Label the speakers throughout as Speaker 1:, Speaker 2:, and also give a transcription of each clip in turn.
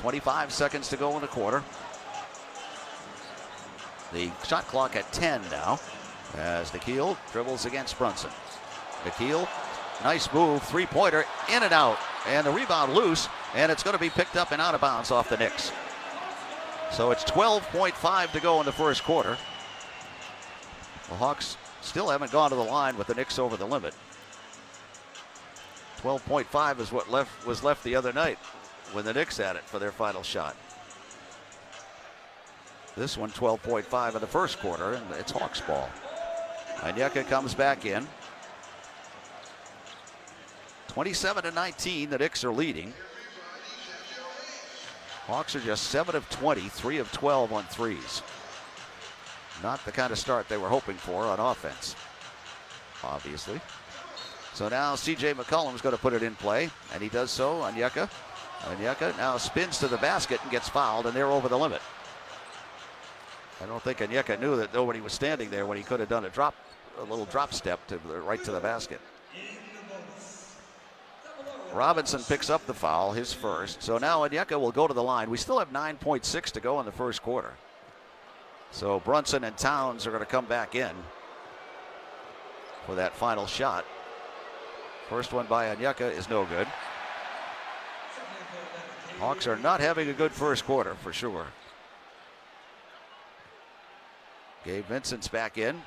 Speaker 1: 25 seconds to go in the quarter. The shot clock at 10 now as Nikhil dribbles against Brunson. Nikhil, nice move, three-pointer, in and out. And the rebound loose, and it's going to be picked up and out of bounds off the Knicks. So it's 12.5 to go in the first quarter. The Hawks still haven't gone to the line with the Knicks over the limit. 12.5 is what was left the other night when the Knicks had it for their final shot. This one 12.5 in the first quarter, and it's Hawks ball. Onyeka comes back in. 27-19, the Knicks are leading. Hawks are just 7 of 20, 3 of 12 on threes. Not the kind of start they were hoping for on offense, obviously. So now C.J. McCollum's going to put it in play, and he does so. Onyeka now spins to the basket and gets fouled, and they're over the limit. I don't think Onyeka knew that nobody was standing there when he could have done a little drop step to right to the basket. Robinson picks up the foul, his first. So now Onyeka will go to the line. We still have 9.6 to go in the first quarter. So Brunson and Towns are going to come back in for that final shot. First one by Onyeka is no good. Hawks are not having a good first quarter for sure. Gabe Vincent's back in.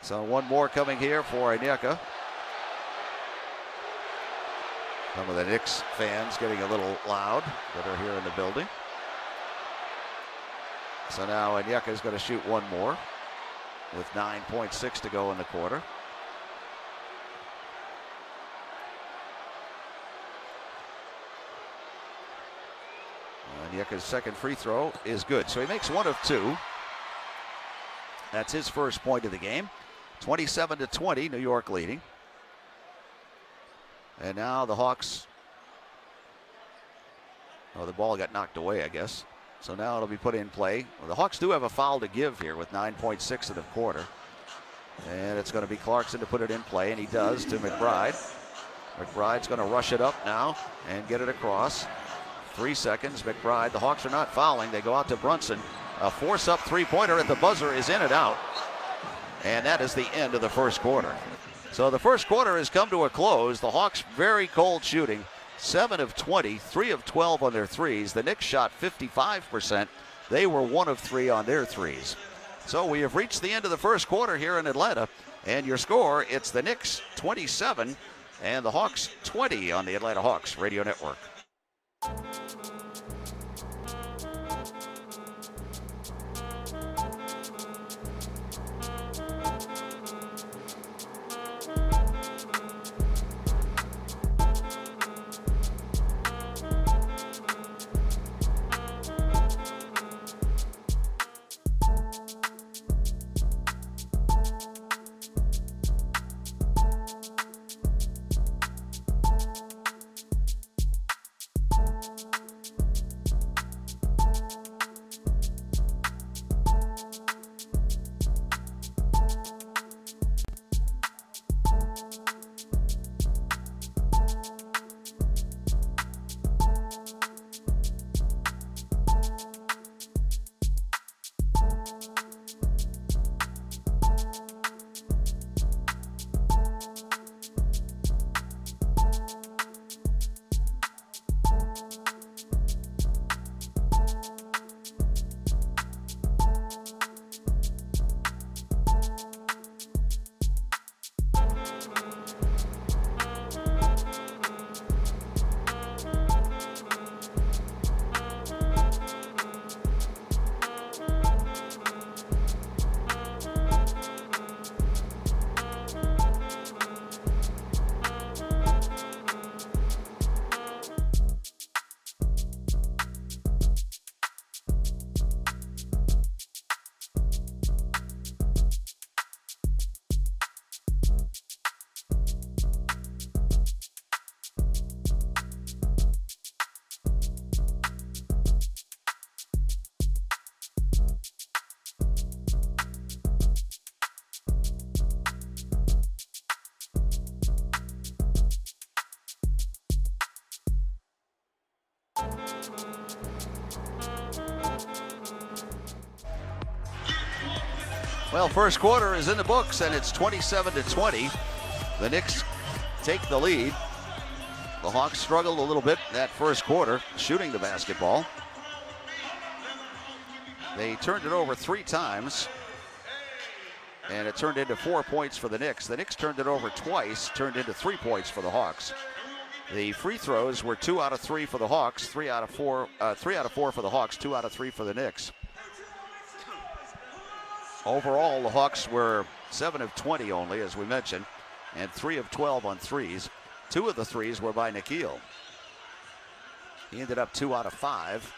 Speaker 1: So one more coming here for Onyeka. Some of the Knicks fans getting a little loud that are here in the building. So now Onyeka is going to shoot one more with 9.6 to go in the quarter. Onyeka's second free throw is good. So he makes 1 of 2. That's his first point of the game. 27-20, New York leading. And now the Hawks, the ball got knocked away, I guess. So now it'll be put in play. Well, the Hawks do have a foul to give here with 9.6 of the quarter. And it's going to be Clarkson to put it in play, and he does to McBride. McBride's going to rush it up now and get it across. 3 seconds, McBride. The Hawks are not fouling. They go out to Brunson. A force-up three-pointer at the buzzer is in and out. And that is the end of the first quarter. So the first quarter has come to a close. The Hawks very cold shooting. 7 of 20, 3 of 12 on their threes. The Knicks shot 55%. They were 1 of 3 on their threes. So we have reached the end of the first quarter here in Atlanta. And your score, it's the Knicks 27 and the Hawks 20 on the Atlanta Hawks Radio Network. Well, first quarter is in the books, and it's 27-20. The Knicks take the lead. The Hawks struggled a little bit that first quarter, shooting the basketball. They turned it over 3 times, and it turned into 4 points for the Knicks. The Knicks turned it over twice, turned into 3 points for the Hawks. The free throws were 2 out of 3 for the Hawks, 3 out of 4 for the Hawks, 2 out of 3 for the Knicks. Overall, the Hawks were 7 of 20 only, as we mentioned, and 3 of 12 on threes. 2 of the threes were by Nikhil. He ended up 2 out of 5.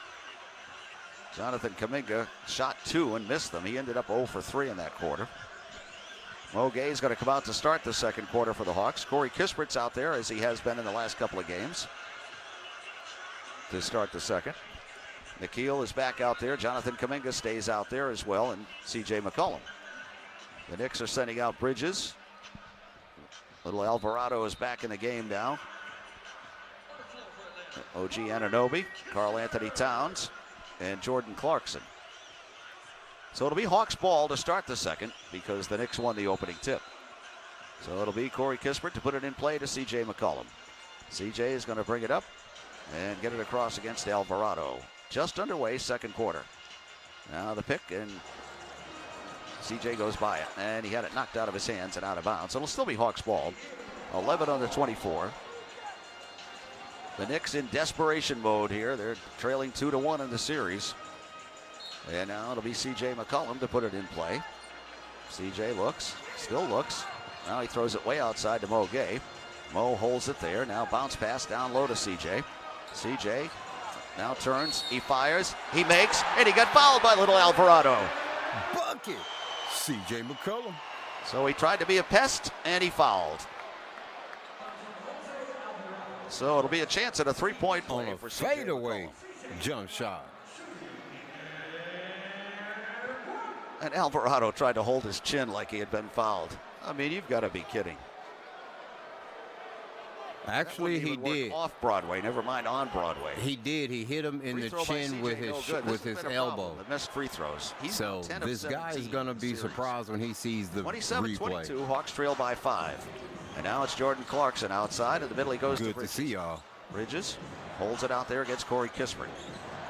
Speaker 1: Jonathan Kuminga shot 2 and missed them. He ended up 0 for 3 in that quarter. Mo Gay's going to come out to start the second quarter for the Hawks. Corey Kispert's out there, as he has been in the last couple of games, to start the second. Nikhil is back out there. Jonathan Kuminga stays out there as well, and C.J. McCollum. The Knicks are sending out Bridges. Little Alvarado is back in the game now. OG Anunoby, Karl Anthony Towns, and Jordan Clarkson. So it'll be Hawks ball to start the second, because the Knicks won the opening tip. So it'll be Corey Kispert to put it in play to C.J. McCollum. C.J. is going to bring it up and get it across against Alvarado. Just underway, second quarter. Now the pick, and C.J. goes by it, and he had it knocked out of his hands and out of bounds. It'll still be Hawks ball. 11 on the 24. The Knicks in desperation mode here. They're trailing 2-1 in the series. And now it'll be C.J. McCollum to put it in play. C.J. looks, still looks. Now he throws it way outside to Mo Gay. Mo holds it there. Now bounce pass down low to C.J. C.J. now turns, he fires, he makes, and he got fouled by little Alvarado.
Speaker 2: Bucket. C.J. McCollum.
Speaker 1: So he tried to be a pest, and he fouled. So it'll be a chance at a three-point play
Speaker 2: On a
Speaker 1: for C.J.
Speaker 2: fadeaway
Speaker 1: McCollum.
Speaker 2: jump shot.
Speaker 1: And Alvarado tried to hold his chin like he had been fouled. I mean, you've got to be kidding.
Speaker 2: Actually, he did.
Speaker 1: Off Broadway, never mind on Broadway.
Speaker 2: He did. He hit him in the chin with his elbow.
Speaker 1: The missed free throws.
Speaker 2: So this guy is going to be surprised when he sees the
Speaker 1: 27-22. Hawks trail by 5. And now it's Jordan Clarkson outside. In the middle, he goes to Bridges.
Speaker 2: Good to see y'all.
Speaker 1: Bridges holds it out there against Corey Kispert.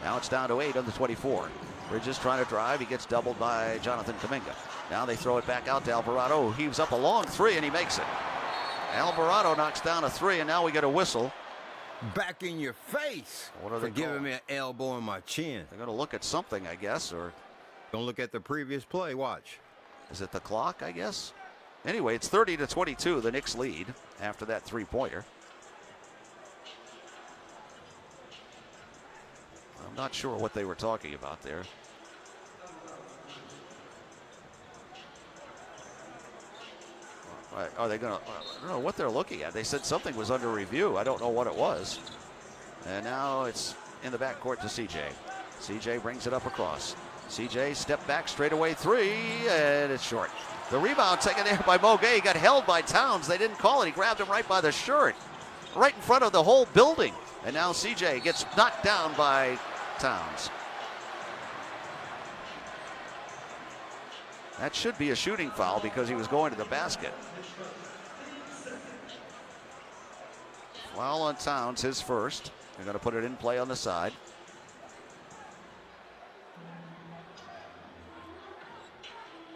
Speaker 1: Now it's down to 8 on the 24. Bridges trying to drive. He gets doubled by Jonathan Kuminga. Now they throw it back out to Alvarado. He was up a long 3, and he makes it. Alvarado knocks down a 3, and now we get a whistle.
Speaker 2: Back in your face.
Speaker 1: What are
Speaker 2: for
Speaker 1: they
Speaker 2: giving
Speaker 1: calling?
Speaker 2: me an elbow in my chin.
Speaker 1: They're going to look at something, I guess, or
Speaker 2: Don't look at the previous play. Watch.
Speaker 1: is it the clock, I guess? Anyway, it's 30-22, the Knicks lead after that three-pointer. I'm not sure what they were talking about there. Are they going to, I don't know what they're looking at. They said something was under review. I don't know what it was. And now it's in the backcourt to CJ. CJ brings it up across. CJ step back, straightaway 3, and it's short. The rebound taken there by Mo Gay. He got held by Towns. They didn't call it. He grabbed him right by the shirt, right in front of the whole building. And now CJ gets knocked down by Towns. That should be a shooting foul because he was going to the basket. Foul on Towns, his first. They're going to put it in play on the side.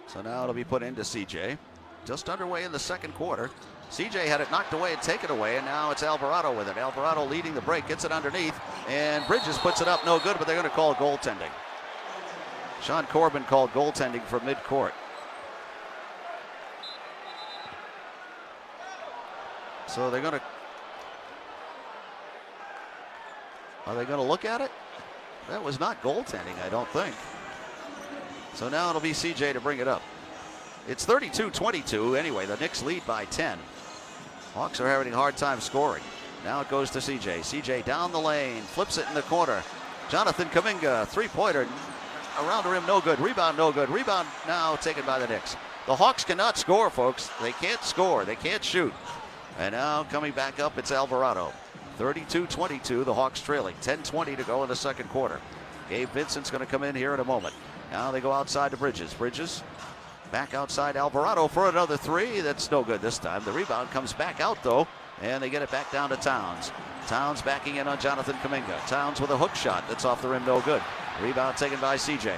Speaker 1: So now it'll be put into CJ. Just underway in the second quarter. CJ had it knocked away and taken away, and now it's Alvarado with it. Alvarado leading the break, gets it underneath, and Bridges puts it up, no good, but they're going to call goaltending. Sean Corbin called goaltending from midcourt. So they're going to, are they going to look at it? That was not goaltending, I don't think. So now it'll be CJ to bring it up. It's 32-22 anyway. The Knicks lead by 10. Hawks are having a hard time scoring. Now it goes to CJ. CJ down the lane, flips it in the corner. Jonathan Kuminga, three-pointer around the rim, no good. Rebound, no good. Rebound now taken by the Knicks. The Hawks cannot score, folks. They can't score. They can't shoot. And now coming back up, it's Alvarado. 32-22, the Hawks trailing. 10:20 to go in the second quarter. Gabe Vincent's going to come in here in a moment. Now they go outside to Bridges. Bridges Back outside Alvarado for another three. That's no good this time. The rebound comes back out, though, and they get it back down to Towns. Towns backing in on Jonathan Kuminga. Towns with a hook shot that's off the rim, no good. Rebound taken by CJ.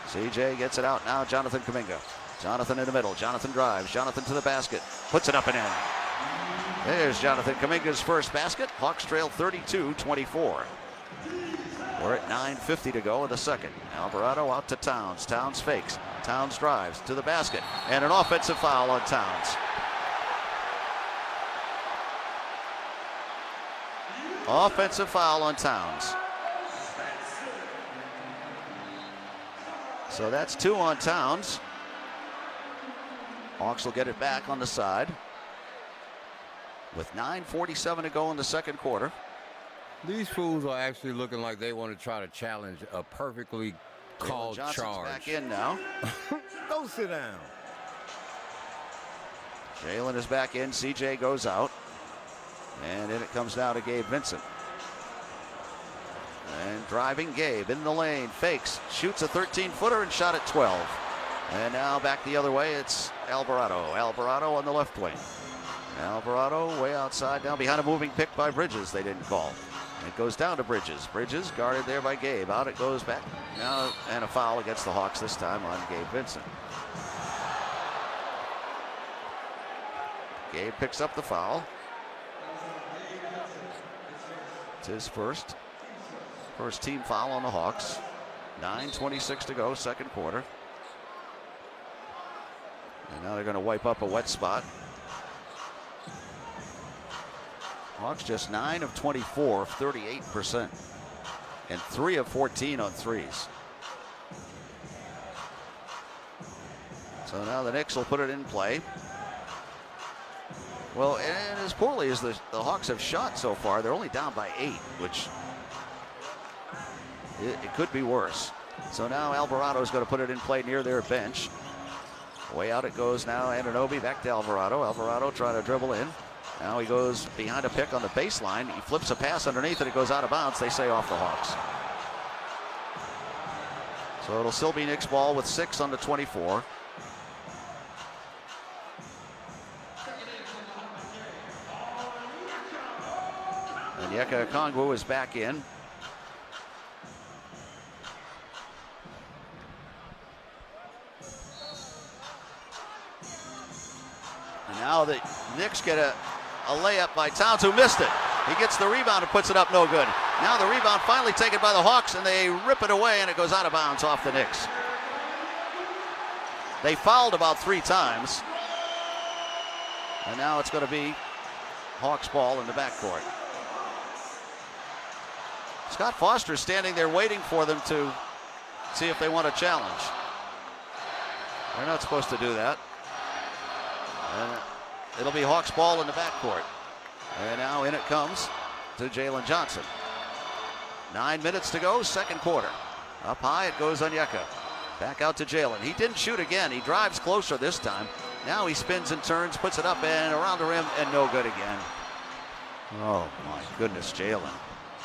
Speaker 1: CJ gets it out now, Jonathan Kuminga. Jonathan in the middle. Jonathan drives. Jonathan to the basket. Puts it up and in. There's Jonathan Kuminga's first basket. Hawks trail 32-24. We're at 9:50 to go in the second. Alvarado out to Towns. Towns fakes. Towns drives to the basket. And an offensive foul on Towns. Offensive foul on Towns. So that's 2 on Towns. Hawks will get it back on the side with 9:47 to go in the second quarter.
Speaker 2: These fools are actually looking like they want to try to challenge a perfectly called charge.
Speaker 1: Back in now.
Speaker 2: Go sit down.
Speaker 1: Jalen is back in. CJ goes out. And then it comes down to Gabe Vincent. And driving Gabe in the lane. Fakes. Shoots a 13-footer and shot at 12. And now back the other way. It's Alvarado. Alvarado on the left wing. Alvarado way outside now behind a moving pick by Bridges. They didn't call. It goes down to Bridges. Bridges guarded there by Gabe. Out it goes back. Now, and a foul against the Hawks this time on Gabe Vincent. Gabe picks up the foul. It's his first team foul on the Hawks. 9:26 to go, second quarter. And now they're going to wipe up a wet spot. Hawks just 9 of 24, 38%, and 3 of 14 on threes. So now the Knicks will put it in play. Well, and as poorly as the Hawks have shot so far, they're only down by 8, which it could be worse. So now Alvarado is going to put it in play near their bench. Way out it goes now. Anunoby back to Alvarado. Alvarado trying to dribble in. Now he goes behind a pick on the baseline. He flips a pass underneath and it goes out of bounds. They say off the Hawks. So it'll still be Knicks ball with 6 on the 24. And Yeka Okongwu is back in. And now the Knicks get a layup by Towns, who missed it. He gets the rebound and puts it up, no good. Now the rebound finally taken by the Hawks, and they rip it away, and it goes out of bounds off the Knicks. They fouled about 3 times. And now it's going to be Hawks ball in the backcourt. Scott Foster standing there waiting for them to see if they want a challenge. They're not supposed to do that. And it'll be Hawks ball in the backcourt. And now in it comes to Jalen Johnson. 9 minutes to go, second quarter. Up high it goes Onyeka. Back out to Jalen. He didn't shoot again. He drives closer this time. Now he spins and turns, puts it up and around the rim, and no good again. Oh my goodness, Jalen.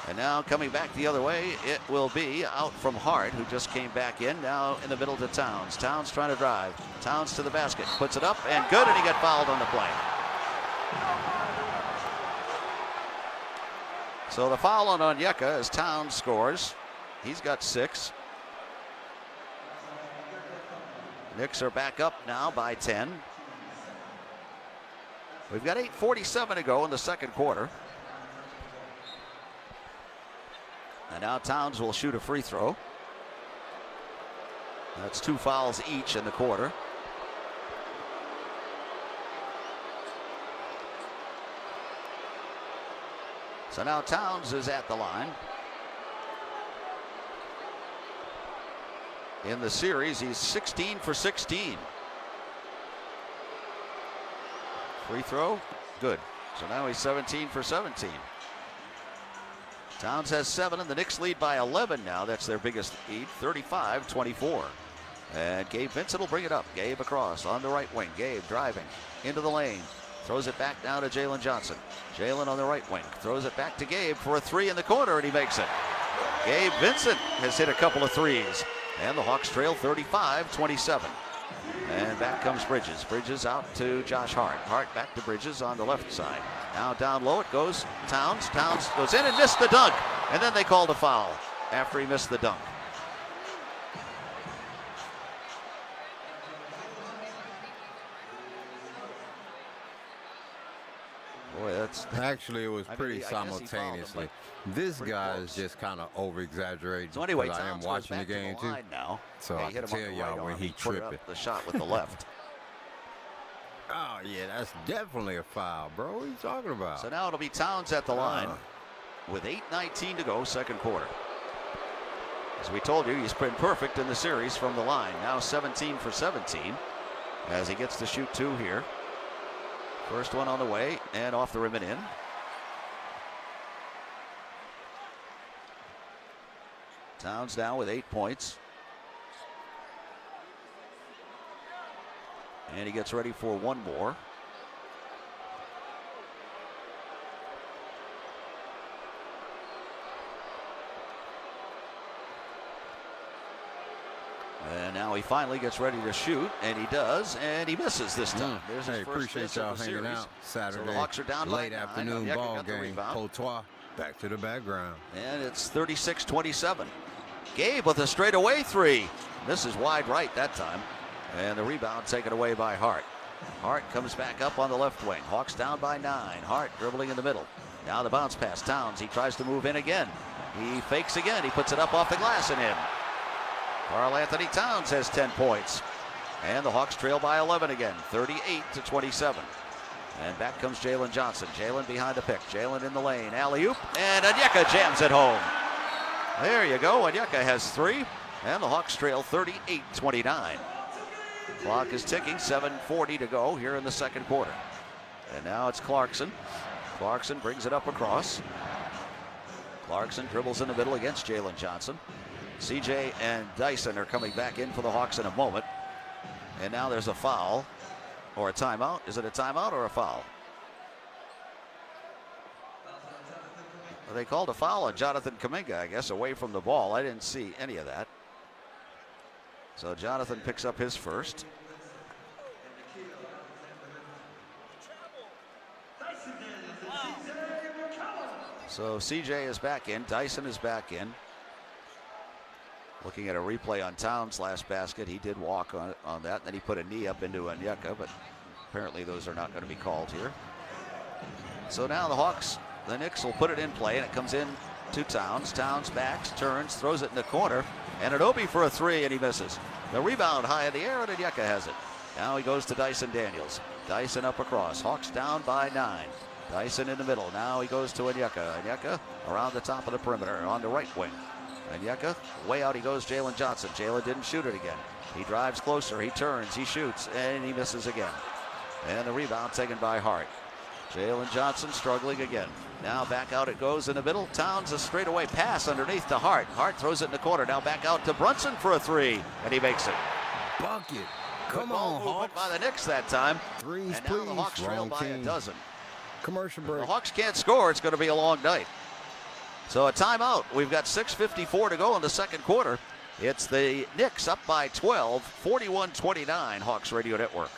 Speaker 1: And now coming back the other way, it will be out from Hart, who just came back in. Now in the middle to Towns. Towns trying to drive. Towns to the basket. Puts it up and good, and he got fouled on the play. So the foul on Onyeka as Towns scores. He's got 6. Knicks are back up now by 10. We've got 8:47 to go in the second quarter. And now Towns will shoot a free throw. That's 2 fouls each in the quarter. So now Towns is at the line. In the series, he's 16 for 16. Free throw, good. So now he's 17 for 17. Towns has 7, and the Knicks lead by 11 now. That's their biggest lead, 35-24. And Gabe Vincent will bring it up. Gabe across on the right wing. Gabe driving into the lane. Throws it back down to Jalen Johnson. Jalen on the right wing. Throws it back to Gabe for a 3 in the corner, and he makes it. Gabe Vincent has hit a couple of threes. And the Hawks trail 35-27. And back comes Bridges. Bridges out to Josh Hart. Hart back to Bridges on the left side. Now down low it goes. Towns. Towns goes in and missed the dunk. And then they called a foul after he missed the dunk. Boy, that's
Speaker 2: actually it was pretty simultaneously. This guy is just kind of over exaggerating.
Speaker 1: So anyway,
Speaker 2: I am watching the game too.
Speaker 1: Now.
Speaker 2: So I can tell y'all when he tripping.
Speaker 1: The shot with the left.
Speaker 2: Oh yeah, that's definitely a foul, bro. What are you talking about?
Speaker 1: So now it'll be Towns at the line with 8:19 to go, second quarter. As we told you, he's been perfect in the series from the line. Now 17 for 17 as he gets to shoot 2 here. First one on the way and off the rim and in. Towns down with 8 points. And he gets ready for one more. And now he finally gets ready to shoot, and he does, and he misses this time. There's his first
Speaker 2: appreciate
Speaker 1: miss
Speaker 2: y'all
Speaker 1: of the
Speaker 2: hanging
Speaker 1: series.
Speaker 2: out Saturday.
Speaker 1: So the Hawks are down
Speaker 2: late
Speaker 1: by 9.
Speaker 2: afternoon
Speaker 1: Onyeka
Speaker 2: ball
Speaker 1: got the
Speaker 2: game.
Speaker 1: rebound.
Speaker 2: Potoi back to the background.
Speaker 1: And it's 36-27. Gabe with a straightaway 3. Misses wide right that time. And the rebound taken away by Hart. Hart comes back up on the left wing. Hawks down by 9. Hart dribbling in the middle. Now the bounce pass. Towns, he tries to move in again. He fakes again. He puts it up off the glass and in. Karl Anthony Towns has 10 points. And the Hawks trail by 11 again, 38-27. And back comes Jalen Johnson. Jalen behind the pick. Jalen in the lane. Alley-oop. And Onyeka jams it home. There you go. Onyeka has 3. And the Hawks trail 38-29. Clock is ticking. 7:40 to go here in the second quarter. And now it's Clarkson. Clarkson brings it up across. Clarkson dribbles in the middle against Jalen Johnson. CJ and Dyson are coming back in for the Hawks in a moment. And now there's a foul or a timeout. Is it a timeout or a foul? Well, they called a foul on Jonathan Kuminga, I guess, away from the ball. I didn't see any of that. So Jonathan picks up his first. So CJ is back in. Dyson is back in. Looking at a replay on Towns' last basket, he did walk on that. Then he put a knee up into Onyeka, but apparently those are not going to be called here. So now the Knicks will put it in play, and it comes in to Towns. Towns backs, turns, throws it in the corner, and Anunoby for a 3, and he misses. The rebound high in the air, and Onyeka has it. Now he goes to Dyson Daniels. Dyson up across. Hawks down by 9. Dyson in the middle. Now he goes to Onyeka. Onyeka around the top of the perimeter on the right wing. Onyeka, way out he goes, Jalen Johnson. Jalen didn't shoot it again. He drives closer, he turns, he shoots, and he misses again. And the rebound taken by Hart. Jalen Johnson struggling again. Now back out it goes in the middle. Towns a straightaway pass underneath to Hart. Hart throws it in the corner. Now back out to Brunson for a 3, and he makes it.
Speaker 2: Bucket. Come
Speaker 1: Good
Speaker 2: on,
Speaker 1: ball
Speaker 2: Hawks.
Speaker 1: by the Knicks that time.
Speaker 2: Threes,
Speaker 1: and now
Speaker 2: please.
Speaker 1: the Hawks trail by a dozen.
Speaker 2: Commercial break.
Speaker 1: The Hawks can't score. It's going to be a long night. So a timeout. We've got 6:54 to go in the second quarter. It's the Knicks up by 12, 41-29, Hawks Radio Network.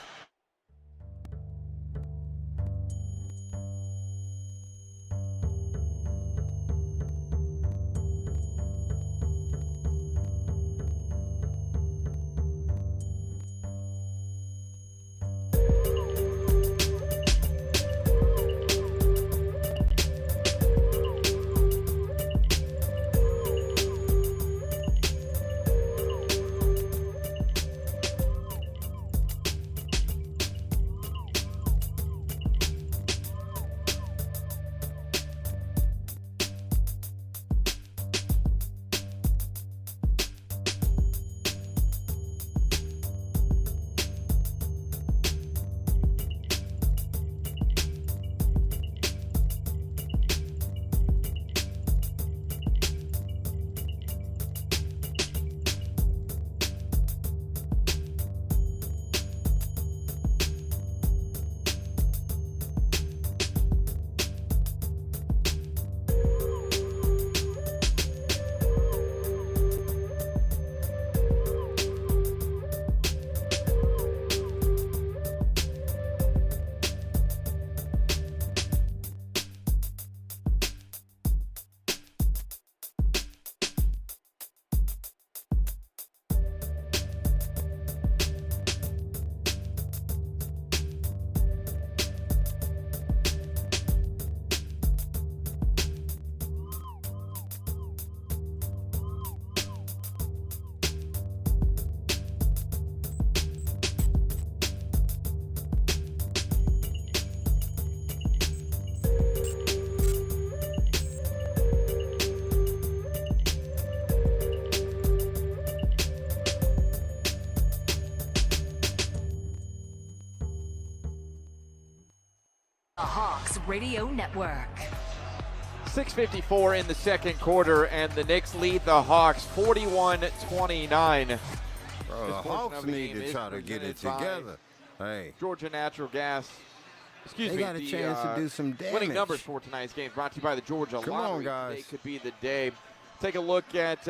Speaker 3: Radio Network.
Speaker 4: 6:54 in the second quarter, and the Knicks lead the Hawks 41-29.
Speaker 2: Bro, the Hawks need to try to get it together. Hey,
Speaker 4: Georgia Natural Gas. Excuse
Speaker 2: they
Speaker 4: me.
Speaker 2: got a chance to do some damage.
Speaker 4: Winning numbers for tonight's game brought to you by the Georgia
Speaker 2: Come
Speaker 4: Lottery.
Speaker 2: on, guys.
Speaker 4: Today could be the day. Take a look at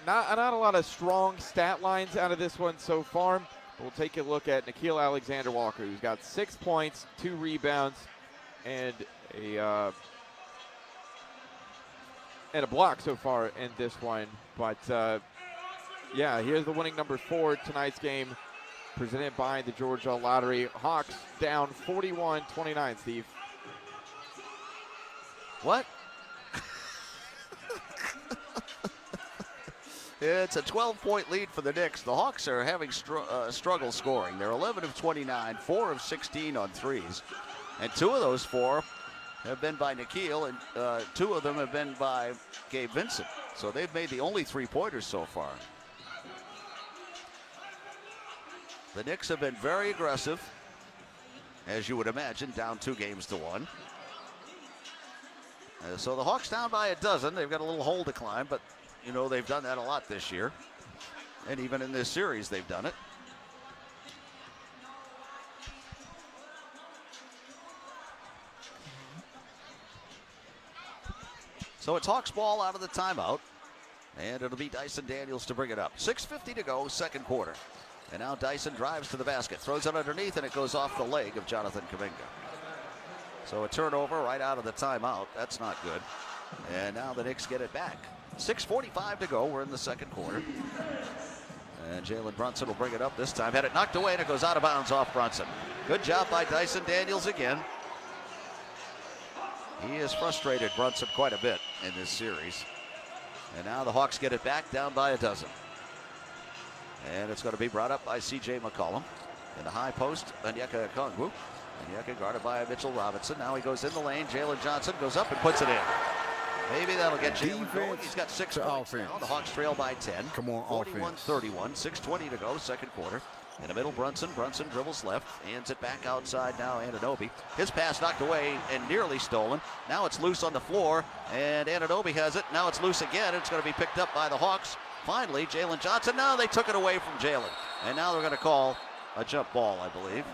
Speaker 4: not a lot of strong stat lines out of this one so far. We'll take a look at Nickeil Alexander-Walker, who's got 6 points, 2 rebounds, and a block so far in this one. But, yeah, here's the winning numbers for tonight's game, presented by the Georgia Lottery. Hawks down 41-29, Steve.
Speaker 1: What? It's a 12-point lead for the Knicks. The Hawks are having struggle scoring. They're 11 of 29, 4 of 16 on threes. And 2 of those 4 have been by Nickeil, and 2 of them have been by Gabe Vincent. So they've made the only 3-pointers so far. The Knicks have been very aggressive, as you would imagine, down 2-1. So the Hawks down by a dozen. They've got a little hole to climb, but you know they've done that a lot this year. And even in this series, they've done it. So it's Hawks ball out of the timeout. And it'll be Dyson Daniels to bring it up. 6:50 to go, second quarter. And now Dyson drives to the basket, throws it underneath, and it goes off the leg of Jonathan Kuminga. So a turnover right out of the timeout. That's not good. And now the Knicks get it back. 6:45 to go. We're in the second quarter. And Jalen Brunson will bring it up this time. Had it knocked away, and it goes out of bounds off Brunson. Good job by Dyson Daniels again. He has frustrated Brunson quite a bit in this series. And now the Hawks get it back, down by a dozen. And it's going to be brought up by C.J. McCollum. In the high post, Onyeka Okongwu. Onyeka guarded by Mitchell Robinson. Now he goes in the lane. Jalen Johnson goes up and puts it in. Maybe that'll get Jalen going. He's got 6 points now. The Hawks trail by 10.
Speaker 2: Come on,
Speaker 1: 41-31. 6:20 to go, second quarter. In the middle, Brunson dribbles left, hands it back outside now, Anunoby. His pass knocked away and nearly stolen. Now it's loose on the floor, and Anunoby has it. Now it's loose again. It's going to be picked up by the Hawks. Finally, Jalen Johnson. Now they took it away from Jalen. And now they're going to call a jump ball, I believe.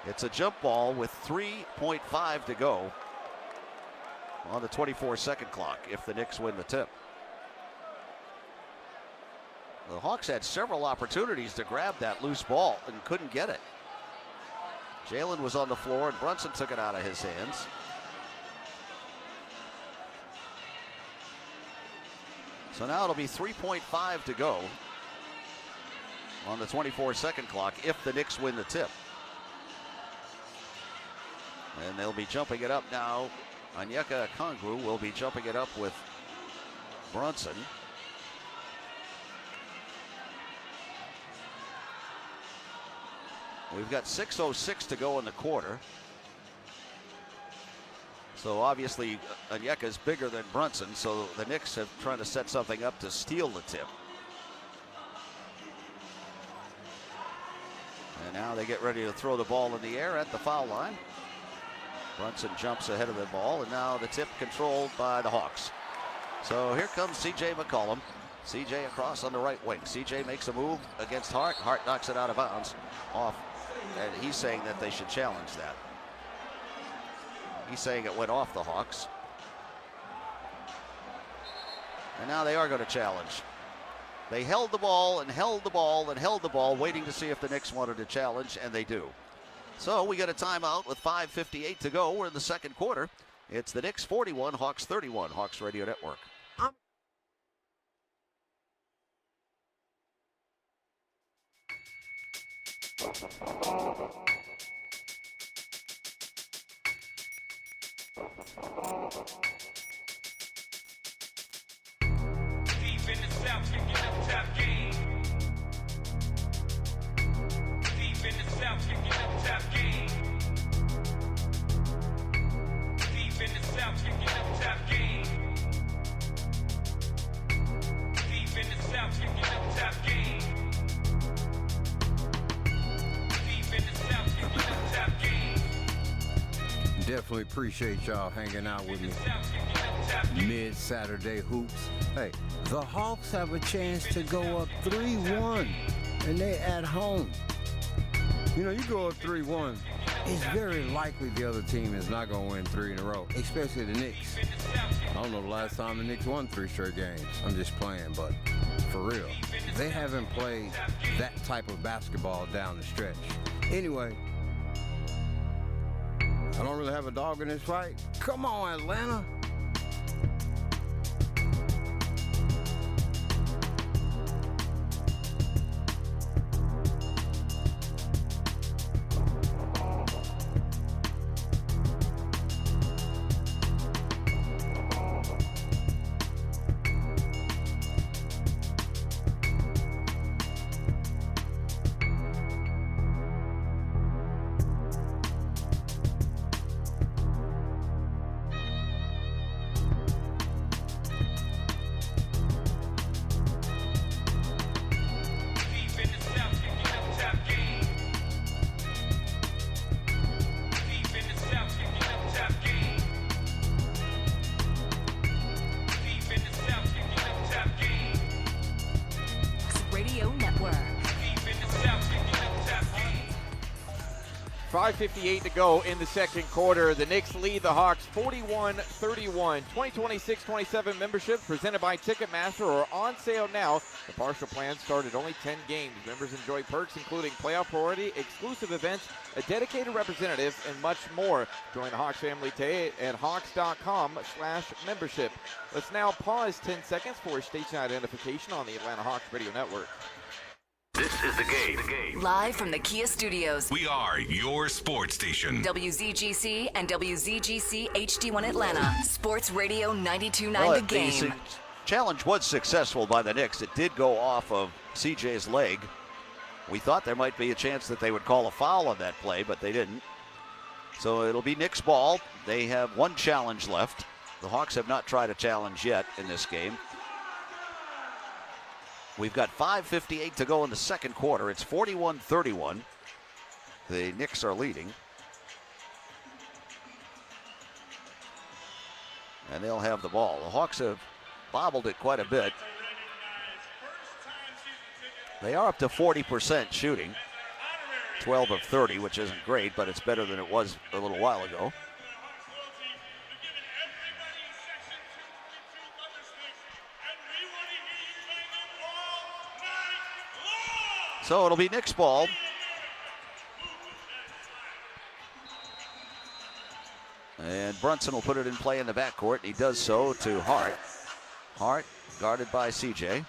Speaker 1: It's a jump ball with 3.5 to go on the 24-second clock if the Knicks win the tip. The Hawks had several opportunities to grab that loose ball and couldn't get it. Jalen was on the floor and Brunson took it out of his hands. So now it'll be 3.5 to go on the 24-second clock if the Knicks win the tip. And they'll be jumping it up now. Onyeka Okongwu will be jumping it up with Brunson. We've got 6:06 to go in the quarter. So obviously Onyeka is bigger than Brunson, so the Knicks have tried to set something up to steal the tip. And now they get ready to throw the ball in the air at the foul line. Brunson jumps ahead of the ball, and now the tip controlled by the Hawks. So here comes C.J. McCollum. C.J. across on the right wing. C.J. makes a move against Hart. Hart knocks it out of bounds off. And he's saying that they should challenge that. He's saying it went off the Hawks. And now they are going to challenge. They held the ball and held the ball and held the ball, waiting to see if the Knicks wanted to challenge, and they do. So we get a timeout with 5:58 to go. We're in the second quarter. It's the Knicks 41, Hawks 31, Hawks Radio Network.
Speaker 5: Deep in the South, you get a top game. Deep in the South, you get a top game. Deep in the South, you get a top game. Deep in the South, you get a top game. Deep in the South, you get a top game.
Speaker 2: definitely appreciate y'all hanging out with me. Mid-Saturday hoops. Hey, the Hawks have a chance to go up 3-1, and they at home. You know, you go up 3-1, it's very likely the other team is not going to win 3 in a row, especially the Knicks. I don't know the last time the Knicks won 3 straight games. I'm just playing, but for real, they haven't played that type of basketball down the stretch. Anyway, I don't really have a dog in this fight. Come on, Atlanta.
Speaker 3: Radio Network.
Speaker 4: 5:58 to go in the second quarter. The Knicks lead the Hawks 41-31. 2026-27 memberships presented by Ticketmaster are on sale now. The partial plan started only 10 games. Members enjoy perks including playoff priority, exclusive events, a dedicated representative, and much more. Join the Hawks family today at hawks.com/membership. Let's now pause 10 seconds for station identification on the Atlanta Hawks Radio Network.
Speaker 6: This is The Game.
Speaker 3: Live from the Kia Studios.
Speaker 6: We are your sports station.
Speaker 3: WZGC and WZGC HD1 Atlanta. Sports Radio 92.9
Speaker 1: Well,
Speaker 3: The Game.
Speaker 1: Challenge was successful by the Knicks. It did go off of CJ's leg. We thought there might be a chance that they would call a foul on that play, but they didn't. So it'll be Knicks ball. They have one challenge left. The Hawks have not tried a challenge yet in this game. We've got 5:58 to go in the second quarter. It's 41-31. The Knicks are leading. And they'll have the ball. The Hawks have bobbled it quite a bit. They are up to 40% shooting. 12 of 30, which isn't great, but it's better than it was a little while ago. So it'll be Knicks ball. And Brunson will put it in play in the backcourt, and he does so to Hart. Hart guarded by CJ.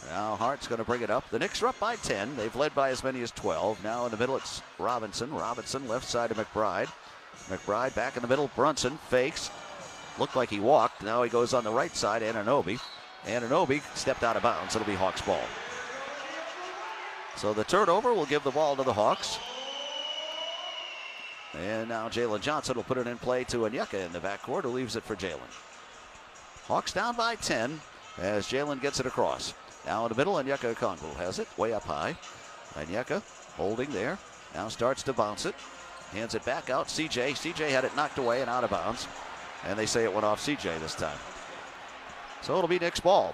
Speaker 1: Now Hart's going to bring it up. The Knicks are up by 10. They've led by as many as 12. Now in the middle it's Robinson. Robinson left side to McBride. McBride back in the middle. Brunson fakes. Looked like he walked. Now he goes on the right side. Anunoby. Anunoby stepped out of bounds. It'll be Hawks ball. So the turnover will give the ball to the Hawks. And now Jalen Johnson will put it in play to Onyeka in the backcourt, who leaves it for Jalen. Hawks down by 10 as Jalen gets it across. Now in the middle, Onyeka Okongwu has it way up high. Onyeka holding there. Now starts to bounce it. Hands it back out. CJ. CJ had it knocked away and out of bounds. And they say it went off CJ this time. So it'll be Knicks ball.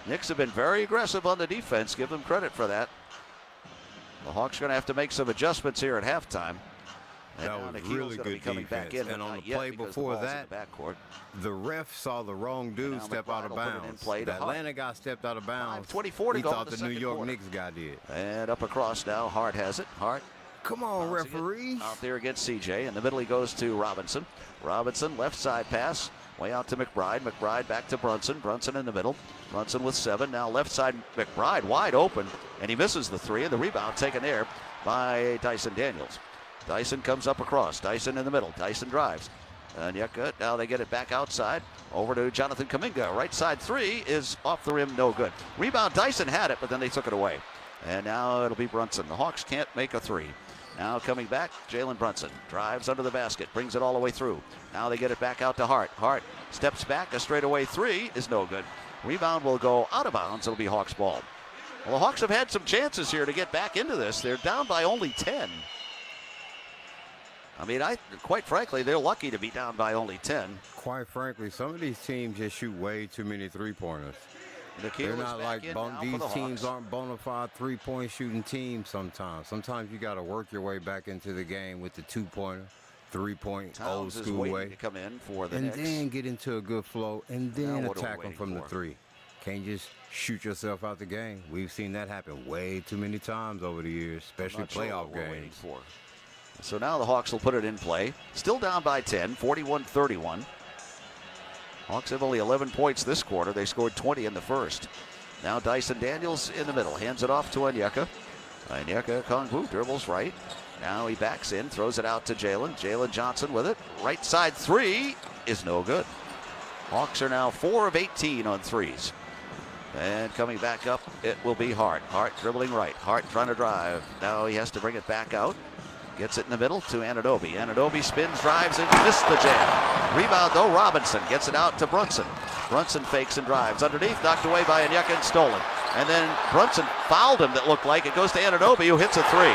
Speaker 1: Knicks have been very aggressive on the defense. Give them credit for that. The Hawks are going to have to make some adjustments here at halftime. And
Speaker 2: that was really good defense. And on the play before that, the ref saw the wrong dude step out of bounds. The Atlanta guy stepped out of bounds.
Speaker 1: 5:24 to
Speaker 2: he
Speaker 1: go
Speaker 2: thought
Speaker 1: in the
Speaker 2: the New
Speaker 1: second
Speaker 2: York
Speaker 1: quarter.
Speaker 2: Knicks guy did.
Speaker 1: And up across now, Hart has it. Hart.
Speaker 2: Come on, referee.
Speaker 1: Out there against CJ. In the middle, he goes to Robinson. Robinson, left side pass. Way out to McBride. McBride back to Brunson. Brunson in the middle. Brunson with 7. Now left side, McBride wide open. And he misses the 3. And the rebound taken there by Dyson Daniels. Dyson comes up across. Dyson in the middle. Dyson drives. Onyeka, now they get it back outside. Over to Jonathan Kuminga. Right side 3 is off the rim, no good. Rebound, Dyson had it, but then they took it away. And now it'll be Brunson. The Hawks can't make a 3. Now coming back, Jalen Brunson drives under the basket, brings it all the way through. Now they get it back out to Hart. Hart steps back, a straightaway 3 is no good. Rebound will go out of bounds. It'll be Hawks ball. Well, the Hawks have had some chances here to get back into this. They're down by only 10. I mean, quite frankly, they're lucky to be down by only 10.
Speaker 2: Quite frankly, some of these teams just shoot way too many three-pointers. They're not like these teams aren't bona fide three-point shooting teams sometimes. Sometimes you got to work your way back into the game with the two-pointer, three-point, old school way.
Speaker 1: To come in for the
Speaker 2: and
Speaker 1: Knicks.
Speaker 2: then get into a good flow and then
Speaker 1: Now what are we
Speaker 2: attack them from the
Speaker 1: for?
Speaker 2: three. Can't just shoot yourself out the game. We've seen that happen way too many times over the years, especially
Speaker 1: Not sure
Speaker 2: playoff
Speaker 1: what we're waiting
Speaker 2: games.
Speaker 1: for. So now the Hawks will put it in play. Still down by 10, 41-31. Hawks have only 11 points this quarter. They scored 20 in the first. Now Dyson Daniels in the middle. Hands it off to Onyeka. Onyeka Kongwu dribbles right. Now he backs in, throws it out to Jalen. Jalen Johnson with it. Right side three is no good. Hawks are now 4 of 18 on threes. And coming back up, it will be Hart. Hart dribbling right. Hart trying to drive. Now he has to bring it back out. Gets it in the middle to Anunoby. Anunoby spins, drives, and missed the jam. Rebound, though, Robinson gets it out to Brunson. Brunson fakes and drives. Underneath, knocked away by Onyeka and stolen. And then Brunson fouled him, that looked like. It goes to Anunoby, who hits a three.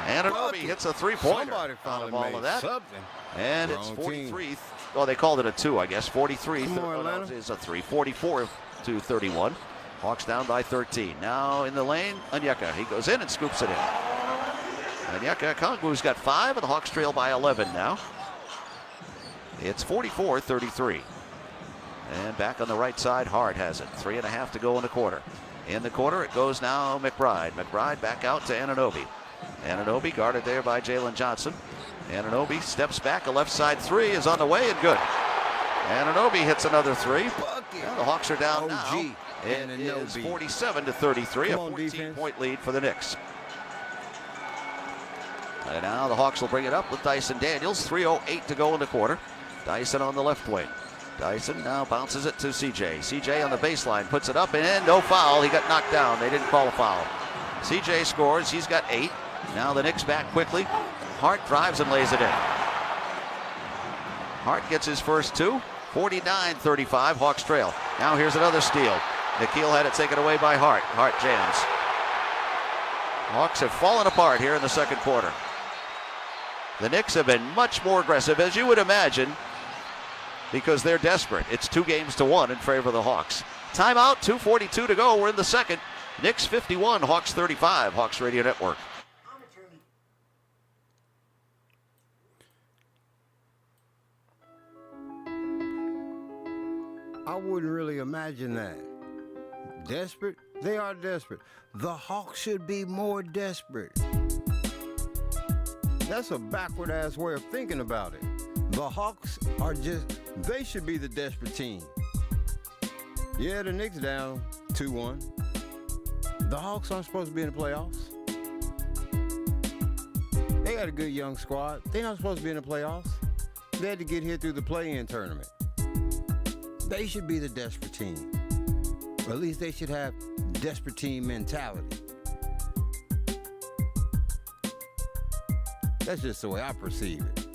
Speaker 1: Anunoby hits a three-pointer.
Speaker 2: Somebody
Speaker 1: out
Speaker 2: finally
Speaker 1: of all
Speaker 2: made
Speaker 1: of that.
Speaker 2: something.
Speaker 1: And
Speaker 2: Wrong
Speaker 1: it's
Speaker 2: team.
Speaker 1: 43. Oh, they called it a 2, I guess. 43.
Speaker 2: Come on, Atlanta.
Speaker 1: Is a 3. 44-31. Hawks down by 13. Now in the lane, Onyeka. He goes in and scoops it in. Onyeka Kongwu's got 5, and the Hawks trail by 11 now. It's 44-33. And back on the right side, Hart has it. 3.5 to go in the quarter. In the quarter, it goes now McBride. McBride back out to Anunoby. Anunoby guarded there by Jalen Johnson. Anunoby steps back. A left side three is on the way and good. Anunoby hits another three. Now the Hawks are down now. It is 47-33, a 14-point lead for the Knicks. And now the Hawks will bring it up with Dyson Daniels. 3:08 to go in the quarter. Dyson on the left wing. Dyson now bounces it to CJ. CJ on the baseline, puts it up and no foul. He got knocked down. They didn't call a foul. CJ scores. He's got 8. Now the Knicks back quickly. Hart drives and lays it in. Hart gets his first 2. 49-35, Hawks trail. Now here's another steal. Nikhil had it taken away by Hart. Hart jams. Hawks have fallen apart here in the second quarter. The Knicks have been much more aggressive, as you would imagine, because they're desperate. It's 2-1 in favor of the Hawks. Timeout, 2:42 to go. We're in the second. Knicks 51, Hawks 35. Hawks Radio Network.
Speaker 2: I wouldn't really imagine that. Desperate? They are desperate. The Hawks should be more desperate. That's a backward-ass way of thinking about it. The Hawks are they should be the desperate team. Yeah, the Knicks down 2-1. The Hawks aren't supposed to be in the playoffs. They got a good young squad. They're not supposed to be in the playoffs. They had to get here through the play-in tournament. They should be the desperate team. Or at least they should have desperate team mentality. That's just the way I perceive it.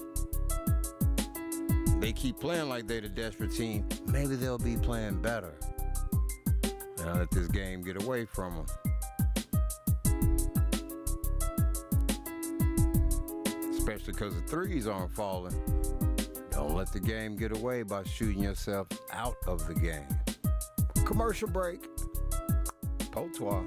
Speaker 2: They keep playing like they're the desperate team. Maybe they'll be playing better. Now let this game get away from them. Especially because the threes aren't falling. Don't let the game get away by shooting yourself out of the game. Commercial break. Potoi.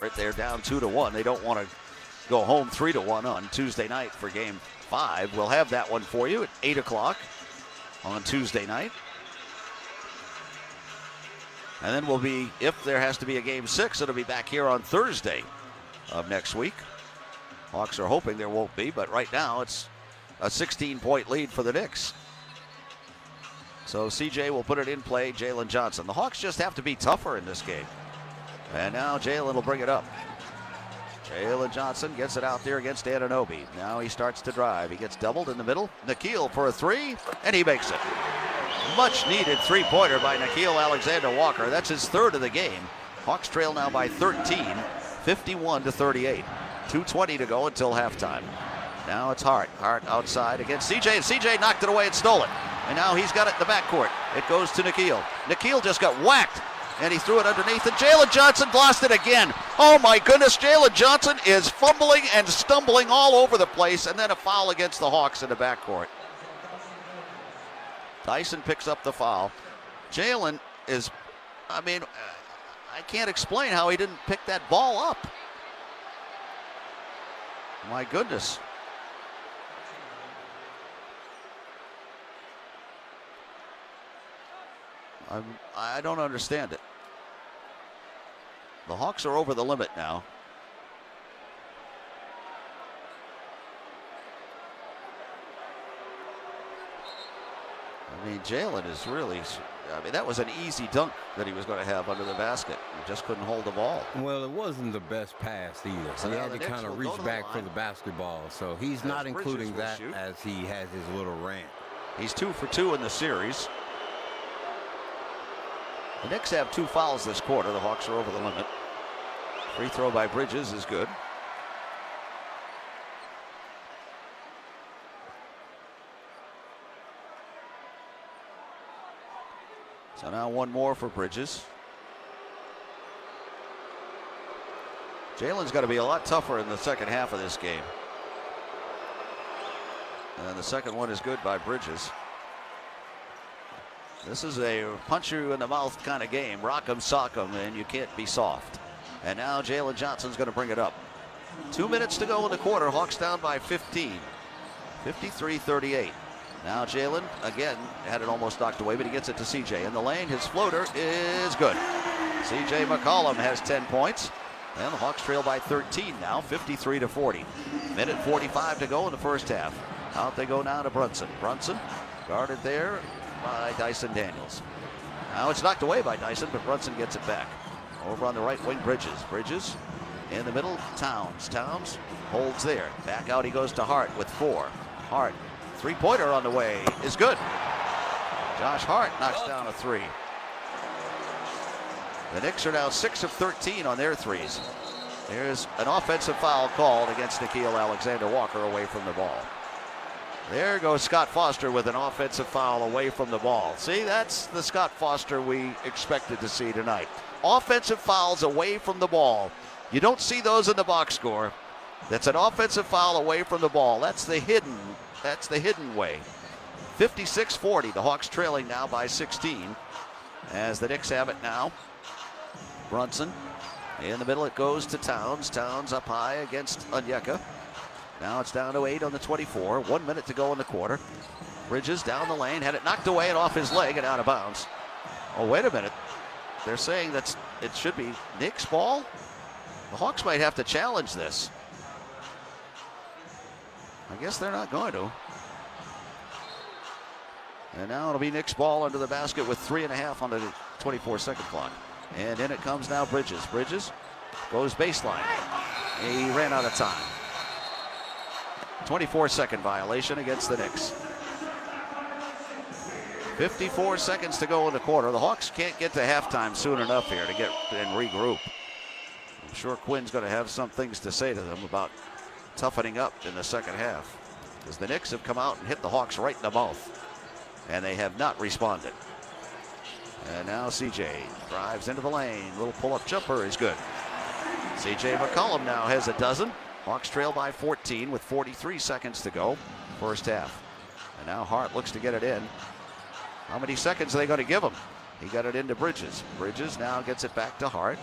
Speaker 1: Right there, down 2-1. They don't want to go home 3-1 on Tuesday night for Game 5. We'll have that one for you at 8 o'clock on Tuesday night. And then we'll be, if there has to be a Game 6, it'll be back here on Thursday of next week. Hawks are hoping there won't be, but right now it's a 16-point lead for the Knicks. So CJ will put it in play, Jalen Johnson. The Hawks just have to be tougher in this game. And now Jalen will bring it up. Jalen Johnson gets it out there against Anunoby. Now he starts to drive. He gets doubled in the middle. Nikhil for a 3, and he makes it. Much needed three-pointer by Nikhil Alexander-Walker. That's his 3rd of the game. Hawks trail now by 13, 51-38. 2:20 to go until halftime. Now it's Hart. Hart outside against CJ, and CJ knocked it away and stole it. And now he's got it in the backcourt. It goes to Nikhil. Nikhil just got whacked. And he threw it underneath, and Jalen Johnson lost it again. Oh my goodness, Jalen Johnson is fumbling and stumbling all over the place, and then a foul against the Hawks in the backcourt. Dyson picks up the foul. Jalen is, I can't explain how he didn't pick that ball up. My goodness. I don't understand it. The Hawks are over the limit now. Jalen is really, that was an easy dunk that he was going to have under the basket. He just couldn't hold the ball.
Speaker 2: Well, it wasn't the best pass either.
Speaker 1: So
Speaker 2: he had to kind of reach back for the basketball. So he's not including that as he has his little rant.
Speaker 1: He's 2 for 2 in the series. The Knicks have 2 fouls this quarter. The Hawks are over the limit. Free throw by Bridges is good. So now one more for Bridges. Jalen's got to be a lot tougher in the second half of this game. And the second one is good by Bridges. This is a punch you in the mouth kind of game. Rock 'em, sock 'em, and you can't be soft. And now Jalen Johnson's going to bring it up. 2 minutes to go in the quarter. Hawks down by 15. 53-38. Now Jalen, again, had it almost knocked away, but he gets it to CJ. In the lane, his floater is good. CJ McCollum has 10 points. And the Hawks trail by 13 now, 53-40. Minute 45 to go in the first half. Out they go now to Brunson. Brunson guarded there by Dyson Daniels. Now it's knocked away by Dyson, but Brunson gets it back. Over on the right wing, Bridges. Bridges in the middle, Towns. Towns holds there. Back out he goes to Hart with 4. Hart, three-pointer on the way is good. Josh Hart knocks down a 3. The Knicks are now 6 of 13 on their threes. There's an offensive foul called against Nickeil Alexander-Walker away from the ball. There goes Scott Foster with an offensive foul away from the ball. See, that's the Scott Foster we expected to see tonight. Offensive fouls away from the ball. You don't see those in the box score. That's an offensive foul away from the ball. That's the hidden way. 56-40. The Hawks trailing now by 16 as the Knicks have it now. Brunson in the middle. It goes to Towns. Towns up high against Onyeka. Now it's down to 8 on the 24. 1 minute to go in the quarter. Bridges down the lane, had it knocked away and off his leg and out of bounds. Oh, wait a minute. They're saying that it should be Knicks ball. The Hawks might have to challenge this. I guess they're not going to. And now it'll be Knicks ball under the basket with 3.5 on the 24-second clock. And in it comes now Bridges. Bridges goes baseline. He ran out of time. 24-second violation against the Knicks. 54 seconds to go in the quarter. The Hawks can't get to halftime soon enough here to get and regroup. I'm sure Quinn's going to have some things to say to them about toughening up in the second half, because the Knicks have come out and hit the Hawks right in the mouth, and they have not responded. And now CJ drives into the lane. Little pull-up jumper is good. CJ McCollum now has a dozen. Hawks trail by 14 with 43 seconds to go. First half. And now Hart looks to get it in. How many seconds are they going to give him? He got it into Bridges. Bridges now gets it back to Hart.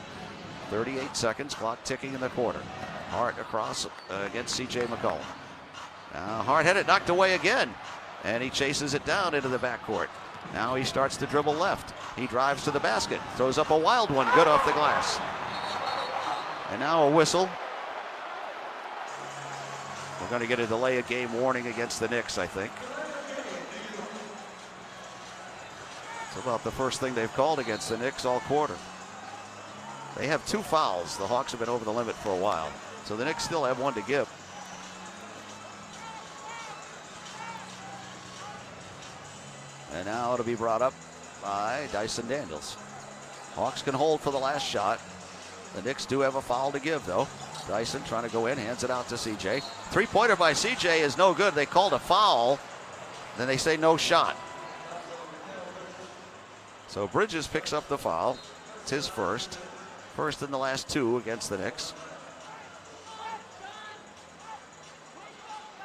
Speaker 1: 38 seconds, clock ticking in the quarter. Hart across against CJ McCollum. Now Hart had it knocked away again, and he chases it down into the backcourt. Now he starts to dribble left. He drives to the basket, throws up a wild one, good off the glass. And now a whistle. We're going to get a delay of game warning against the Knicks, I think. It's about the first thing they've called against the Knicks all quarter. They have 2 fouls. The Hawks have been over the limit for a while, so the Knicks still have 1 to give. And now it'll be brought up by Dyson Daniels. Hawks can hold for the last shot. The Knicks do have a foul to give, though. Dyson trying to go in, hands it out to CJ. Three-pointer by CJ is no good. They called a foul, then they say no shot. So Bridges picks up the foul. That's his first. First in the last 2 against the Knicks.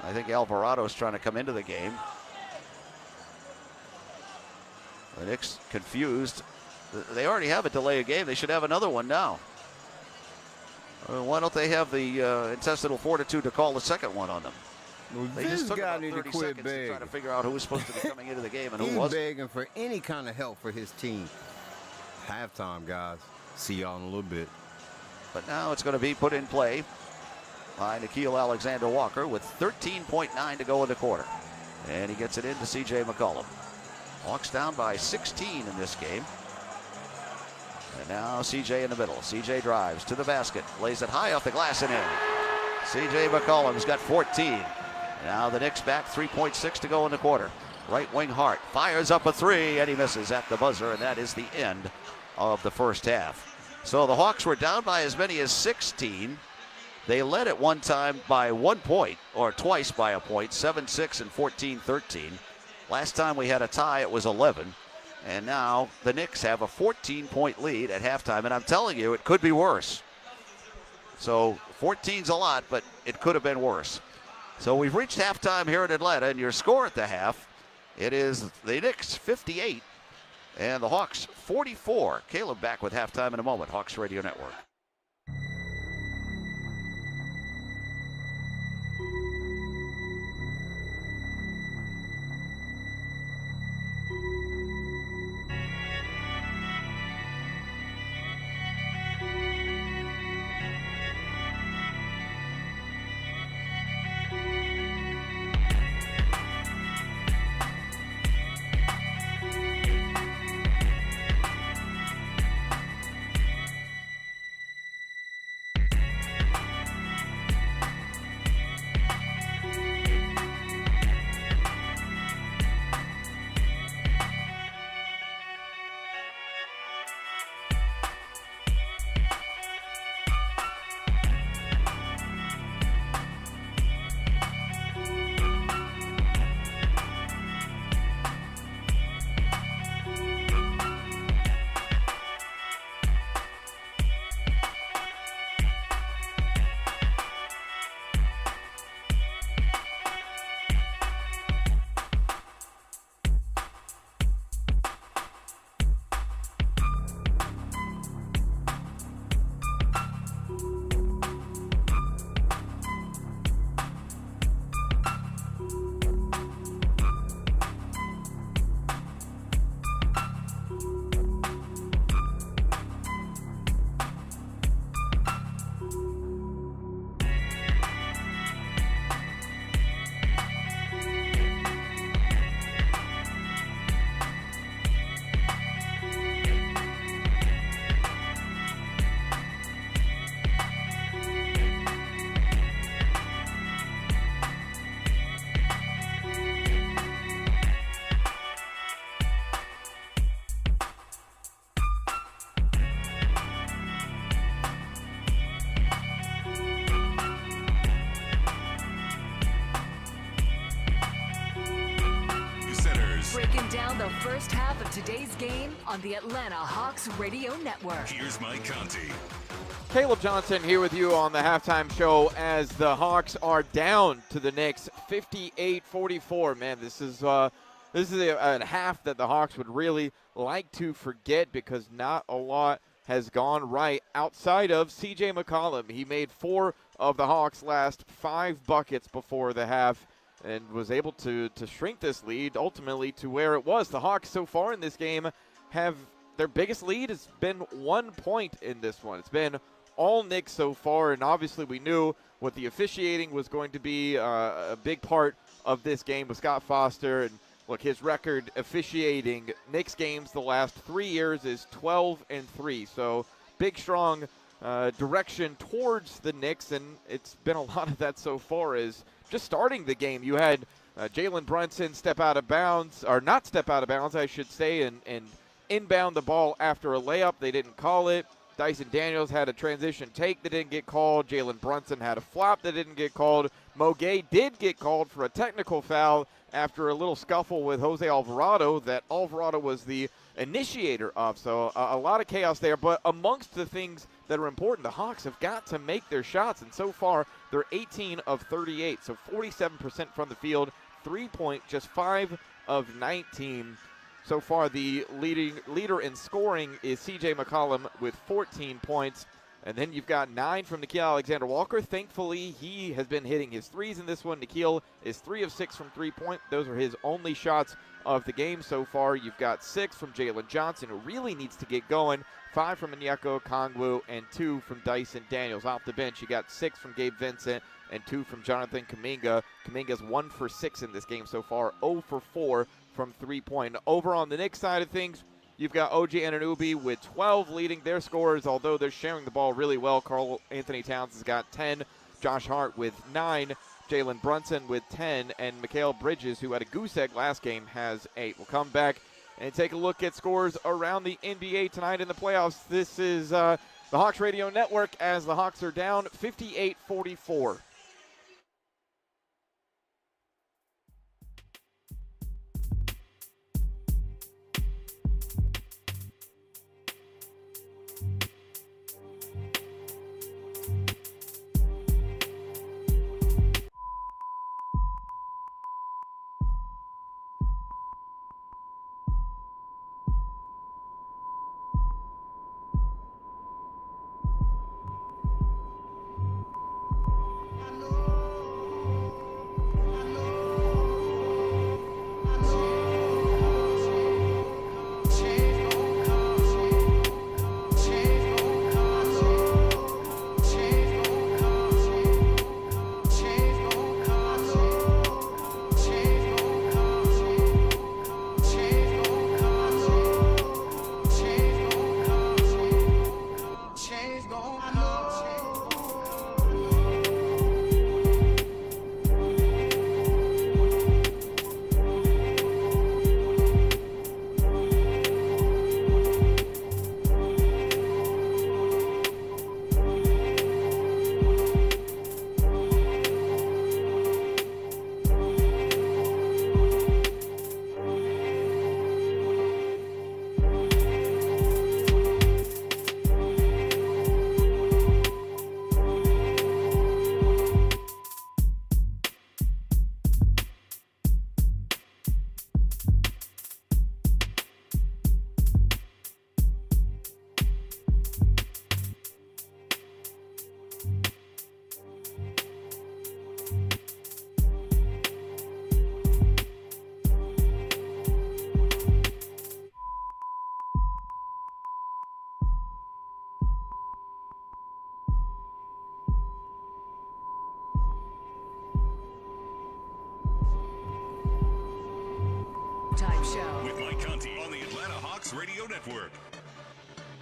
Speaker 1: I think Alvarado's trying to come into the game. The Knicks confused. They already have a delay of game. They should have another one now. Why don't they have the intestinal fortitude to call the second one on them?
Speaker 2: Well,
Speaker 1: They
Speaker 2: this
Speaker 1: just took
Speaker 2: guy
Speaker 1: about
Speaker 2: need
Speaker 1: 30
Speaker 2: to quit
Speaker 1: seconds to try
Speaker 2: begging.
Speaker 1: to figure out who was supposed to be coming into the game and who
Speaker 2: He's
Speaker 1: wasn't.
Speaker 2: begging for any kind of help for his team. Halftime, guys. See y'all in a little bit.
Speaker 1: But now it's going to be put in play by Nickeil Alexander-Walker with 13.9 to go in the quarter. And he gets it into C.J. McCollum. Hawks down by 16 in this game. And now C.J. in the middle. C.J. drives to the basket, lays it high off the glass and in. C.J. McCollum's got 14. Now the Knicks back, 3.6 to go in the quarter. Right wing Hart fires up a 3 and he misses at the buzzer, and that is the end of the first half. So the Hawks were down by as many as 16. They led at one time by 1 point, or twice by a point, 7-6 and 14-13. Last time we had a tie, it was 11. And now the Knicks have a 14-point lead at halftime, and I'm telling you, it could be worse. So 14's a lot, but it could have been worse. So we've reached halftime here in Atlanta, and your score at the half, it is the Knicks 58 and the Hawks 44. Caleb back with halftime in a moment. Hawks Radio Network.
Speaker 3: Breaking down the first half of today's game on the Atlanta Hawks Radio Network.
Speaker 6: Here's Mike Conti.
Speaker 4: Caleb Johnson here with you on the halftime show as the Hawks are down to the Knicks 58-44. Man, this is a half that the Hawks would really like to forget because not a lot has gone right outside of C.J. McCollum. He made 4 of the Hawks' last 5 buckets before the half and was able to shrink this lead ultimately to where it was. The Hawks so far in this game have their biggest lead has been 1 point in this one. It's been all Knicks so far, and obviously we knew what the officiating was going to be a big part of this game with Scott Foster. And look, his record officiating Knicks games the last 3 years is 12-3. So big, strong direction towards the Knicks, and it's been a lot of that so far. Is just starting the game, you had Jalen Brunson step out of bounds, or not step out of bounds, I should say, and inbound the ball after a layup. They didn't call it. Dyson Daniels had a transition take that didn't get called. Jalen Brunson had a flop that didn't get called. Mogay did get called for a technical foul after a little scuffle with Jose Alvarado that Alvarado was the initiator of. So a lot of chaos there. But amongst the things that are important, the Hawks have got to make their shots. And so far, they're 18 of 38. So 47% from the field, 3-point, just 5 of 19. So far, the leader in scoring is C.J. McCollum with 14 points. And then you've got 9 from Nickeil Alexander-Walker. Thankfully, he has been hitting his threes in this one. Nickeil is 3 of 6 from three-point. Those are his only shots of the game so far. You've got 6 from Jalen Johnson, who really needs to get going. 5 from Onyeka Okongwu and 2 from Dyson Daniels. Off the bench, you got 6 from Gabe Vincent and 2 from Jonathan Kuminga. Kuminga's 1 for 6 in this game so far, 0 for 4 from three-point. Over on the Knicks side of things, you've got OG Anunoby with 12 leading their scorers, although they're sharing the ball really well. Karl Anthony Towns has got 10, Josh Hart with 9, Jalen Brunson with 10, and Mikal Bridges, who had a goose egg last game, has 8. We'll come back and take a look at scores around the NBA tonight in the playoffs. This is the Hawks Radio Network as the Hawks are down 58-44.
Speaker 6: With Mike Conti on the Atlanta Hawks Radio Network.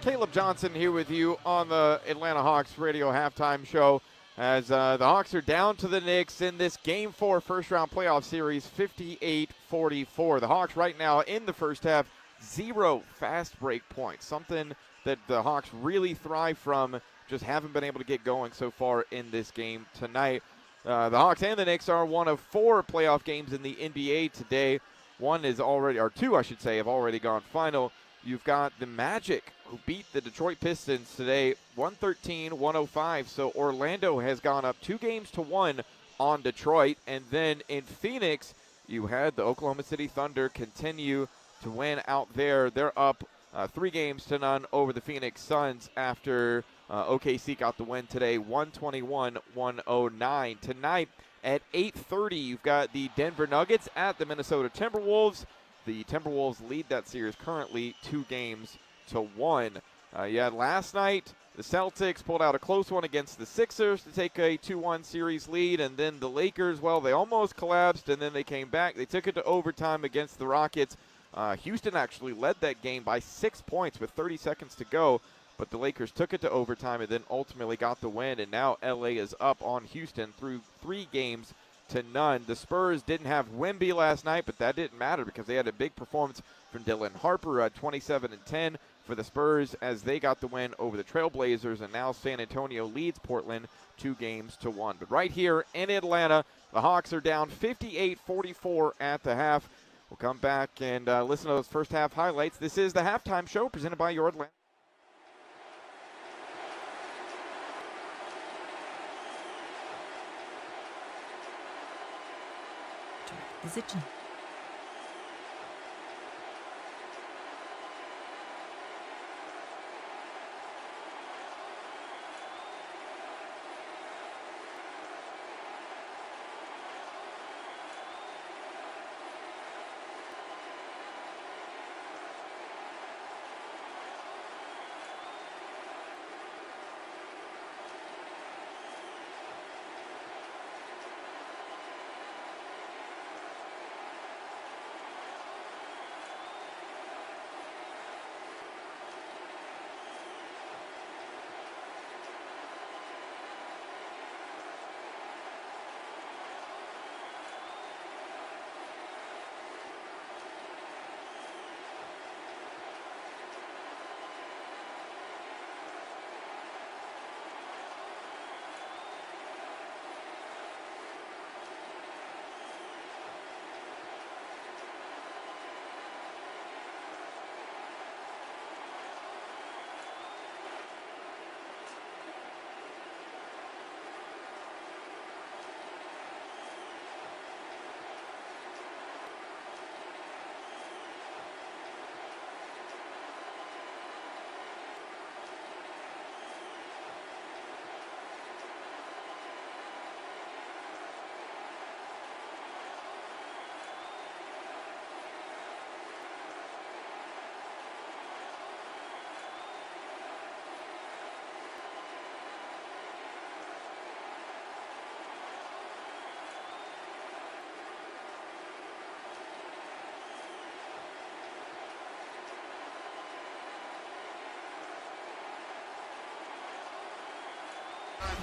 Speaker 4: Caleb Johnson here with you on the Atlanta Hawks Radio halftime show as the Hawks are down to the Knicks in this Game 4 first-round playoff series, 58-44. The Hawks right now in the first half, 0 fast break points, something that the Hawks really thrive from, just haven't been able to get going so far in this game tonight. The Hawks and the Knicks are one of 4 playoff games in the NBA today. One is already, or 2 I should say, have already gone final. You've got the Magic, who beat the Detroit Pistons today 113-105. So Orlando has gone up 2-1 on Detroit. And then in Phoenix, you had the Oklahoma City Thunder continue to win out there. They're up 3-0 over the Phoenix Suns after OKC got the win today, 121-109. Tonight at 8:30, you've got the Denver Nuggets at the Minnesota Timberwolves. The Timberwolves lead that series currently 2-1. You had last night, the Celtics pulled out a close one against the Sixers to take a 2-1 series lead, and then the Lakers, well, they almost collapsed, and then they came back. They took it to overtime against the Rockets. Houston actually led that game by 6 points with 30 seconds to go, but the Lakers took it to overtime and then ultimately got the win, and now LA is up on Houston through 3 games to none. The Spurs didn't have Wemby last night, but that didn't matter because they had a big performance from Dylan Harper at 27 and 10 for the Spurs as they got the win over the Trailblazers, and now San Antonio leads Portland 2-1. But right here in Atlanta, the Hawks are down 58-44 at the half. We'll come back and listen to those first half highlights. This is the halftime show presented by your Atlanta.
Speaker 7: Position.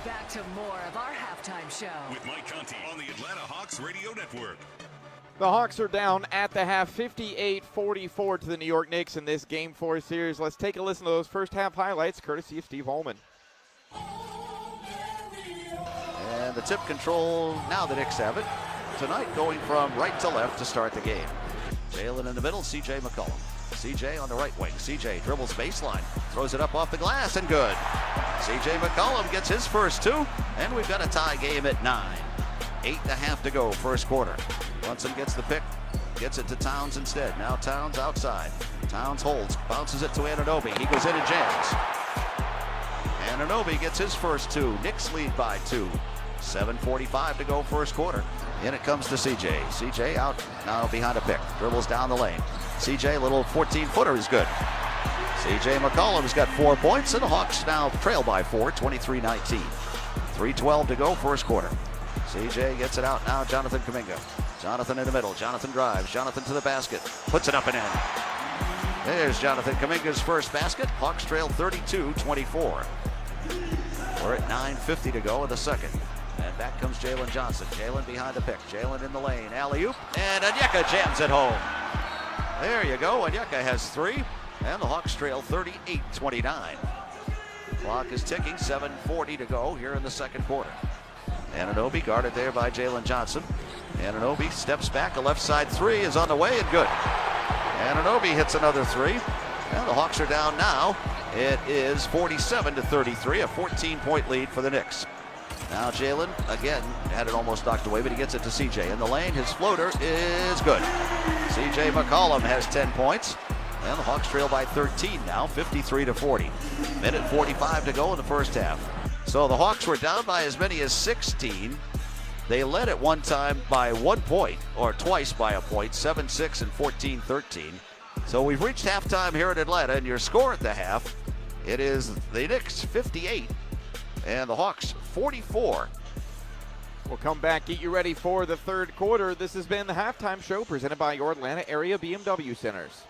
Speaker 3: Back to more of our halftime show.
Speaker 6: With Mike Conti on the Atlanta Hawks Radio Network.
Speaker 4: The Hawks are down at the half 58-44 to the New York Knicks in this Game 4 series. Let's take a listen to those first half highlights courtesy of Steve Holman.
Speaker 1: And the tip control, now the Knicks have it. Tonight going from right to left to start the game. Jalen in the middle, C.J. McCollum. C.J. on the right wing. C.J. dribbles baseline, throws it up off the glass, and good. C.J. McCollum gets his first two, and we've got a tie game at 9. 8.5 to go, first quarter. Brunson gets the pick, gets it to Towns instead. Now Towns outside. Towns holds, bounces it to Anunoby. He goes in and jams. Anunoby gets his first two. Knicks lead by 2. 7:45 to go, first quarter. In it comes to CJ. CJ out now behind a pick. Dribbles down the lane. CJ, little 14-footer is good. CJ McCollum's got 4 points, and the Hawks now trail by 4, 23-19. 3:12 to go, first quarter. CJ gets it out now, Jonathan Kuminga. Jonathan in the middle. Jonathan drives. Jonathan to the basket. Puts it up and in. There's Jonathan Kuminga's first basket. Hawks trail 32-24. We're at 9:50 to go in the second. And back comes Jalen Johnson. Jalen behind the pick. Jalen in the lane. Alley-oop. And Onyeka jams it home. There you go. Onyeka has 3. And the Hawks trail 38-29. Clock is ticking. 7:40 to go here in the second quarter. Anunoby guarded there by Jalen Johnson. Anunoby steps back. A left side 3 is on the way and good. Anunoby hits another 3. And the Hawks are down now. It is 47-33, a 14-point lead for the Knicks. Now Jalen, again, had it almost knocked away, but he gets it to CJ. In the lane, his floater is good. CJ McCollum has 10 points. And the Hawks trail by 13 now, 53-40. Minute 45 to go in the first half. So the Hawks were down by as many as 16. They led at one time by 1 point, or twice by a point, 7-6 and 14-13. So we've reached halftime here in Atlanta, and your score at the half, it is the Knicks 58 and the Hawks 44.
Speaker 4: We'll come back, get you ready for the third quarter. This has been the halftime show presented by your Atlanta area BMW centers.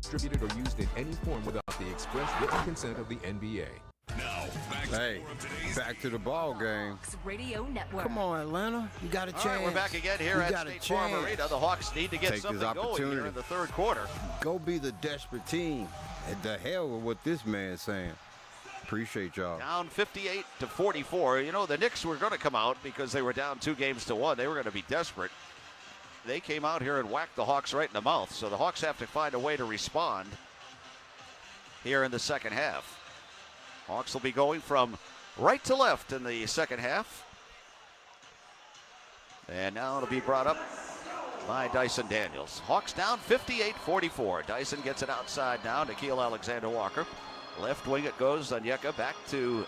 Speaker 8: distributed or used in any form without the express written consent of the NBA.
Speaker 6: Now, back to more of today's
Speaker 2: back to the ball game.
Speaker 3: Hawks Radio Network.
Speaker 2: Come on, Atlanta. You got a chance.
Speaker 1: All right, we're back again here at State Farm Arena. The Hawks need to get
Speaker 2: Take
Speaker 1: something
Speaker 2: this
Speaker 1: going
Speaker 2: opportunity.
Speaker 1: here in the third quarter.
Speaker 2: Go be the desperate team. And the hell with what this man's saying. Appreciate y'all.
Speaker 1: Down 58-44. You know, the Knicks were going to come out because they were down 2-1. They were going to be desperate. They came out here and whacked the Hawks right in the mouth. So the Hawks have to find a way to respond here in the second half. Hawks will be going from right to left in the second half. And now it'll be brought up by Dyson Daniels. Hawks down 58-44. Dyson gets it outside now. Nickeil Alexander-Walker. Left wing it goes. Onyeka back to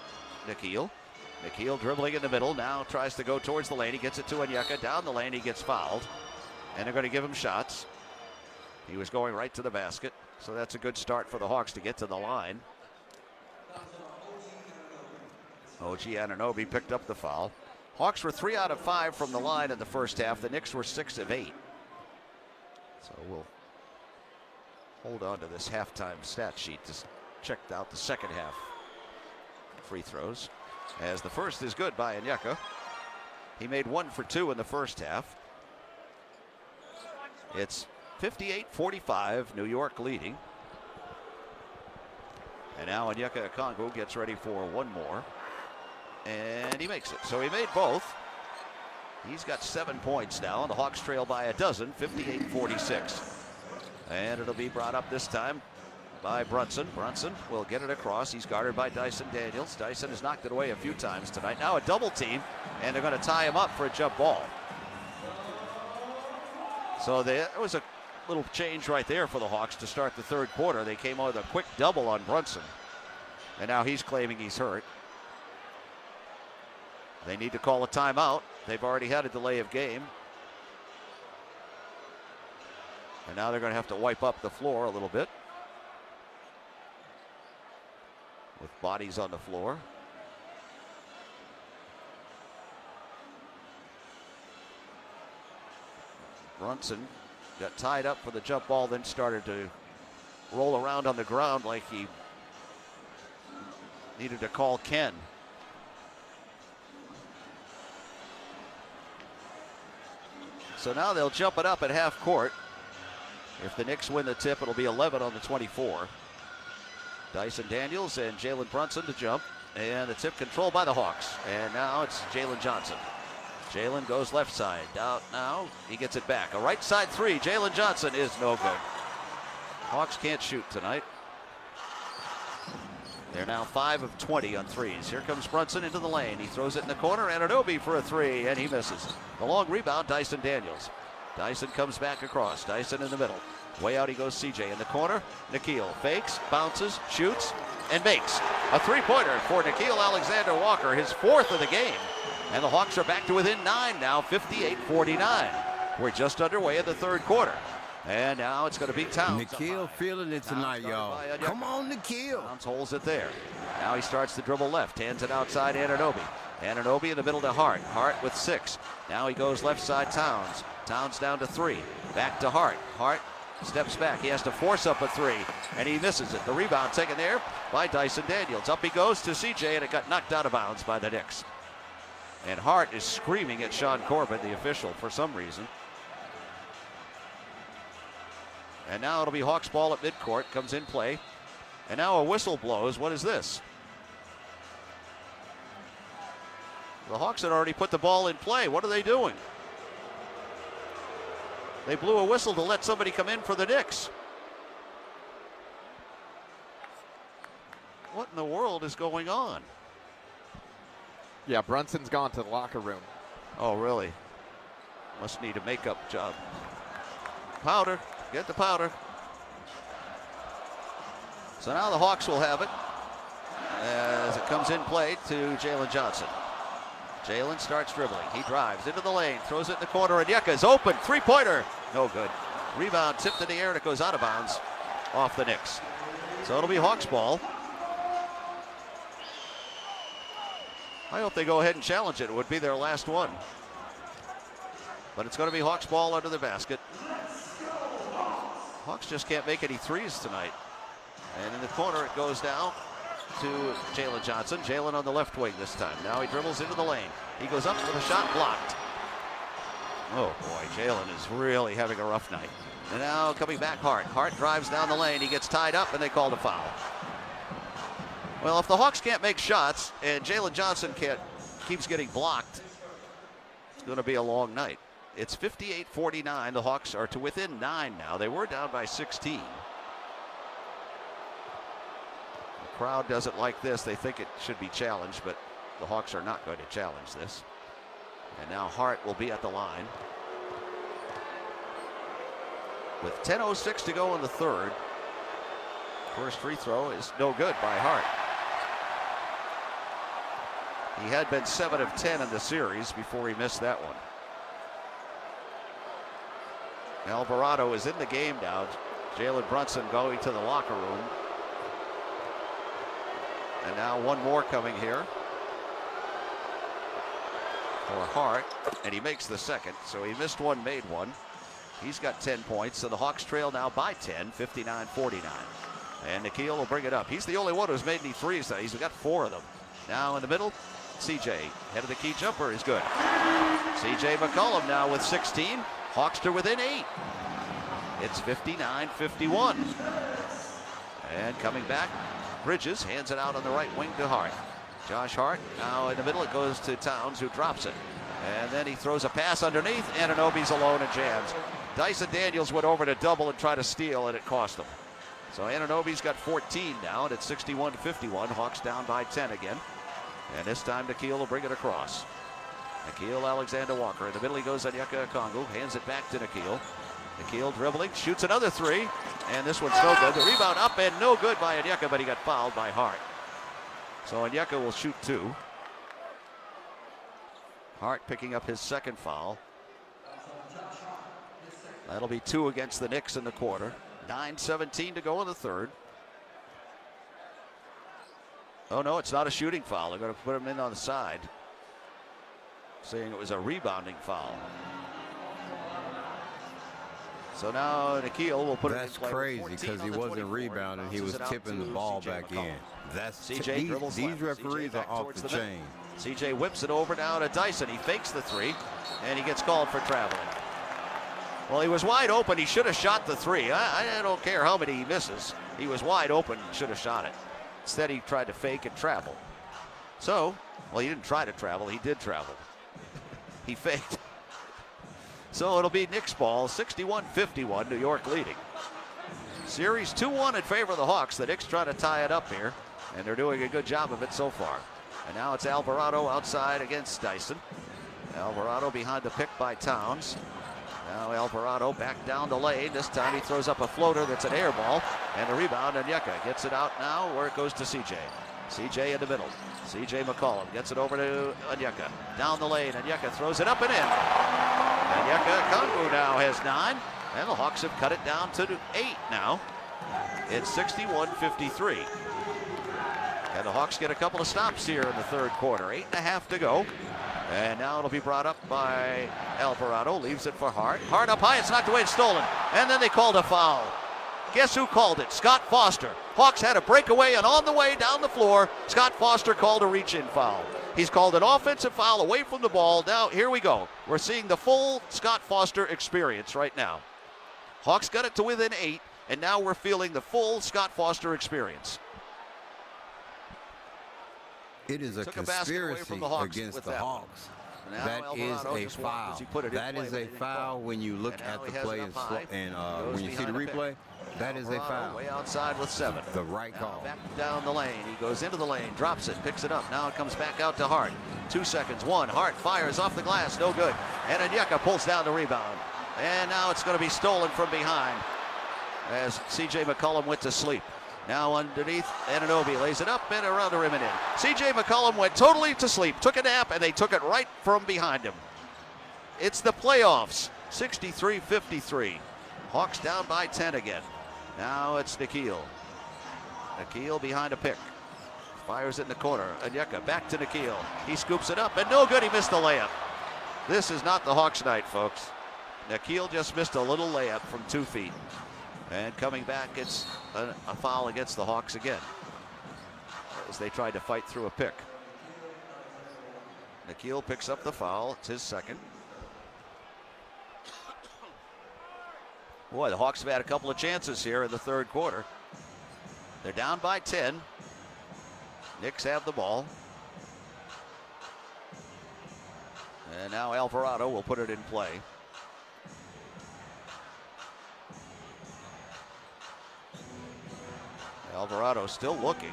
Speaker 1: Nickeil. Nickeil dribbling in the middle. Now tries to go towards the lane. He gets it to Onyeka. Down the lane. He gets fouled. And they're going to give him shots. He was going right to the basket. So that's a good start for the Hawks to get to the line. OG Anunoby picked up the foul. Hawks were 3 out of 5 from the line in the first half. The Knicks were 6 of 8. So we'll hold on to this halftime stat sheet to check out the second half free throws. As the first is good by Onyeka. He made 1 for 2 in the first half. It's 58-45, New York leading. And now Onyeka Okongwu gets ready for one more. And he makes it. So he made both. He's got 7 points now, and the Hawks trail by a dozen, 58-46. And it'll be brought up this time by Brunson. Brunson will get it across. He's guarded by Dyson Daniels. Dyson has knocked it away a few times tonight. Now a double team, and they're going to tie him up for a jump ball. So there was a little change right there for the Hawks to start the third quarter. They came out with a quick double on Brunson. And now he's claiming he's hurt. They need to call a timeout. They've already had a delay of game. And now they're going to have to wipe up the floor a little bit. With bodies on the floor. Brunson got tied up for the jump ball, then started to roll around on the ground like he needed to call Ken. So now they'll jump it up at half court. If the Knicks win the tip, it'll be 11 on the 24. Dyson Daniels and Jalen Brunson to jump. And the tip controlled by the Hawks. And now it's Jalen Johnson. Jalen goes left side. Down now, he gets it back. A right side three. Jalen Johnson is no good. Hawks can't shoot tonight. They're now 5 of 20 on threes. Here comes Brunson into the lane. He throws it in the corner. Anunoby for a three, and he misses. The long rebound, Dyson Daniels. Dyson comes back across. Dyson in the middle. Way out he goes, CJ in the corner. Nickeil fakes, bounces, shoots, and makes a three-pointer for Nickeil Alexander-Walker, his 4th of the game. And the Hawks are back to within 9 now, 58-49. We're just underway in the third quarter. And now it's going to be Towns.
Speaker 2: Nickeil feeling it tonight, y'all. Come on, Nickeil.
Speaker 1: Towns holds it there. Now he starts to dribble left, hands it outside Anunoby. Anunoby in the middle to Hart. Hart with 6. Now he goes left side, Towns. Towns down to 3. Back to Hart. Hart steps back. He has to force up a 3, and he misses it. The rebound taken there by Dyson Daniels. Up he goes to CJ, and it got knocked out of bounds by the Knicks. And Hart is screaming at Sean Corbett, the official, for some reason. And now it'll be Hawks ball at midcourt, comes in play. And now a whistle blows. What is this? The Hawks had already put the ball in play. What are they doing? They blew a whistle to let somebody come in for the Knicks. What in the world is going on?
Speaker 4: Yeah, Brunson's gone to the locker room.
Speaker 1: Oh, really? Must need a makeup job. Powder. Get the powder. So now the Hawks will have it as it comes in play to Jalen Johnson. Jalen starts dribbling. He drives into the lane, throws it in the corner. Onyeka is open. Three-pointer. No good. Rebound tipped in the air and it goes out of bounds off the Knicks. So it'll be Hawks ball. I hope they go ahead and challenge it. It would be their last one. But it's going to be Hawks ball under the basket. Hawks just can't make any threes tonight. And in the corner it goes down to Jalen Johnson. Jalen on the left wing this time. Now he dribbles into the lane. He goes up with a shot blocked. Oh boy, Jalen is really having a rough night. And now coming back Hart. Hart drives down the lane. He gets tied up and they called a foul. Well, if the Hawks can't make shots and Jalen Johnson keeps getting blocked, it's going to be a long night. It's 58-49. The Hawks are to within 9 now. They were down by 16. The crowd doesn't like this. They think it should be challenged, but the Hawks are not going to challenge this. And now Hart will be at the line. With 10:06 to go in the third. First free throw is no good by Hart. He had been 7 of 10 in the series before he missed that one. Alvarado is in the game now. Jalen Brunson going to the locker room. And now one more coming here for Hart, and he makes the second. So he missed one, made one. He's got 10 points, so the Hawks trail now by 10, 59-49. And Nikhil will bring it up. He's the only one who's made any threes. He's got 4 of them. Now in the middle, CJ, head of the key jumper is good. CJ McCollum now with 16. Hawks are within 8. It's 59-51. And coming back, Bridges hands it out on the right wing to Hart. Josh Hart, now in the middle, it goes to Towns, who drops it. And then he throws a pass underneath. Anunoby's alone and jams. Dyson Daniels went over to double and try to steal, and it cost him. So Anunoby's got 14 now, and it's 61-51. Hawks down by 10 again. And this time Nikhil will bring it across. Nikhil Alexander-Walker. In the middle he goes Onyeka Okongwu. Hands it back to Nikhil. Nikhil dribbling, shoots another 3. And this one's no good. The rebound up and no good by Onyeka, but he got fouled by Hart. So Onyeka will shoot 2. Hart picking up his second foul. That'll be 2 against the Knicks in the quarter. 9:17 to go in the third. Oh no, it's not a shooting foul. They're going to put him in on the side, saying it was a rebounding foul. So now Nikhil will put it in play.
Speaker 2: That's crazy because he wasn't rebounding. He was tipping the ball back in. That's
Speaker 1: CJ
Speaker 2: these referees are off the chain.
Speaker 1: CJ whips it over now to Dyson. He fakes the 3, and he gets called for traveling. Well, he was wide open. He should have shot the 3. I don't care how many he misses. He was wide open. Should have shot it. Instead, he tried to fake and travel. So, well, he didn't try to travel. He did travel. He faked. So it'll be Knicks ball, 61-51, New York leading. Series 2-1 in favor of the Hawks. The Knicks trying to tie it up here, and they're doing a good job of it so far. And now it's Alvarado outside against Dyson. Alvarado behind the pick by Towns. Now Alvarado back down the lane. This time he throws up a floater that's an air ball. And the rebound, Onyeka gets it out now where it goes to CJ. CJ in the middle. CJ McCollum gets it over to Onyeka. Down the lane, Onyeka throws it up and in. Onyeka Okongwu now has 9. And the Hawks have cut it down to 8 now. It's 61-53. And the Hawks get a couple of stops here in the third quarter. 8.5 to go. And now it'll be brought up by Alvarado. Leaves it for Hart. Hart up high. It's knocked away. It's stolen. And then they called a foul. Guess who called it? Scott Foster. Hawks had a breakaway, and on the way down the floor, Scott Foster called a reach-in foul. He's called an offensive foul away from the ball. Now, here we go. We're seeing the full Scott Foster experience right now. Hawks got it to within 8, and now we're feeling the full Scott Foster experience.
Speaker 2: It is a conspiracy against the Hawks. That is a foul. That is a foul when you look at the play and when you see the replay. That is a foul.
Speaker 1: Way outside with 7.
Speaker 2: The right call.
Speaker 1: Back down the lane. He goes into the lane, drops it, picks it up. Now it comes back out to Hart. 2 seconds. 1. Hart fires off the glass. No good. And Onyeka pulls down the rebound. And now it's going to be stolen from behind as CJ McCollum went to sleep. Now underneath, Anunoby lays it up and around the rim and in. CJ McCollum went totally to sleep, took a nap, and they took it right from behind him. It's the playoffs, 63-53. Hawks down by 10 again. Now it's Nikhil. Nikhil behind a pick. Fires it in the corner. Onyeka back to Nikhil. He scoops it up, and no good, he missed the layup. This is not the Hawks night, folks. Nikhil just missed a little layup from 2 feet. And coming back, it's a foul against the Hawks again, as they tried to fight through a pick. Nikhil picks up the foul. It's his second. Boy, the Hawks have had a couple of chances here in the third quarter. They're down by 10. Knicks have the ball. And now Alvarado will put it in play. Alvarado still looking.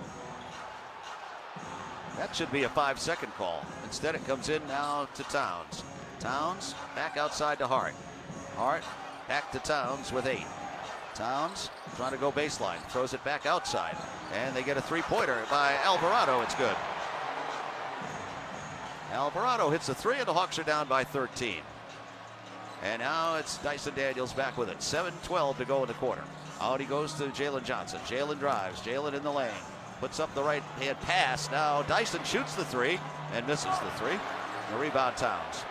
Speaker 1: That should be a 5-second call. Instead, it comes in now to Towns. Towns back outside to Hart. Hart back to Towns with 8. Towns trying to go baseline, throws it back outside, and they get a three-pointer by Alvarado. It's good. Alvarado hits a 3, and the Hawks are down by 13. And now it's Dyson Daniels back with it. 7:12 to go in the quarter. Out he goes to Jalen Johnson. Jalen drives. Jalen in the lane. Puts up the right-hand pass. Now Dyson shoots the 3 and misses the 3. The rebound, Towns.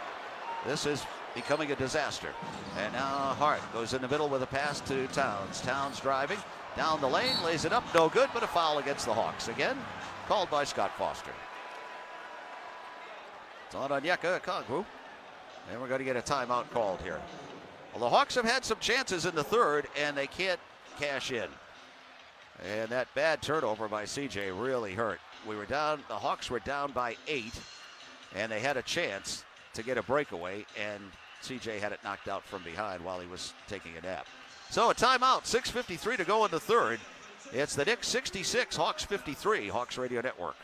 Speaker 1: This is becoming a disaster. And now Hart goes in the middle with a pass to Towns. Towns driving down the lane, lays it up, no good, but a foul against the Hawks. Again, called by Scott Foster. It's on Onyeka Okongwu. And we're going to get a timeout called here. Well, the Hawks have had some chances in the third, and they can't cash in. And that bad turnover by CJ really hurt. The Hawks were down by 8, and they had a chance to get a breakaway, and CJ had it knocked out from behind while he was taking a nap. So a timeout, 6:53 to go in the third. It's the Knicks 66, Hawks 53, Hawks Radio Network.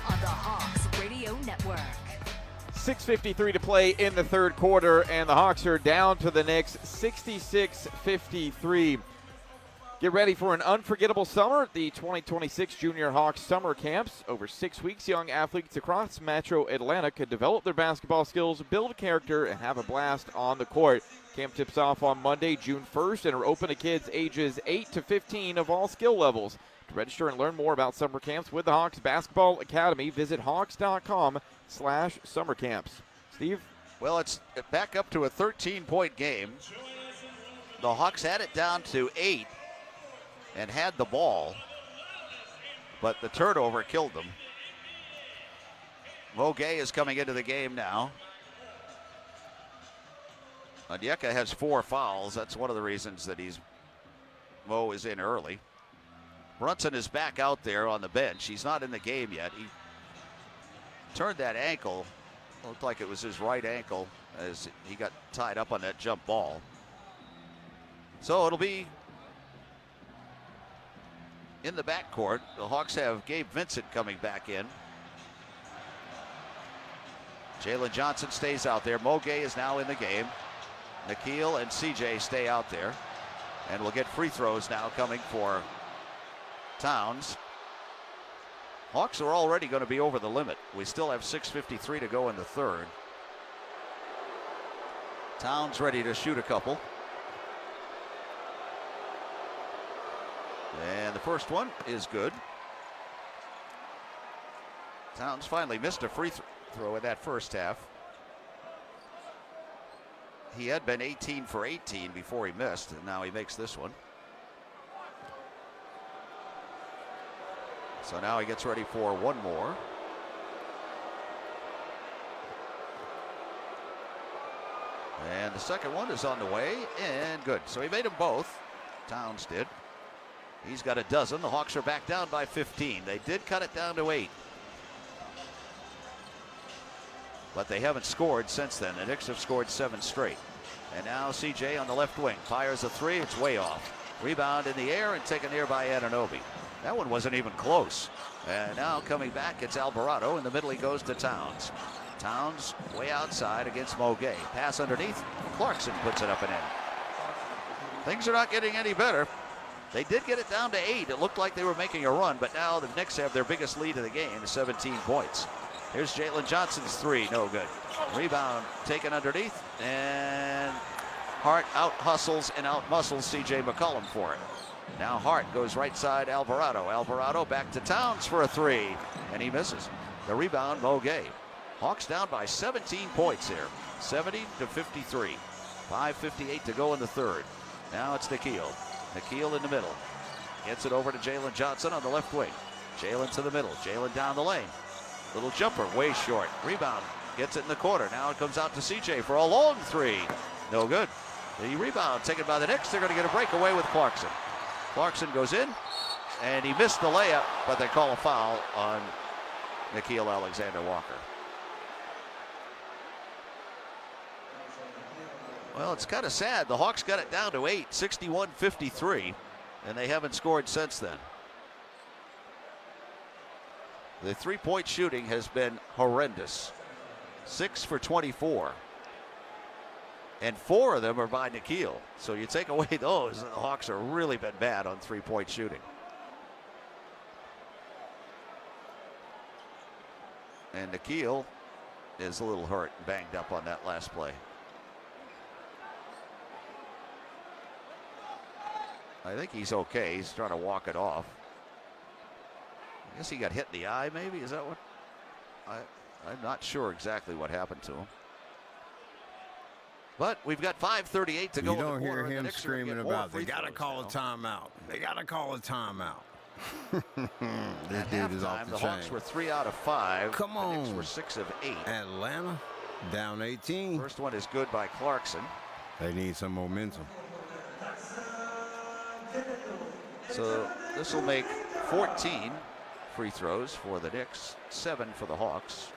Speaker 3: On the Hawks Radio Network.
Speaker 4: 6:53 to play in the third quarter, and the Hawks are down to the Knicks 66-53. Get ready for an unforgettable summer at the 2026 Junior Hawks Summer Camps. Over 6 weeks, young athletes across Metro Atlanta could develop their basketball skills, build character, and have a blast on the court. Camp tips off on Monday, June 1st, and are open to kids ages 8 to 15 of all skill levels. To register and learn more about summer camps with the Hawks Basketball Academy, visit hawks.com/summer camps. Steve?
Speaker 1: Well, it's back up to a 13-point game. The Hawks had it down to 8 and had the ball, but the turnover killed them. Mo Gay is coming into the game now. Onyeka has 4 fouls. That's one of the reasons that Mo is in early. Brunson is back out there on the bench. He's not in the game yet. He turned that ankle. Looked like it was his right ankle as he got tied up on that jump ball. So it'll be in the backcourt. The Hawks have Gabe Vincent coming back in. Jalen Johnson stays out there. Mo Gay is now in the game. Nikhil and CJ stay out there. And we'll get free throws now coming for Towns. Hawks are already going to be over the limit. We still have 6:53 to go in the third. Towns ready to shoot a couple. And the first one is good. Towns finally missed a free throw in that first half. He had been 18 for 18 before he missed, and now he makes this one. So now he gets ready for one more. And the second one is on the way, and good. So he made them both. Towns did. He's got a dozen. The Hawks are back down by 15. They did cut it down to 8. But they haven't scored since then. The Knicks have scored 7 straight. And now CJ on the left wing fires a 3. It's way off. Rebound in the air and taken here by Anunoby. That one wasn't even close. And now coming back, it's Alvarado. In the middle, he goes to Towns. Towns way outside against Mo Gay. Pass underneath. Clarkson puts it up and in. Things are not getting any better. They did get it down to 8. It looked like they were making a run, but now the Knicks have their biggest lead of the game, 17 points. Here's Jalen Johnson's 3, no good. Rebound taken underneath, and Hart out hustles and out muscles CJ McCollum for it. Now Hart goes right side Alvarado. Alvarado back to Towns for a 3, and he misses. The rebound, Mo Gay. Hawks down by 17 points here, 70-53. 5:58 to go in the third. Now it's Nikhil. Nikhil in the middle. Gets it over to Jalen Johnson on the left wing. Jalen to the middle. Jalen down the lane. Little jumper, way short. Rebound. Gets it in the corner. Now it comes out to CJ for a long 3. No good. The rebound taken by the Knicks. They're going to get a breakaway with Clarkson. Clarkson goes in, and he missed the layup, but they call a foul on Nickeil Alexander-Walker. Well, it's kind of sad. The Hawks got it down to 8, 61-53, and they haven't scored since then. The three-point shooting has been horrendous. 6 for 24. And 4 of them are by Nikhil. So you take away those, and the Hawks have really been bad on three-point shooting. And Nikhil is a little hurt, banged up on that last play. I think he's okay. He's trying to walk it off. I guess he got hit in the eye, maybe? Is that what? I'm not sure exactly what happened to him. But we've got 5:38 to go.
Speaker 2: You don't hear him screaming about, they got to call a timeout. They got to call a timeout. This dude is off the chain.
Speaker 1: The Hawks were 3 out of 5.
Speaker 2: Come on.
Speaker 1: The Knicks were 6 of 8.
Speaker 2: Atlanta down 18.
Speaker 1: First one is good by Clarkson.
Speaker 2: They need some momentum.
Speaker 1: So this will make 14 free throws for the Knicks, 7 for the Hawks.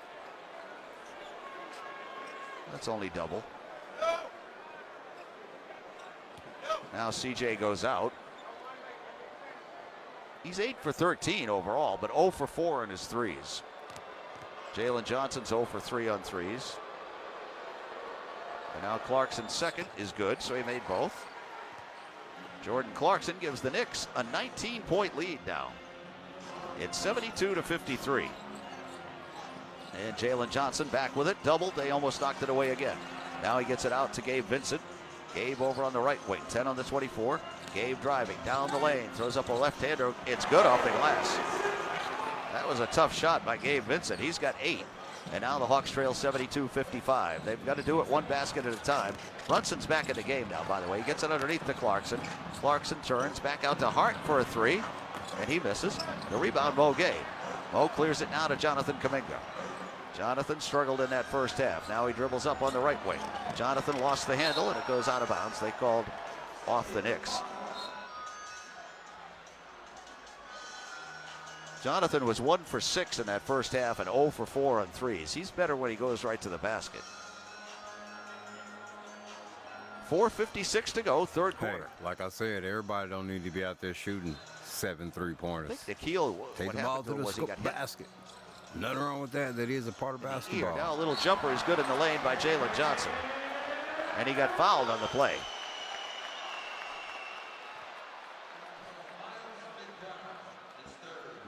Speaker 1: That's only double. Now CJ goes out. He's 8 for 13 overall, but 0 for 4 in his threes. Jalen Johnson's 0 for 3 on threes. And now Clarkson's second is good, so he made both. Jordan Clarkson gives the Knicks a 19-point lead now. It's 72-53. And Jalen Johnson back with it, doubled. They almost knocked it away again. Now he gets it out to Gabe Vincent. Gabe over on the right wing, 10 on the 24. Gabe driving down the lane, throws up a left-hander. It's good off the glass. That was a tough shot by Gabe Vincent. He's got 8. And now the Hawks trail 72-55. They've got to do it one basket at a time. Brunson's back in the game now, by the way. He gets it underneath to Clarkson. Clarkson turns back out to Hart for a 3, and he misses. The rebound, Mo Gay. Mo clears it now to Jonathan Kuminga. Jonathan struggled in that first half. Now he dribbles up on the right wing. Jonathan lost the handle, and it goes out of bounds. They called off the Knicks. Jonathan was 1 for 6 in that first half and 0 for 4 on threes. He's better when he goes right to the basket. 4:56 to go, third
Speaker 2: Hey,
Speaker 1: quarter.
Speaker 2: like I said, everybody don't need to be out there shooting 7
Speaker 1: I
Speaker 2: three-pointers.
Speaker 1: think Nikhil,
Speaker 2: Take
Speaker 1: what
Speaker 2: the ball
Speaker 1: happened
Speaker 2: to
Speaker 1: to him
Speaker 2: the
Speaker 1: was he got hit.
Speaker 2: basket. Nothing wrong with that. That is a part of
Speaker 1: Here,
Speaker 2: basketball.
Speaker 1: now a little jumper is good in the lane by Jalen Johnson. And he got fouled on the play.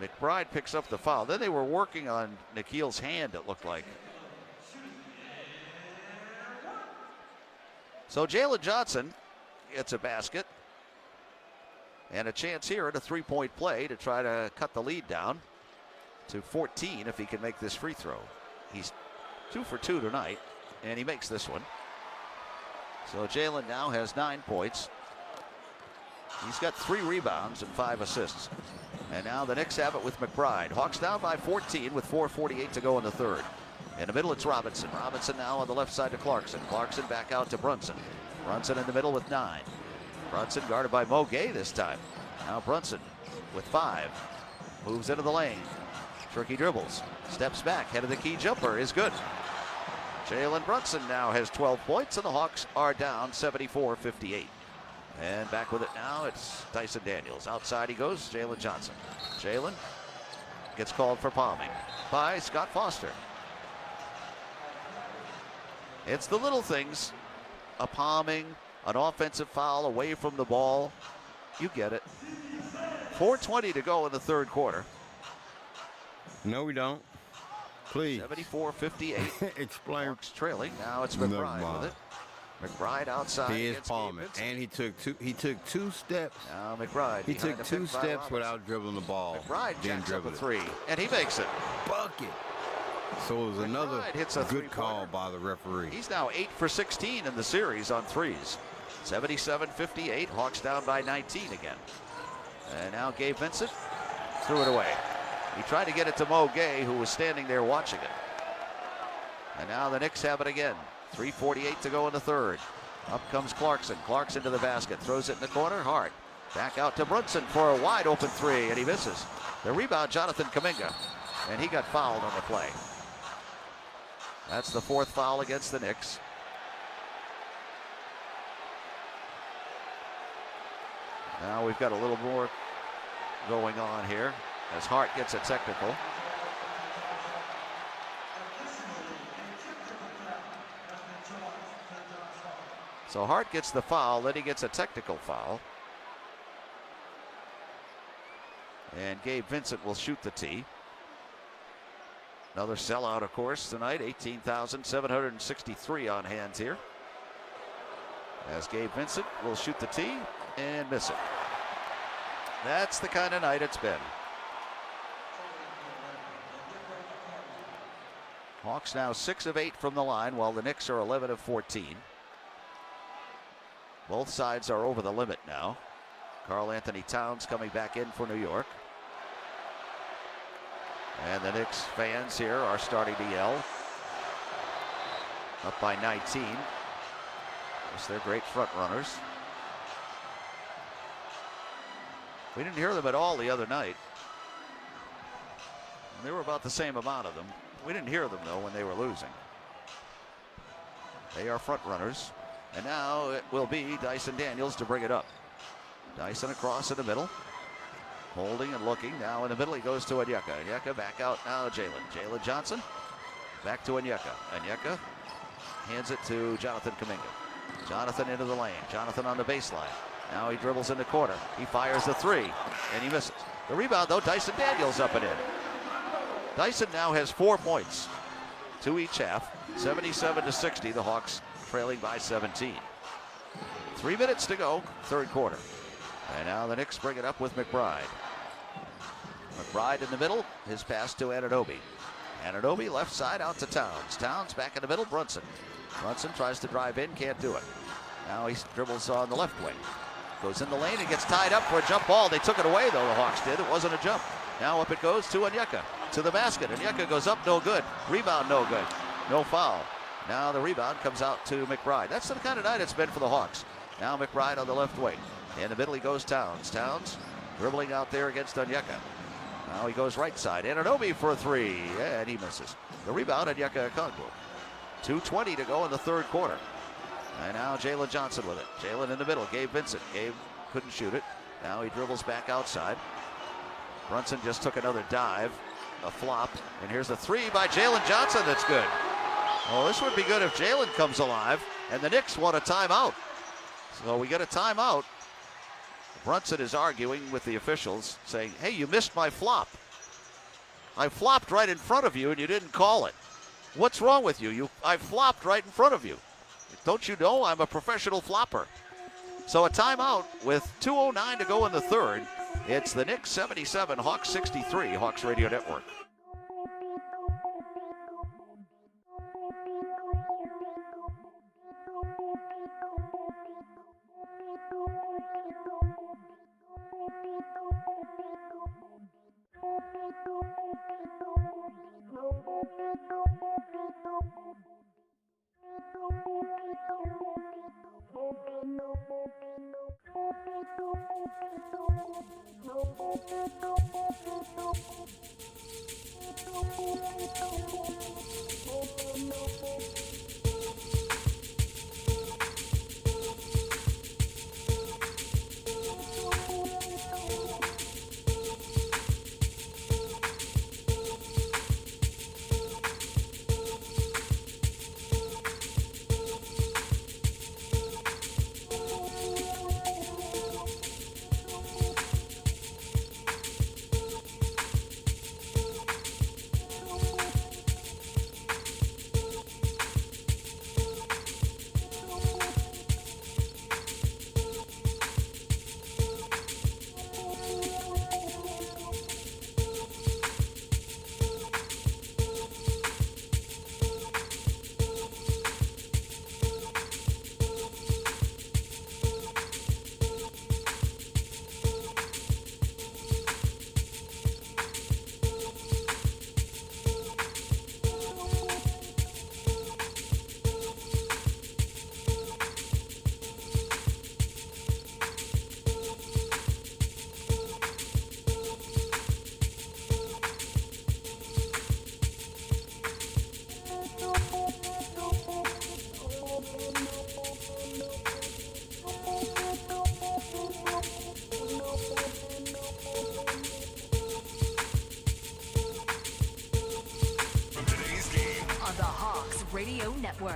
Speaker 1: McBride picks up the foul. Then they were working on Nikhil's hand, it looked like. So Jalen Johnson gets a basket. And a chance here at a three-point play to try to cut the lead down to 14 if he can make this free throw. He's 2 for 2 tonight, and he makes this one. So Jalen now has 9 points. He's got 3 rebounds and 5 assists. And now the Knicks have it with McBride. Hawks down by 14 with 4:48 to go in the third. In the middle, it's Robinson. Robinson now on the left side to Clarkson. Clarkson back out to Brunson. Brunson in the middle with 9. Brunson guarded by Mo Gay this time. Now Brunson with 5. Moves into the lane. Tricky dribbles. Steps back. Head of the key jumper is good. Jalen Brunson now has 12 points, and the Hawks are down 74-58. And back with it now, it's Dyson Daniels. Outside he goes, Jalen Johnson. Jalen gets called for palming by Scott Foster. It's the little things. A palming, an offensive foul away from the ball. You get it. 4:20 to go in the third quarter.
Speaker 2: No, we don't. Please.
Speaker 1: 74-58.
Speaker 2: Explain.
Speaker 1: Hawks trailing. Now it's
Speaker 2: Never
Speaker 1: McBride
Speaker 2: mind.
Speaker 1: with it. McBride outside.
Speaker 2: He is
Speaker 1: against
Speaker 2: palming,
Speaker 1: Gabe Vincent.
Speaker 2: and he took two steps.
Speaker 1: Now McBride.
Speaker 2: He
Speaker 1: behind
Speaker 2: took
Speaker 1: the
Speaker 2: 2
Speaker 1: pick by
Speaker 2: steps
Speaker 1: Robinson.
Speaker 2: without dribbling the ball.
Speaker 1: McBride
Speaker 2: then
Speaker 1: jacks up a
Speaker 2: dribbled it.
Speaker 1: 3, and he makes it.
Speaker 2: Bucket. So it was another
Speaker 1: McBride hits a
Speaker 2: good call
Speaker 1: three-pointer.
Speaker 2: by the referee.
Speaker 1: He's now 8 for 16 in the series on threes. 77-58. Hawks down by 19 again. And now Gabe Vincent threw it away. He tried to get it to Mo Gay, who was standing there watching it. And now the Knicks have it again. 3:48 to go in the third. Up comes Clarkson. Clarkson to the basket. Throws it in the corner. Hart. Back out to Brunson for a wide open 3, and he misses. The rebound, Jonathan Kuminga. And he got fouled on the play. That's the 4th foul against the Knicks. Now we've got a little more going on here as Hart gets a technical. So Hart gets the foul, then he gets a technical foul. And Gabe Vincent will shoot the tee. Another sellout, of course, tonight. 18,763 on hand here. As Gabe Vincent will shoot the tee and miss it. That's the kind of night it's been. Hawks now 6 of 8 from the line, while the Knicks are 11 of 14. Both sides are over the limit now. Karl Anthony Towns coming back in for New York. And the Knicks fans here are starting to yell. Up by 19. Yes, they're great front runners. We didn't hear them at all the other night. There were about the same amount of them. We didn't hear them, though, when they were losing. They are front runners. And now it will be Dyson Daniels to bring it up. Dyson across in the middle. Holding and looking. Now in the middle he goes to Onyeka. Onyeka back out now Jalen. Jalen Johnson back to Onyeka. Onyeka hands it to Jonathan Kuminga. Jonathan into the lane. Jonathan on the baseline. Now he dribbles in the corner. He fires the 3 and he misses. The rebound though, Dyson Daniels up and in. Dyson now has 4 points. 2 each half. 77-60. The Hawks trailing by 17. 3 minutes to go, third quarter. And now the Knicks bring it up with McBride. McBride in the middle, his pass to Anunoby. Anunoby left side out to Towns. Towns back in the middle, Brunson. Brunson tries to drive in, can't do it. Now he dribbles on the left wing. Goes in the lane and gets tied up for a jump ball. They took it away though, the Hawks did. It wasn't a jump. Now up it goes to Onyeka. To the basket. Onyeka goes up, no good. Rebound, no good. No foul. Now the rebound comes out to McBride. That's the kind of night it's been for the Hawks. Now McBride on the left wing. In the middle he goes Towns. Towns dribbling out there against Onyeka. Now he goes right side. Anunoby for a 3, and he misses. The rebound, Onyeka Okongwu. 2:20 to go in the third quarter. And now Jalen Johnson with it. Jalen in the middle. Gabe Vincent. Gabe couldn't shoot it. Now he dribbles back outside. Brunson just took another dive. A flop. And here's the three by Jalen Johnson that's good. Well, this would be good if Jalen comes alive. And the Knicks want a timeout. So we get a timeout. Brunson is arguing with the officials, saying, hey, you missed my flop. I flopped right in front of you and you didn't call it. What's wrong with you? I flopped right in front of you. Don't you know I'm a professional flopper? So a timeout with 2:09 to go in the third. It's the Knicks 77, Hawks 63, Hawks Radio Network.
Speaker 3: Radio Network.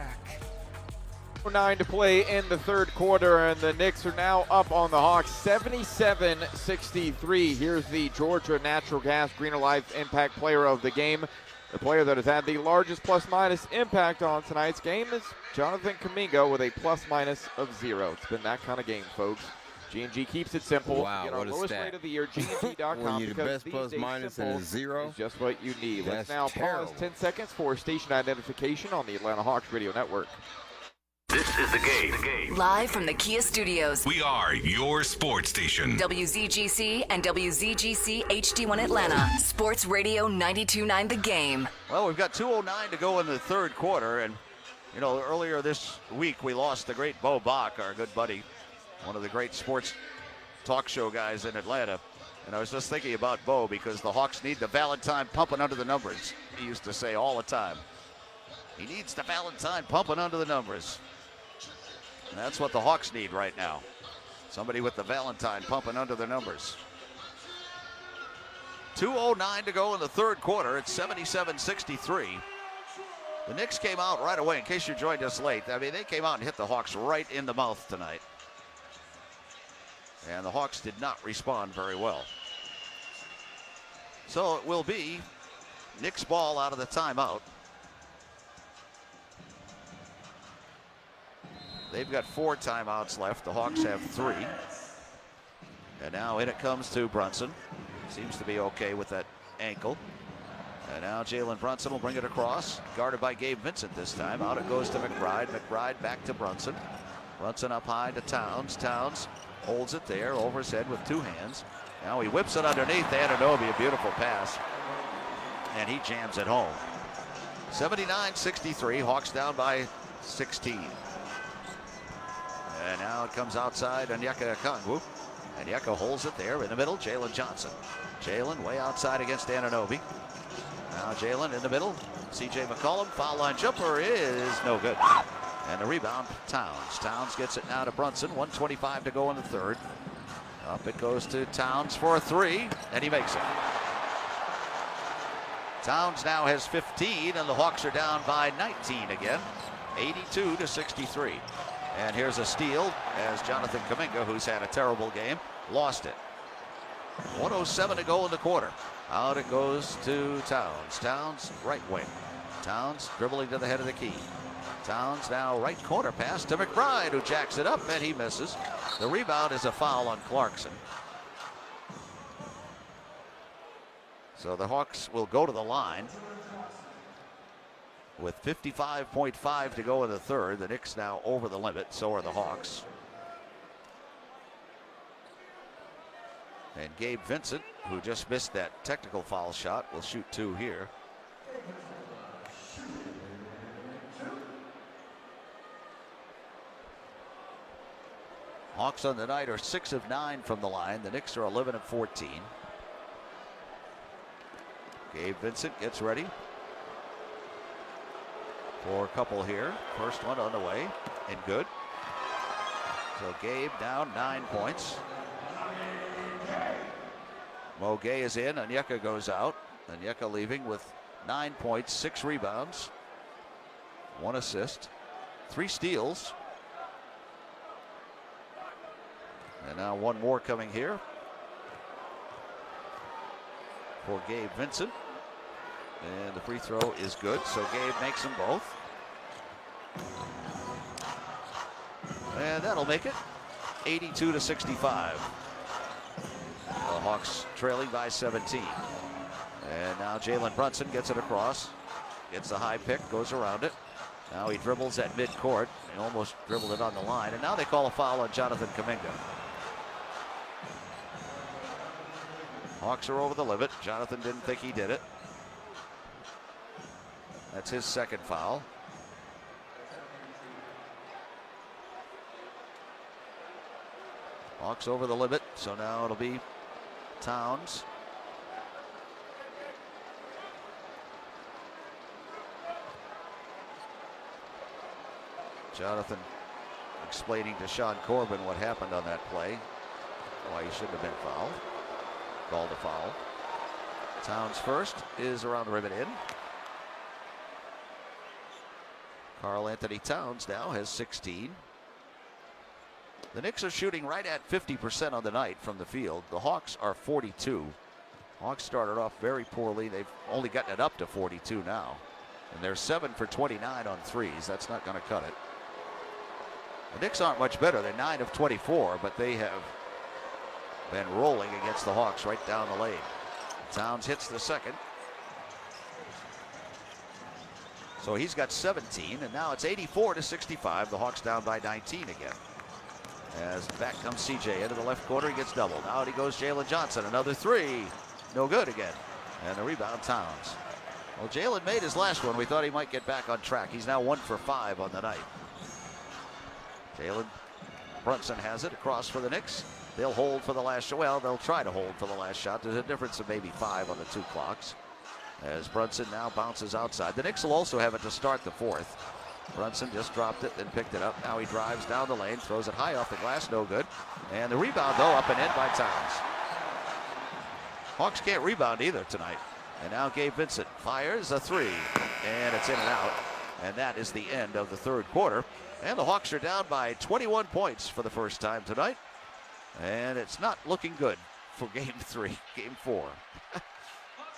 Speaker 4: 9 to play in the third quarter, and the Knicks are now up on the Hawks 77-63. Here's the Georgia Natural Gas Greener Life Impact Player of the Game. The player that has had the largest plus-minus impact on tonight's game is Jonathan Kuminga with a plus-minus of 0. It's been that kind of game, folks. G&G keeps it simple.
Speaker 2: Wow,
Speaker 4: Get our
Speaker 2: what a
Speaker 4: lowest
Speaker 2: stat.
Speaker 4: rate of the year, G&G.com.
Speaker 2: When you're the
Speaker 4: because
Speaker 2: best
Speaker 4: these
Speaker 2: plus
Speaker 4: days
Speaker 2: minus
Speaker 4: simple
Speaker 2: and a 0?
Speaker 4: is just what you need. Let's
Speaker 2: That's
Speaker 4: now
Speaker 2: terrible.
Speaker 4: pause 10 seconds for station identification on the Atlanta Hawks Radio Network.
Speaker 6: This is the game.
Speaker 3: Live from the Kia Studios.
Speaker 6: We are your sports station.
Speaker 3: WZGC and WZGC HD1 Atlanta. Sports Radio 92.9 The Game.
Speaker 1: Well, we've got 2:09 to go in the third quarter, and you know, earlier this week we lost the great Bo Bach, our good buddy, one of the great sports talk show guys in Atlanta. And I was just thinking about Bo because the Hawks need the Valentine pumping under the numbers. He used to say all the time. He needs the Valentine pumping under the numbers. And that's what the Hawks need right now. Somebody with the Valentine pumping under the numbers. 2:09 to go in the third quarter. It's 77-63. The Knicks came out right away, in case you joined us late. I mean, they came out and hit the Hawks right in the mouth tonight. And the Hawks did not respond very well. So it will be Knicks ball out of the timeout. They've got 4 timeouts left. The Hawks have 3. And now in it comes to Brunson. Seems to be okay with that ankle. And now Jalen Brunson will bring it across. Guarded by Gabe Vincent this time. Out it goes to McBride. McBride back to Brunson. Brunson up high to Towns. Towns holds it there over his head with 2 hands. Now he whips it underneath Anunoby. A beautiful pass. And he jams it home. 79-63. Hawks down by 16. And now it comes outside Onyeka Okongwu. Onyeka holds it there in the middle. Jalen Johnson. Jalen way outside against Anunoby. Now Jalen in the middle. C.J. McCollum. Foul line jumper is no good. And the rebound, Towns. Towns gets it now to Brunson. 1:25 to go in the third. Up it goes to Towns for a three, and he makes it. Towns now has 15, and the Hawks are down by 19 again, 82-63. And here's a steal as Jonathan Kuminga, who's had a terrible game, lost it. 1:07 to go in the quarter. Out it goes to Towns. Towns, right wing. Towns dribbling to the head of the key. Towns now right corner pass to McBride, who jacks it up, and he misses. The rebound is a foul on Clarkson. So the Hawks will go to the line with 55.5 to go in the third. The Knicks now over the limit, so are the Hawks. And Gabe Vincent, who just missed that technical foul shot, will shoot two here. Hawks on the night are 6 of 9 from the line. The Knicks are 11 of 14. Gabe Vincent gets ready for a couple here. First one on the way and good. So Gabe down 9 points. Mo Gay is in. Onyeka goes out. Onyeka leaving with 9 points, 6 rebounds, 1 assist, 3 steals. And now one more coming here for Gabe Vincent. And the free throw is good, so Gabe makes them both. And that'll make it 82-65. The Hawks trailing by 17. And now Jalen Brunson gets it across. Gets the high pick, goes around it. Now he dribbles at midcourt. He almost dribbled it on the line. And now they call a foul on Jonathan Kuminga. Hawks are over the limit. Jonathan didn't think he did it. That's his second foul. Hawks over the limit, so now it'll be Towns. Jonathan explaining to Sean Corbin what happened on that play, why he shouldn't have been fouled. Called a foul. Towns first is around the rim and in. Karl Anthony Towns now has 16. The Knicks are shooting right at 50% on the night from the field. The Hawks are 42. Hawks started off very poorly. They've only gotten it up to 42 now. And they're 7 for 29 on threes. That's not going to cut it. The Knicks aren't much better. They're 9 of 24, but they have been rolling against the Hawks right down the lane. Towns hits the second. So he's got 17, and now it's 84-65. The Hawks down by 19 again. As back comes CJ into the left corner, he gets doubled. Out he goes Jalen Johnson, another three. No good again. And the rebound, Towns. Well, Jalen made his last one. We thought he might get back on track. He's now 1 for 5 on the night. Jalen Brunson has it across for the Knicks. They'll hold for the last shot. Well, they'll try to hold for the last shot. There's a difference of maybe 5 on the 2 clocks. As Brunson now bounces outside. The Knicks will also have it to start the fourth. Brunson just dropped it, then picked it up. Now he drives down the lane, throws it high off the glass, no good. And the rebound, though, up and in by Towns. Hawks can't rebound either tonight. And now Gabe Vincent fires a three, and it's in and out. And that is the end of the third quarter. And the Hawks are down by 21 points for the first time tonight. And it's not looking good for game 4.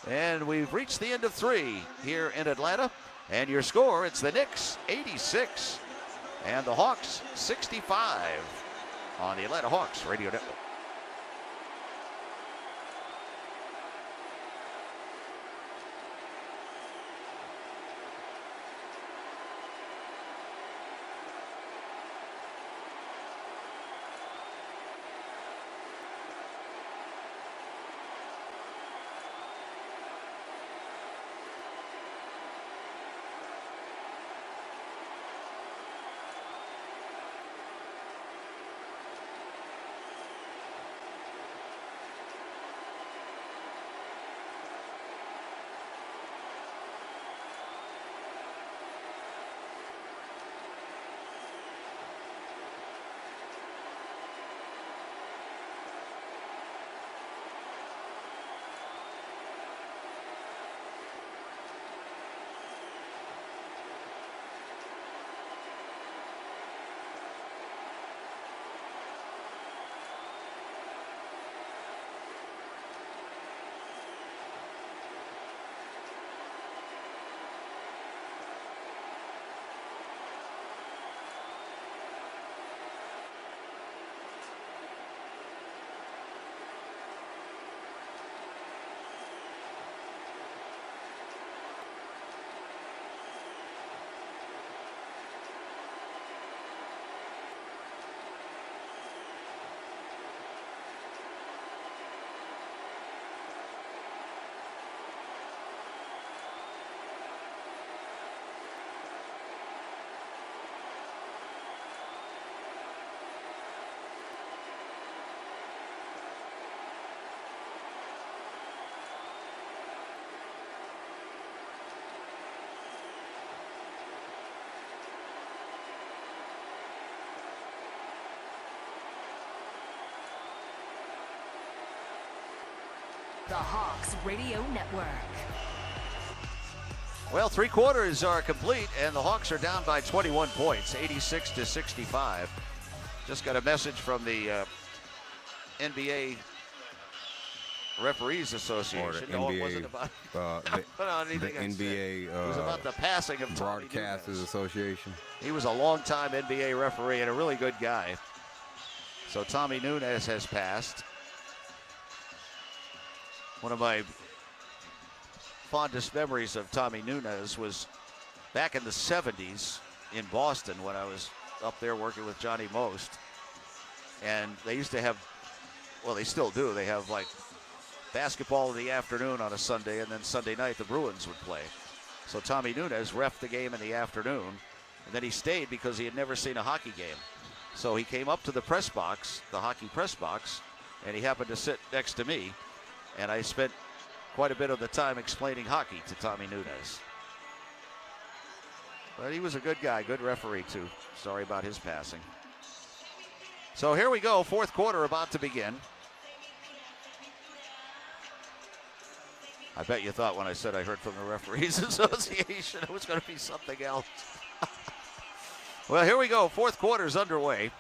Speaker 1: And we've reached the end of 3 here in Atlanta. And your score, it's the Knicks 86 and the Hawks 65 on the Atlanta Hawks Radio Network.
Speaker 3: Hawks Radio Network.
Speaker 1: Well, 3 quarters are complete, and the Hawks are down by 21 points, 86-65. Just got a message from the NBA Referees Association.
Speaker 2: Or the
Speaker 1: It wasn't about anything
Speaker 2: the
Speaker 1: I said.
Speaker 2: NBA
Speaker 1: It was about the passing of Tommy
Speaker 2: Broadcasters
Speaker 1: Nunez.
Speaker 2: Association.
Speaker 1: He was a long-time NBA referee and a really good guy. So Tommy Nunez has passed. One of my fondest memories of Tommy Nunez was back in the 70s in Boston when I was up there working with Johnny Most. And they used to have, well, they still do, they have like basketball in the afternoon on a Sunday, and then Sunday night the Bruins would play. So Tommy Nunez reffed the game in the afternoon, and then he stayed because he had never seen a hockey game. So he came up to the press box, the hockey press box, and he happened to sit next to me, and I spent quite a bit of the time explaining hockey to Tommy Nunez. But he was a good guy, good referee too. Sorry about his passing. So here we go, 4th quarter about to begin. I bet you thought when I said I heard from the Referees Association it was going to be something else. Well, here we go, 4th quarter's underway.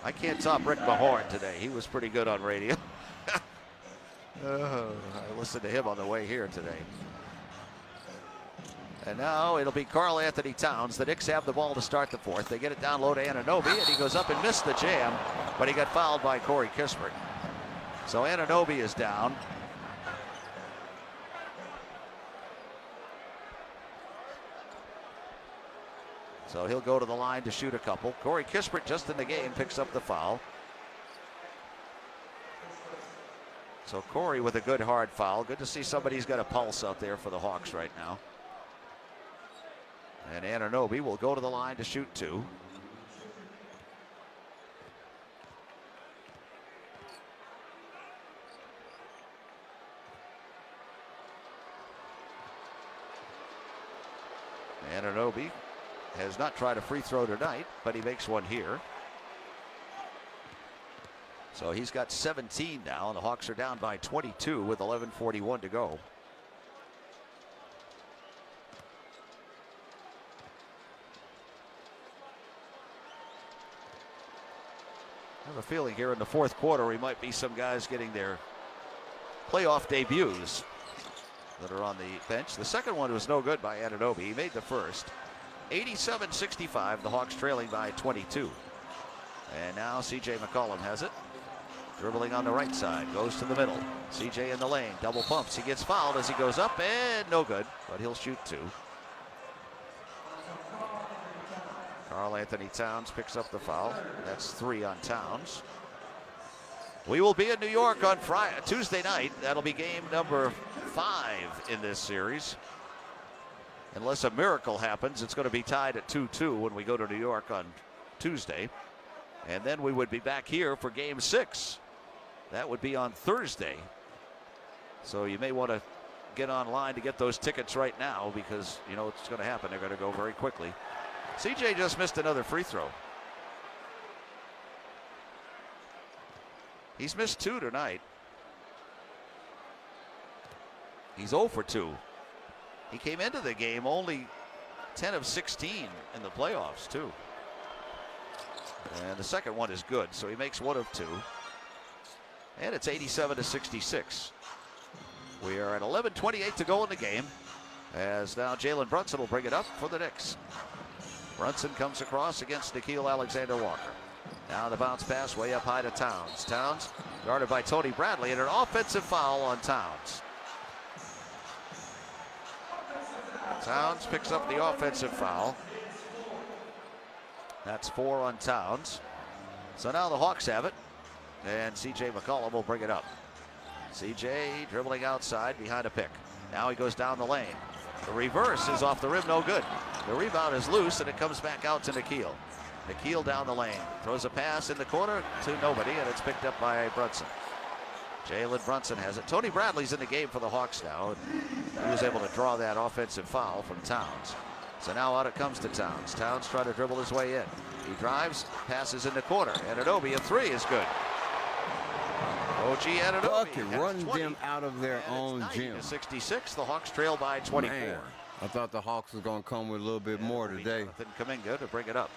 Speaker 1: I can't top Rick Mahorn today. He was pretty good on radio. I listened to him on the way here today. And now it'll be Karl Anthony Towns. The Knicks have the ball to start the 4th. They get it down low to Anunoby, and he goes up and missed the jam, but he got fouled by Corey Kispert. So Anunoby is down. So he'll go to the line to shoot a couple. Corey Kispert, just in the game, picks up the foul. So Corey with a good hard foul. Good to see somebody's got a pulse out there for the Hawks right now. And Anunoby will go to the line to shoot 2. Anunoby has not tried a free throw tonight, but he makes one here. So he's got 17 now, and the Hawks are down by 22 with 11:41 to go. I have a feeling here in the 4th quarter we might be some guys getting their playoff debuts that are on the bench. The second one was no good by Anunoby. He made the first. 87-65, the Hawks trailing by 22. And now C.J. McCollum has it. Dribbling on the right side, goes to the middle. C.J. in the lane, double pumps. He gets fouled as he goes up, and no good, but he'll shoot 2. Karl Anthony Towns picks up the foul. That's 3 on Towns. We will be in New York on Tuesday night. That'll be game number 5 in this series. Unless a miracle happens, it's going to be tied at 2-2 when we go to New York on Tuesday. And then we would be back here for game 6. That would be on Thursday. So you may want to get online to get those tickets right now, because you know it's going to happen. They're going to go very quickly. CJ just missed another free throw. He's missed 2 tonight. He's 0 for 2. He came into the game only 10 of 16 in the playoffs, too. And the second one is good, so he makes 1 of 2. And it's 87-66. We are at 11:28 to go in the game, as now Jalen Brunson will bring it up for the Knicks. Brunson comes across against Nickeil Alexander-Walker. Now the bounce pass way up high to Towns. Towns guarded by Tony Bradley, and an offensive foul on Towns. Towns picks up the offensive foul. That's 4 on Towns. So now the Hawks have it, and C.J. McCollum will bring it up. C.J. dribbling outside behind a pick. Now he goes down the lane. The reverse is off the rim, no good. The rebound is loose, and it comes back out to Nickeil. Nickeil down the lane. Throws a pass in the corner to nobody, and it's picked up by Brunson. Jalen Brunson has it. Tony Bradley's in the game for the Hawks now. He was able to draw that offensive foul from Towns. So now out it comes to Towns. Towns trying to dribble his way in. He drives, passes in the corner. Anunoby, a 3 is good. OG Anunoby
Speaker 2: Bucket,
Speaker 1: has
Speaker 2: run
Speaker 1: 20,
Speaker 2: them out of their
Speaker 1: and
Speaker 2: own
Speaker 1: it's
Speaker 2: gym.
Speaker 1: 90-66. The Hawks trail by 24.
Speaker 2: Man, I thought the Hawks was going to come with a little bit more today.
Speaker 1: Jonathan Kuminga to bring it up.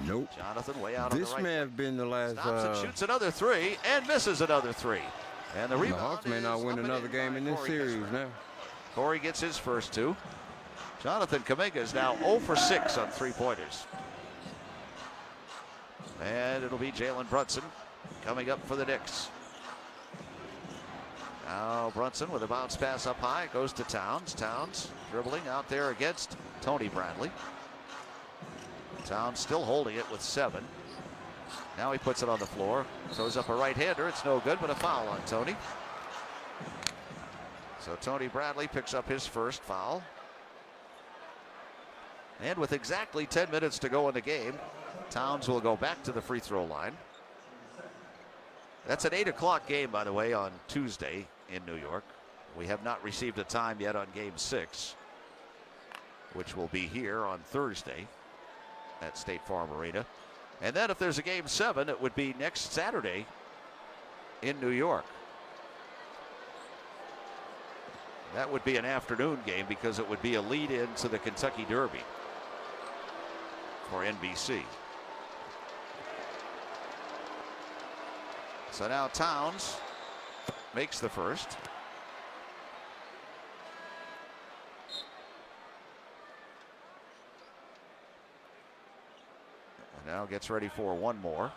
Speaker 2: Nope.
Speaker 1: Jonathan way out on the right.
Speaker 2: This may have been the last.
Speaker 1: Stops and shoots another three and misses another three. And the
Speaker 2: The
Speaker 1: rebound
Speaker 2: Hawks may not
Speaker 1: is
Speaker 2: win
Speaker 1: up and
Speaker 2: another
Speaker 1: in
Speaker 2: game
Speaker 1: by
Speaker 2: in this
Speaker 1: Corey
Speaker 2: series
Speaker 1: Kispert.
Speaker 2: now.
Speaker 1: Corey gets his first two. Jonathan Kuminga is now 0 for 6 on three-pointers. And it'll be Jalen Brunson coming up for the Knicks. Now Brunson with a bounce pass up high. Goes to Towns. Towns dribbling out there against Tony Bradley. Towns still holding it with 7. Now he puts it on the floor. Throws up a right-hander. It's no good, but a foul on Tony. So Tony Bradley picks up his first foul. And with exactly 10 minutes to go in the game, Towns will go back to the free throw line. That's an 8 o'clock game, by the way, on Tuesday in New York. We have not received a time yet on game 6, which will be here on Thursday at State Farm Arena. And then if there's a game 7, it would be next Saturday in New York. That would be an afternoon game because it would be a lead in to the Kentucky Derby for NBC. So now Towns makes the first. And now gets ready for one more.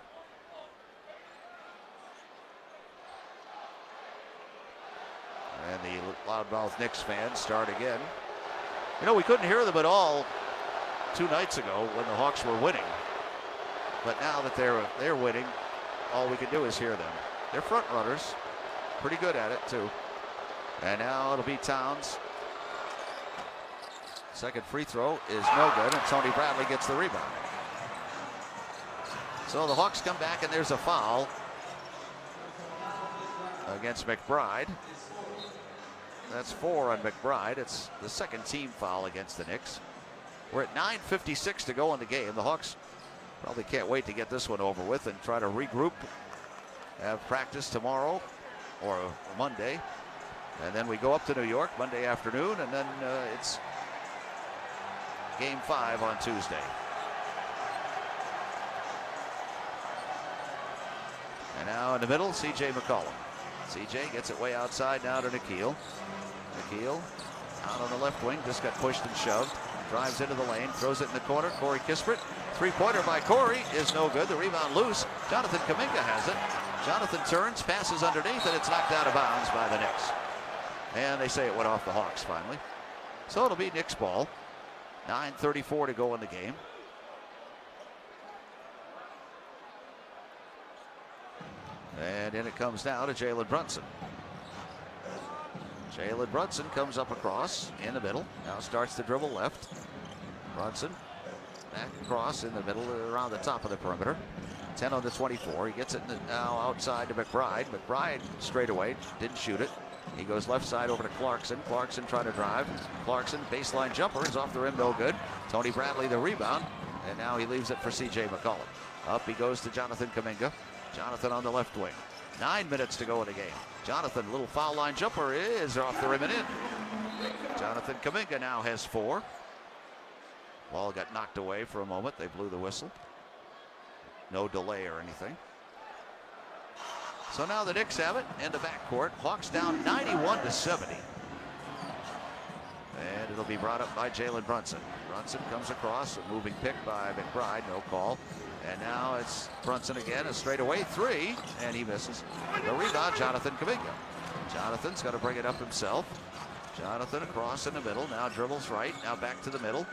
Speaker 1: And the loudmouth Knicks fans start again. You know, we couldn't hear them at all 2 nights ago when the Hawks were winning. But now that they're winning, all we can do is hear them. They're front runners. Pretty good at it, too. And now it'll be Towns. Second free throw is no good, and Tony Bradley gets the rebound. So the Hawks come back, and there's a foul against McBride. That's 4 on McBride. It's the second team foul against the Knicks. We're at 9:56 to go in the game. The Hawks probably can't wait to get this one over with and try to regroup, have practice tomorrow or Monday. And then we go up to New York Monday afternoon, and then it's game 5 on Tuesday. And now in the middle, C.J. McCollum. C.J. gets it way outside now to Nikhil. Nikhil out on the left wing, just got pushed and shoved. Drives into the lane, throws it in the corner. Corey Kispert, three-pointer by Corey is no good. The rebound loose. Jonathan Kuminga has it. Jonathan turns, passes underneath, and it's knocked out of bounds by the Knicks. And they say it went off the Hawks finally. So it'll be Knicks ball. 9:34 to go in the game. And in it comes now to Jalen Brunson. Jalen Brunson comes up across in the middle. Now starts to dribble left. Brunson back across in the middle around the top of the perimeter. 10 on the 24. He gets it now outside to McBride. McBride straight away. Didn't shoot it. He goes left side over to Clarkson. Clarkson trying to drive. Clarkson baseline jumper is off the rim. No good. Tony Bradley the rebound. And now he leaves it for C.J. McCollum. Up he goes to Jonathan Kuminga. Jonathan on the left wing. 9 minutes to go in the game. Jonathan, little foul line jumper is off the rim and in. Jonathan Kuminga now has 4. Ball got knocked away for a moment. They blew the whistle. No delay or anything. So now the Knicks have it in the backcourt. Hawks down 91-70. And it'll be brought up by Jalen Brunson. Brunson comes across, a moving pick by McBride, no call. And now it's Brunson again, a straightaway 3, and he misses. The rebound, Jonathan Kuminga. Jonathan's got to bring it up himself. Jonathan across in the middle, now dribbles right, now back to the middle.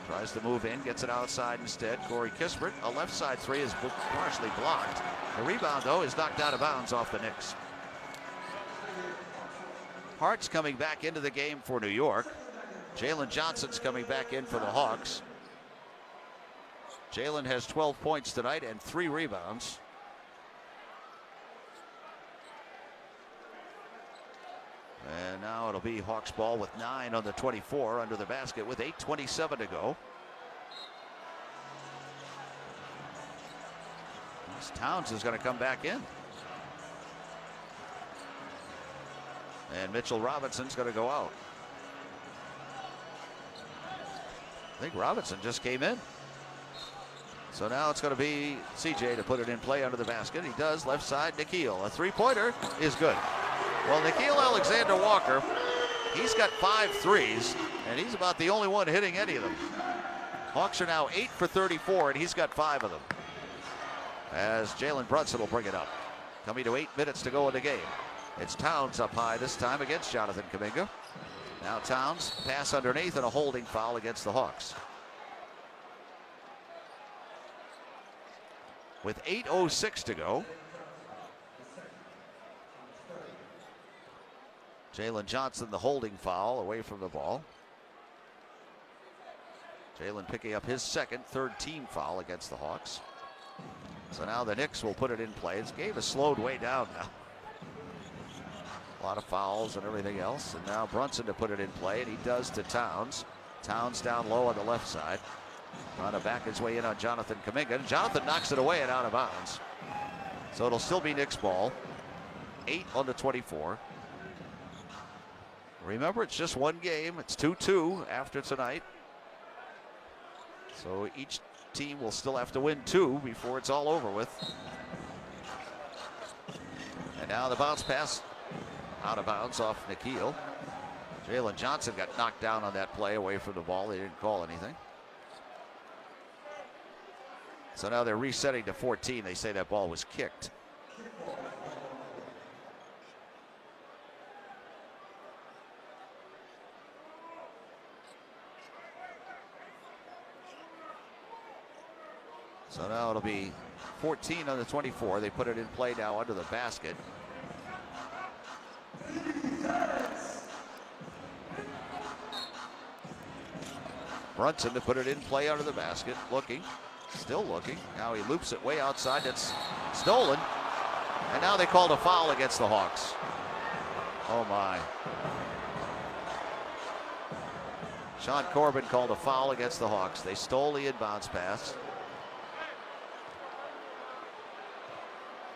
Speaker 1: Tries to move in, gets it outside instead. Corey Kispert, a left side 3 is partially blocked. The rebound, though, is knocked out of bounds off the Knicks. Hart's coming back into the game for New York. Jalen Johnson's coming back in for the Hawks. Jalen has 12 points tonight and 3 rebounds. And now it'll be Hawks ball with 9 on the 24 under the basket with 8:27 to go. Towns is going to come back in. And Mitchell Robinson's going to go out. I think Robinson just came in. So now it's going to be CJ to put it in play under the basket. He does, left side, Nikhil. A three-pointer is good. Well, Nikhil Alexander-Walker, he's got 5 threes, and he's about the only one hitting any of them. Hawks are now 8 for 34, and he's got 5 of them. As Jalen Brunson will bring it up. Coming to 8 minutes to go in the game. It's Towns up high this time against Jonathan Kuminga. Now Towns, pass underneath and a holding foul against the Hawks. With 8:06 to go. Jalen Johnson, the holding foul, away from the ball. Jalen picking up his second, third team foul against the Hawks. So now the Knicks will put it in play. This game is slowed way down now. A lot of fouls and everything else. And now Brunson to put it in play, and he does to Towns. Towns down low on the left side. Trying to back his way in on Jonathan Kuminga. Jonathan knocks it away and out of bounds. So it'll still be Knicks ball. 8 on the 24. Remember, it's just one game. It's 2-2 after tonight. So each team will still have to win 2 before it's all over with. And now the bounce pass out of bounds off Nikhil. Jalen Johnson got knocked down on that play away from the ball. They didn't call anything. So now they're resetting to 14. They say that ball was kicked. So now it'll be 14 on the 24. They put it in play now under the basket. Brunson to put it in play under the basket. Looking. Still looking. Now he loops it way outside. It's stolen. And now they called a foul against the Hawks. Oh my. Sean Corbin called a foul against the Hawks. They stole the inbounds pass.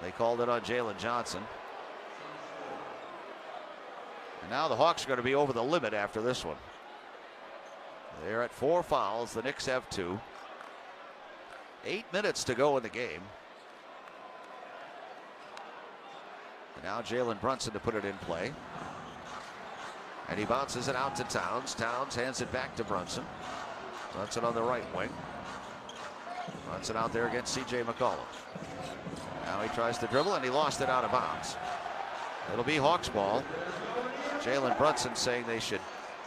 Speaker 1: They called it on Jalen Johnson. And now the Hawks are going to be over the limit after this one. They're at 4 fouls. The Knicks have 2. 8 minutes to go in the game. And now Jalen Brunson to put it in play. And he bounces it out to Towns. Towns hands it back to Brunson. Brunson on the right wing. Brunson out there against C.J. McCollum. Now he tries to dribble, and he lost it out of bounds. It'll be Hawks ball. Jalen Brunson saying they should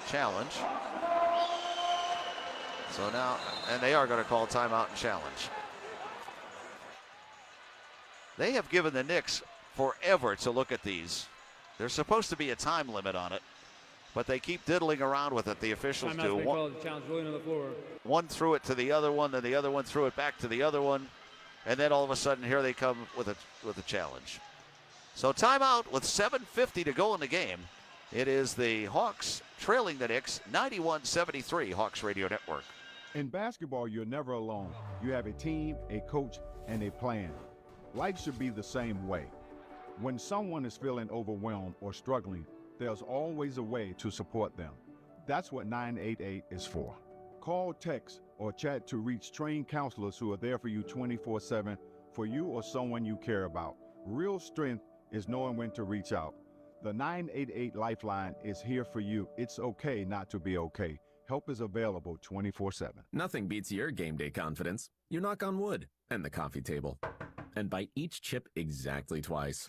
Speaker 1: challenge. So now, and they are going to call timeout and challenge. They have given the Knicks forever to look at these. There's supposed to be a time limit on it, but they keep diddling around with it. The officials do. One threw it to the other one, then the other one threw it back to the other one, and then all of a sudden here they come with a challenge. So timeout with 7:50 to go in the game. It is the Hawks trailing the Knicks 91-73. Hawks Radio Network.
Speaker 9: In basketball, you're never alone. You have a team, a coach, and a plan. Life should be the same way. When someone is feeling overwhelmed or struggling, there's always a way to support them. That's what 988 is for. Call, text, or chat to reach trained counselors who are there for you 24/7 for you or someone you care about. Real strength is knowing when to reach out. The 988 Lifeline is here for you. It's okay not to be okay. Help is available 24/7.
Speaker 10: Nothing beats your game day confidence. You knock on wood and the coffee table and bite each chip exactly twice.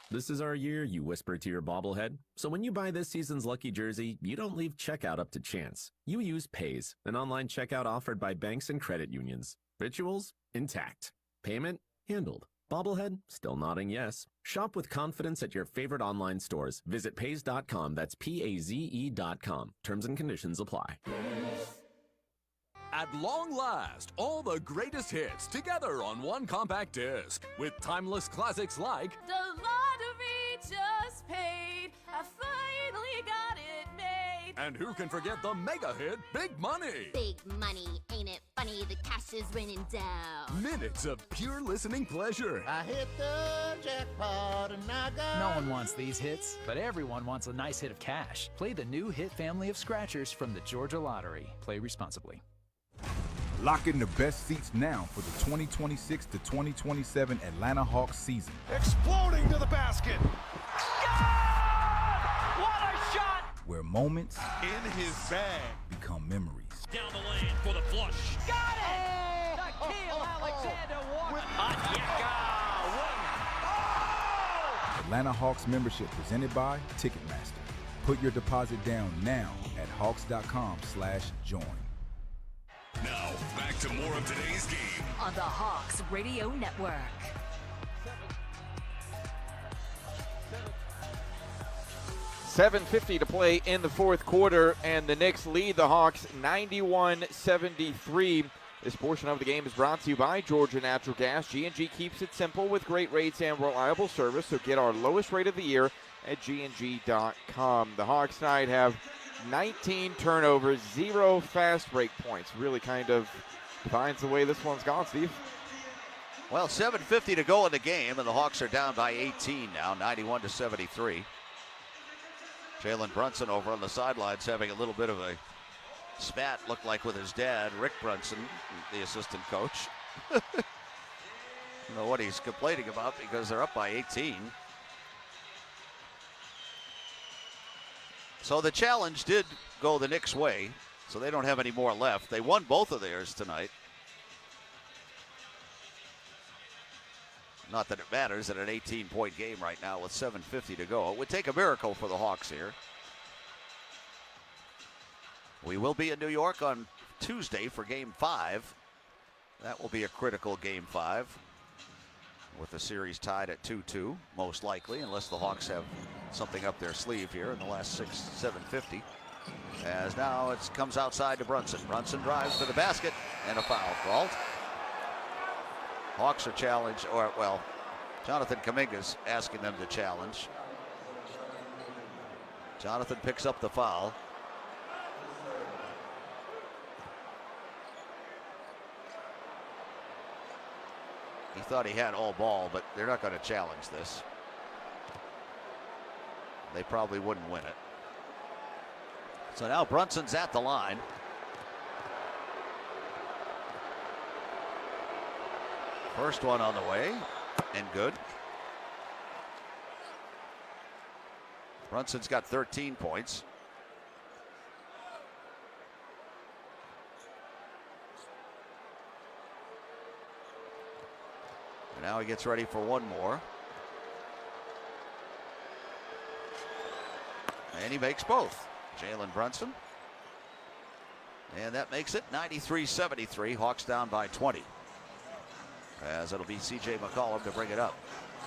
Speaker 10: This is our year, you whisper to your bobblehead. So when you buy this season's lucky jersey, you don't leave checkout up to chance. You use Pays, an online checkout offered by banks and credit unions. Rituals intact. Payment handled. Bobblehead still nodding yes. Shop with confidence at your favorite online stores. Visit Pays.com. That's PAZE.com. Terms and conditions apply.
Speaker 11: At long last, all the greatest hits together on one compact disc with timeless classics like
Speaker 12: The lottery just paid. I finally got it made.
Speaker 11: And who can forget the mega hit, Big Money?
Speaker 12: Big money, ain't it funny? The cash is raining down.
Speaker 11: Minutes of pure listening pleasure.
Speaker 13: I hit the jackpot and I got...
Speaker 14: No one wants these hits, but everyone wants a nice hit of cash. Play the new hit family of scratchers from the Georgia Lottery. Play responsibly.
Speaker 15: Lock in the best seats now for the 2026 to 2027 Atlanta Hawks season.
Speaker 16: Exploding to the basket. What a shot!
Speaker 15: Where moments
Speaker 16: in his bag
Speaker 15: become memories.
Speaker 16: Down the lane for the flush. Got it! Nickeil Alexander-Walker.
Speaker 15: Atlanta Hawks membership presented by Ticketmaster. Put your deposit down now at hawks.com/join.
Speaker 6: Now, back to more of today's game
Speaker 3: on the Hawks Radio Network.
Speaker 4: $7:50 to play in the fourth quarter, and the Knicks lead the Hawks 91-73. This portion of the game is brought to you by Georgia Natural Gas. G&G keeps it simple with great rates and reliable service, so get our lowest rate of the year at G&G.com. The Hawks tonight have 19 turnovers, 0 fast break points. Really kind of defines the way this one's gone, Steve.
Speaker 1: Well, 7:50 to go in the game, and the Hawks are down by 18 now, 91-73. Jalen Brunson over on the sidelines having a little bit of a spat, looked like, with his dad, Rick Brunson, the assistant coach. I don't know what he's complaining about because they're up by 18. So the challenge did go the Knicks' way, so they don't have any more left. They won both of theirs tonight. Not that it matters in an 18-point game right now with 7:50 to go. It would take a miracle for the Hawks here. We will be in New York on Tuesday for Game 5. That will be a critical Game 5 with the series tied at 2-2, most likely, unless the Hawks have something up their sleeve here in the last 7:50. As now it comes outside to Brunson. Brunson drives to the basket and a foul called. Hawks are challenged, or, well, Jonathan Kuminga's asking them to challenge. Jonathan picks up the foul. He thought he had all ball, but they're not going to challenge this. They probably wouldn't win it. So now Brunson's at the line. First one on the way, and good. Brunson's got 13 points. And now he gets ready for one more. And he makes both. Jalen Brunson. And that makes it 93-73. Hawks down by 20. As it'll be C.J. McCollum to bring it up.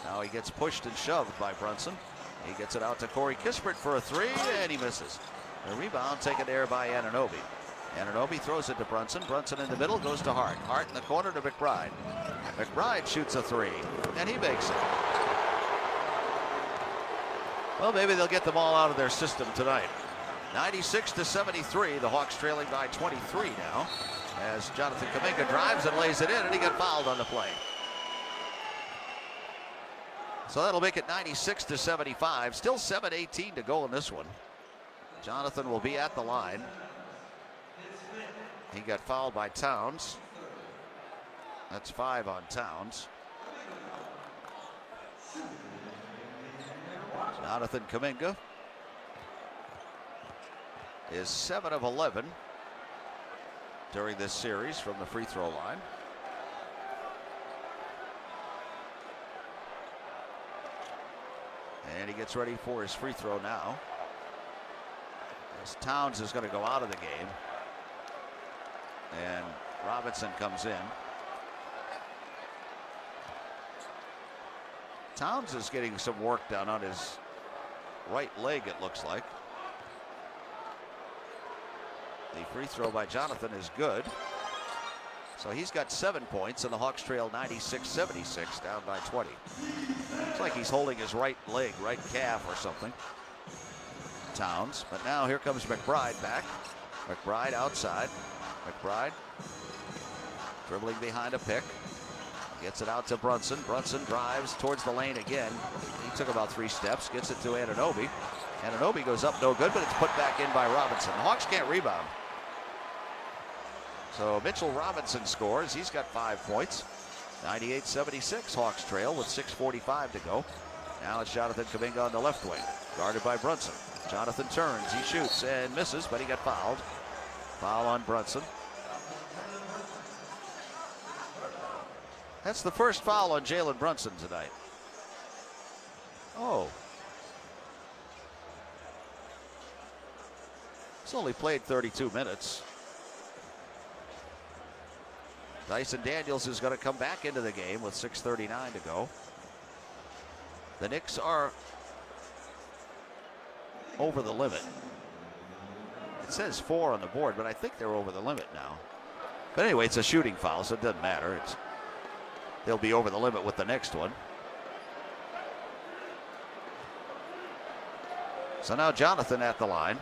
Speaker 1: Now he gets pushed and shoved by Brunson. He gets it out to Corey Kispert for a three, and he misses. The rebound taken there by Anunoby. Anunoby throws it to Brunson. Brunson in the middle, goes to Hart. Hart in the corner to McBride. McBride shoots a three, and he makes it. Well, maybe they'll get them all out of their system tonight. 96-73, the Hawks trailing by 23 now. As Jonathan Kuminga drives and lays it in, and he got fouled on the play. So that'll make it 96-75. Still 7:18 to go in this one. Jonathan will be at the line. He got fouled by Towns. That's 5 on Towns. Jonathan Kuminga is 7 of 11 during this series from the free throw line. And he gets ready for his free throw now. As Towns is going to go out of the game. And Robinson comes in. Towns is getting some work done on his right leg, it looks like. The free throw by Jonathan is good. So he's got 7 points, and the Hawks trail 96-76, down by 20. Looks like he's holding his right leg, right calf or something. Towns. But now here comes McBride back. McBride outside. McBride dribbling behind a pick. Gets it out to Brunson. Brunson drives towards the lane again. He took about 3 steps. Gets it to Anunoby. Anunoby goes up, no good, but it's put back in by Robinson. The Hawks can't rebound. So Mitchell Robinson scores. He's got 5 points. 98-76. Hawks trail with 6:45 to go. Now it's Jonathan Kuminga on the left wing, guarded by Brunson. Jonathan turns, he shoots and misses, but he got fouled. Foul on Brunson. That's the first foul on Jalen Brunson tonight. Oh. He's only played 32 minutes. Dyson Daniels is going to come back into the game with 6:39 to go. The Knicks are over the limit. It says 4 on the board, but I think they're over the limit now. But anyway, it's a shooting foul, so it doesn't matter. They'll be over the limit with the next one. So now Jonathan at the line.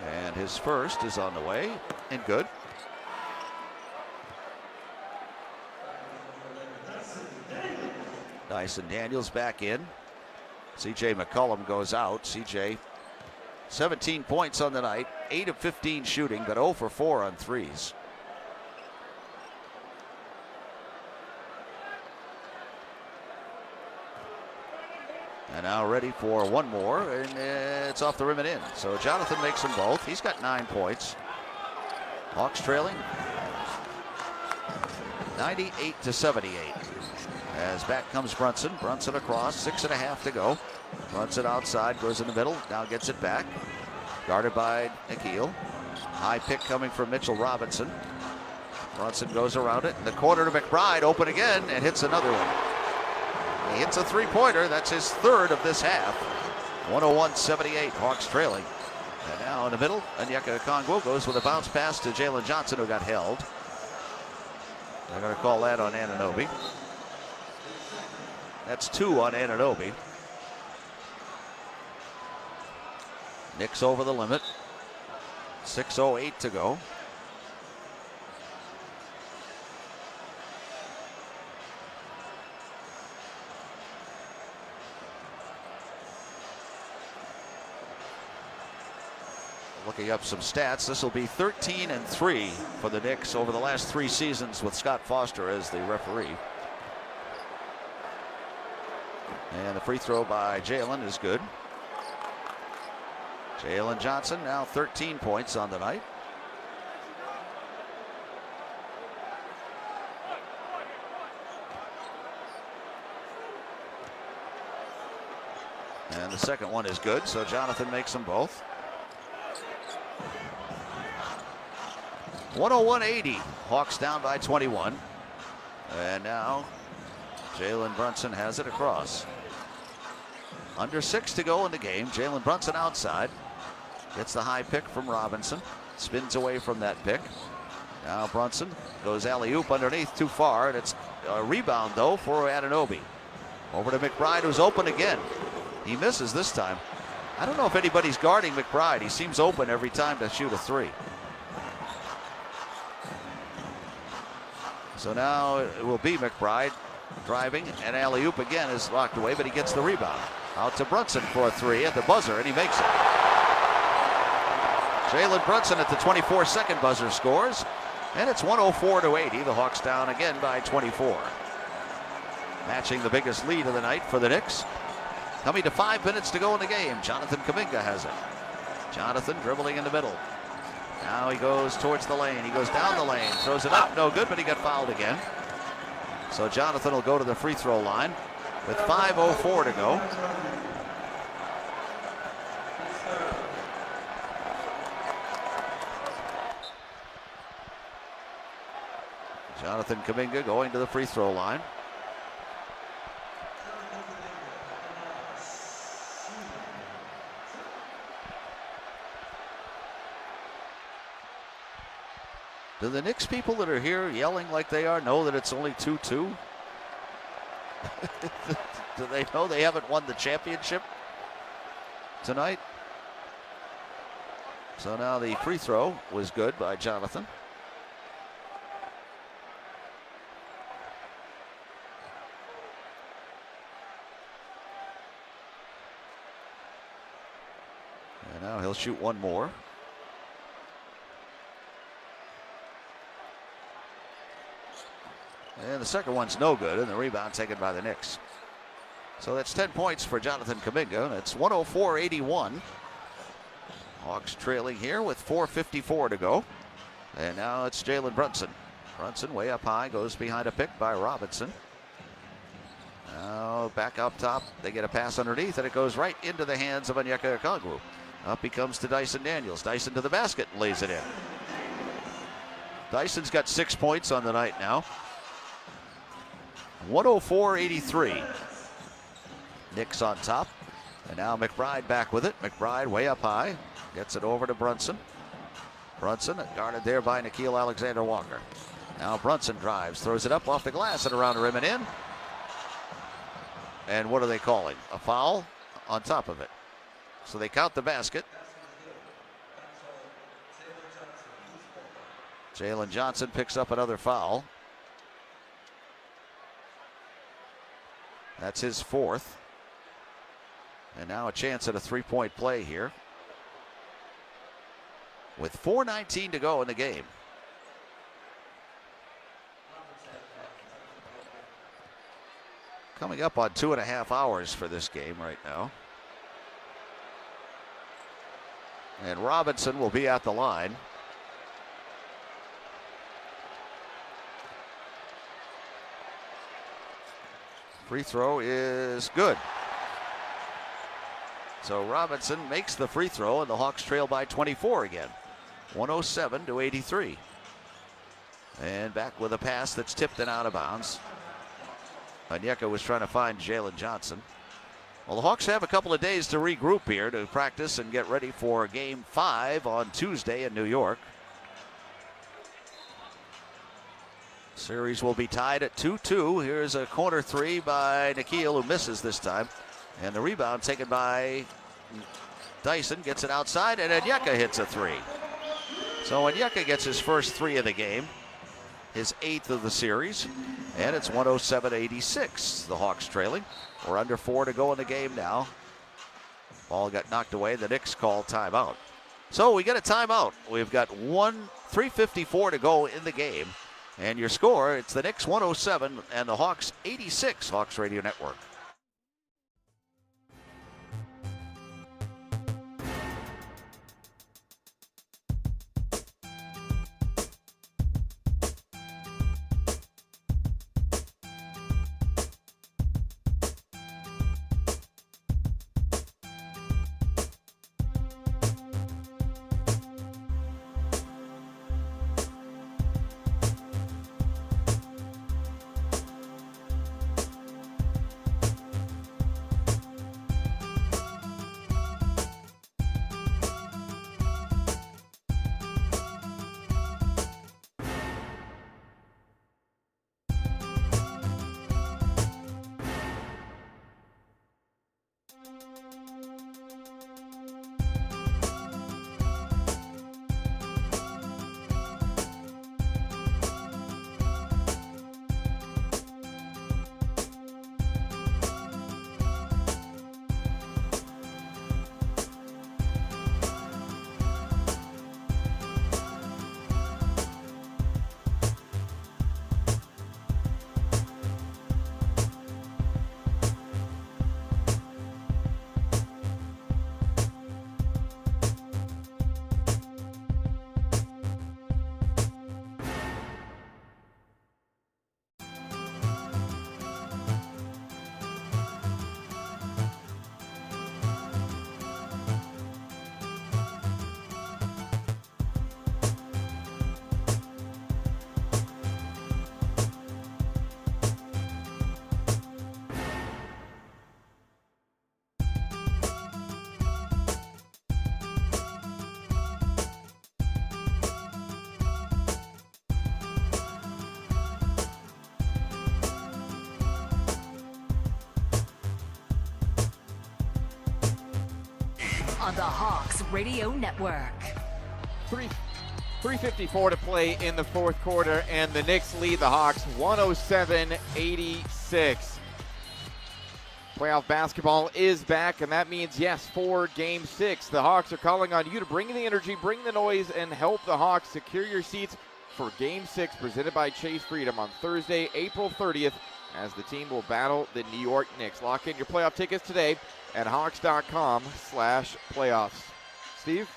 Speaker 1: And his first is on the way and good. Dyson Daniels back in. CJ McCollum goes out. CJ 17 points on the night, 8 of 15 shooting, but 0 for 4 on threes. And now ready for one more, and it's off the rim and in. So Jonathan makes them both. He's got 9 points. Hawks trailing 98-78. As back comes Brunson. Brunson across, 6.5 to go. Brunson outside, goes in the middle, now gets it back. Guarded by Nikhil. High pick coming from Mitchell Robinson. Brunson goes around it. In the corner to McBride, open again, and hits another one. He hits a 3-pointer. That's his 3rd of this half. 101-78, Hawks trailing. And now in the middle, Onyeka Okongwu goes with a bounce pass to Jalen Johnson, who got held. They're going to call that on Anunoby. That's 2 on Anunoby. Knicks over the limit. 6:08 to go. Looking up some stats, this will be 13-3 for the Knicks over the last 3 seasons with Scott Foster as the referee. And the free throw by Jalen is good. Jalen Johnson now 13 points on the night. And the second one is good, so Jonathan makes them both. 101-80. Hawks down by 21. And now Jalen Brunson has it across. Under 6 to go in the game. Jalen Brunson outside. Gets the high pick from Robinson. Spins away from that pick. Now Brunson goes alley-oop underneath, too far. And it's a rebound, though, for Anunoby. Over to McBride, who's open again. He misses this time. I don't know if anybody's guarding McBride. He seems open every time to shoot a 3. So now it will be McBride driving, and alley-oop again is locked away, but he gets the rebound. Out to Brunson for a 3 at the buzzer, and he makes it. Jalen Brunson at the 24-second buzzer scores, and it's 104-80. The Hawks down again by 24. Matching the biggest lead of the night for the Knicks. Coming to 5 minutes to go in the game. Jonathan Kuminga has it. Jonathan dribbling in the middle. Now he goes towards the lane. He goes down the lane, throws it up, no good, but he got fouled again. So Jonathan will go to the free throw line with 5:04 to go. Jonathan Kuminga going to the free throw line. Do the Knicks people that are here yelling like they are know that it's only 2-2? Do they know they haven't won the championship tonight? So now the free throw was good by Jonathan. And now he'll shoot one more. And the second one's no good, and the rebound taken by the Knicks. So that's 10 points for Jonathan Kuminga. That's 104-81. Hawks trailing here with 4:54 to go. And now it's Jalen Brunson. Brunson way up high, goes behind a pick by Robinson. Now back up top, they get a pass underneath, and it goes right into the hands of Onyeka Okongwu. Up he comes to Dyson Daniels. Dyson to the basket and lays it in. Dyson's got 6 points on the night now. 104-83. Knicks on top. And now McBride back with it. McBride way up high. Gets it over to Brunson. Brunson guarded there by Nickeil Alexander-Walker. Now Brunson drives, throws it up off the glass and around the rim and in. And what are they calling? A foul on top of it. So they count the basket. Jalen Johnson picks up another foul. That's his fourth. And now a chance at a three-point play here. With 4:19 to go in the game. Coming up on 2.5 hours for this game right now. And Robinson will be at the line. Free throw is good. So Robinson makes the free throw, and the Hawks trail by 24 again. 107-83. And back with a pass that's tipped and out of bounds. Onyeka was trying to find Jalen Johnson. Well, the Hawks have a couple of days to regroup here to practice and get ready for Game 5 on Tuesday in New York. Series will be tied at 2-2. Here's a corner three by Nickeil, who misses this time. And the rebound taken by Dyson, gets it outside, and Onyeka hits a three. So Onyeka gets his first three of the game, his 8th of the series, and it's 107-86. The Hawks trailing. We're under 4 to go in the game now. Ball got knocked away. The Knicks call timeout. So we get a timeout. We've got 3:54 to go in the game. And your score, it's the Knicks 107 and the Hawks 86. Hawks Radio Network.
Speaker 3: on the Hawks Radio Network.
Speaker 4: 3:54 to play in the fourth quarter, and the Knicks lead the Hawks 107-86. Playoff basketball is back, and that means, yes, for Game 6. The Hawks are calling on you to bring the energy, bring the noise, and help the Hawks secure your seats for Game 6, presented by Chase Freedom on Thursday, April 30th, as the team will battle the New York Knicks. Lock in your playoff tickets today at Hawks.com/playoffs. Steve?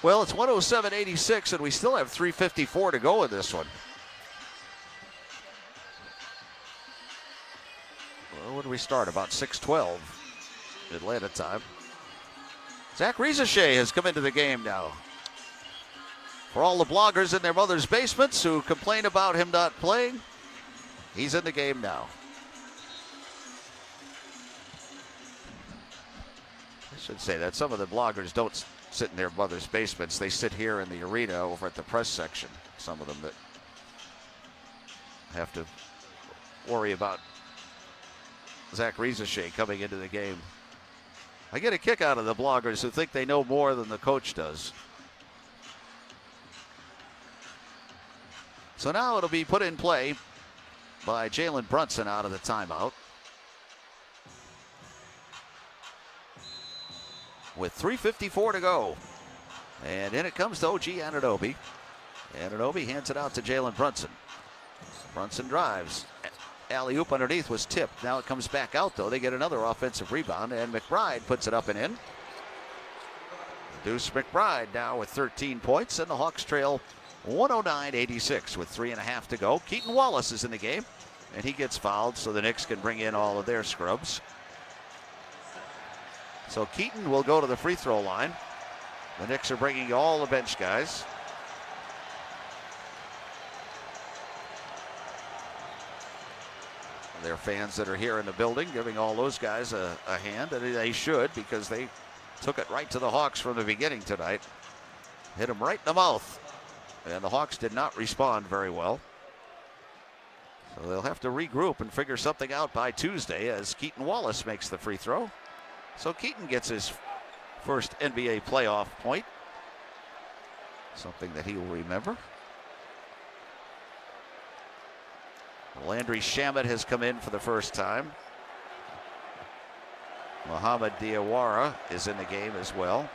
Speaker 1: Well, it's 107-86, and we still have 3:54 to go in this one. Well, when did we start? About 6:12 Atlanta time. Zach Rizachet has come into the game now. For all the bloggers in their mother's basements who complain about him not playing, he's in the game now. I should say that some of the bloggers don't sit in their mother's basements. They sit here in the arena over at the press section. Some of them that have to worry about Zach Rizachet coming into the game. I get a kick out of the bloggers who think they know more than the coach does. So now it'll be put in play by Jalen Brunson out of the timeout. With 3:54 to go. And in it comes to OG Anunoby. Anunoby hands it out to Jalen Brunson. Brunson drives. Alley-oop underneath was tipped. Now it comes back out, though. They get another offensive rebound, and McBride puts it up and in. Deuce McBride now with 13 points, and the Hawks trail 109-86 with 3.5 to go. Keaton Wallace is in the game, and he gets fouled, so the Knicks can bring in all of their scrubs. So Keaton will go to the free throw line. The Knicks are bringing all the bench guys. There are fans that are here in the building giving all those guys a hand, and they should, because they took it right to the Hawks from the beginning tonight. Hit them right in the mouth, and the Hawks did not respond very well. So they'll have to regroup and figure something out by Tuesday as Keaton Wallace makes the free throw. So Keaton gets his first NBA playoff point, something that he will remember. Landry Shamet has come in for the first time. Mohamed Diawara is in the game as well.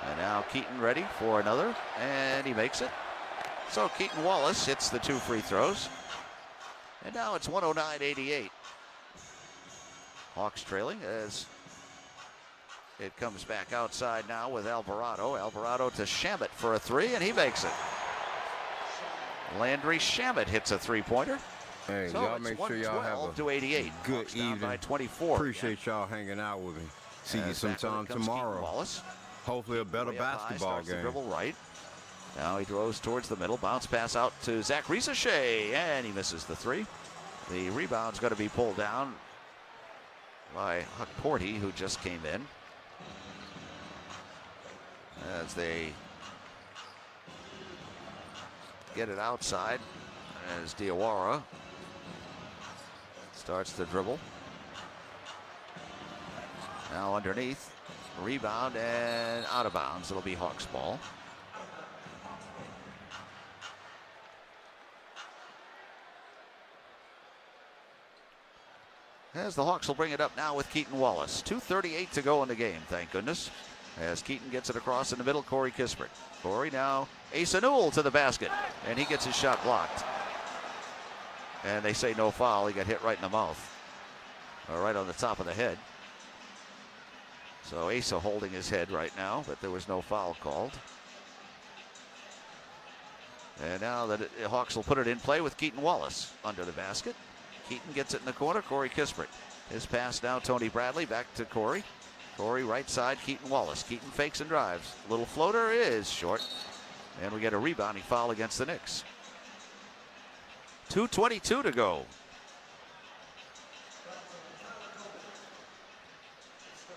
Speaker 1: And now Keaton ready for another, and he makes it. So Keaton Wallace hits the two free throws. And now it's 109-88. Hawks trailing as it comes back outside now with Alvarado. Alvarado to Shamet for a three, and he makes it. Landry Shamet hits a three-pointer.
Speaker 2: Hey,
Speaker 1: so
Speaker 2: y'all make sure y'all have a
Speaker 1: 88.
Speaker 2: good
Speaker 1: Hawks down
Speaker 2: evening.
Speaker 1: by 24.
Speaker 2: Appreciate y'all hanging out with me. See you sometime tomorrow. Hopefully a better basketball game.
Speaker 1: Dribble right. Now he throws towards the middle. Bounce pass out to Zach Rizachet, and he misses the three. The rebound's going to be pulled down by Huck Porty, who just came in. As they get it outside, as Diawara starts to dribble. Now underneath, rebound and out of bounds. It'll be Hawks ball. As the Hawks will bring it up now with Keaton Wallace. 2:38 to go in the game, thank goodness. As Keaton gets it across in the middle, Corey Kispert. Corey now, Asa Newell to the basket, and he gets his shot blocked. And they say no foul. He got hit right in the mouth, or right on the top of the head. So Asa holding his head right now, but there was no foul called. And now the Hawks will put it in play with Keaton Wallace under the basket. Keaton gets it in the corner, Corey Kispert. His pass now, Tony Bradley, back to Corey. Corey right side, Keaton Wallace. Keaton fakes and drives. Little floater is short. And we get a rebounding foul against the Knicks. 2:22 to go.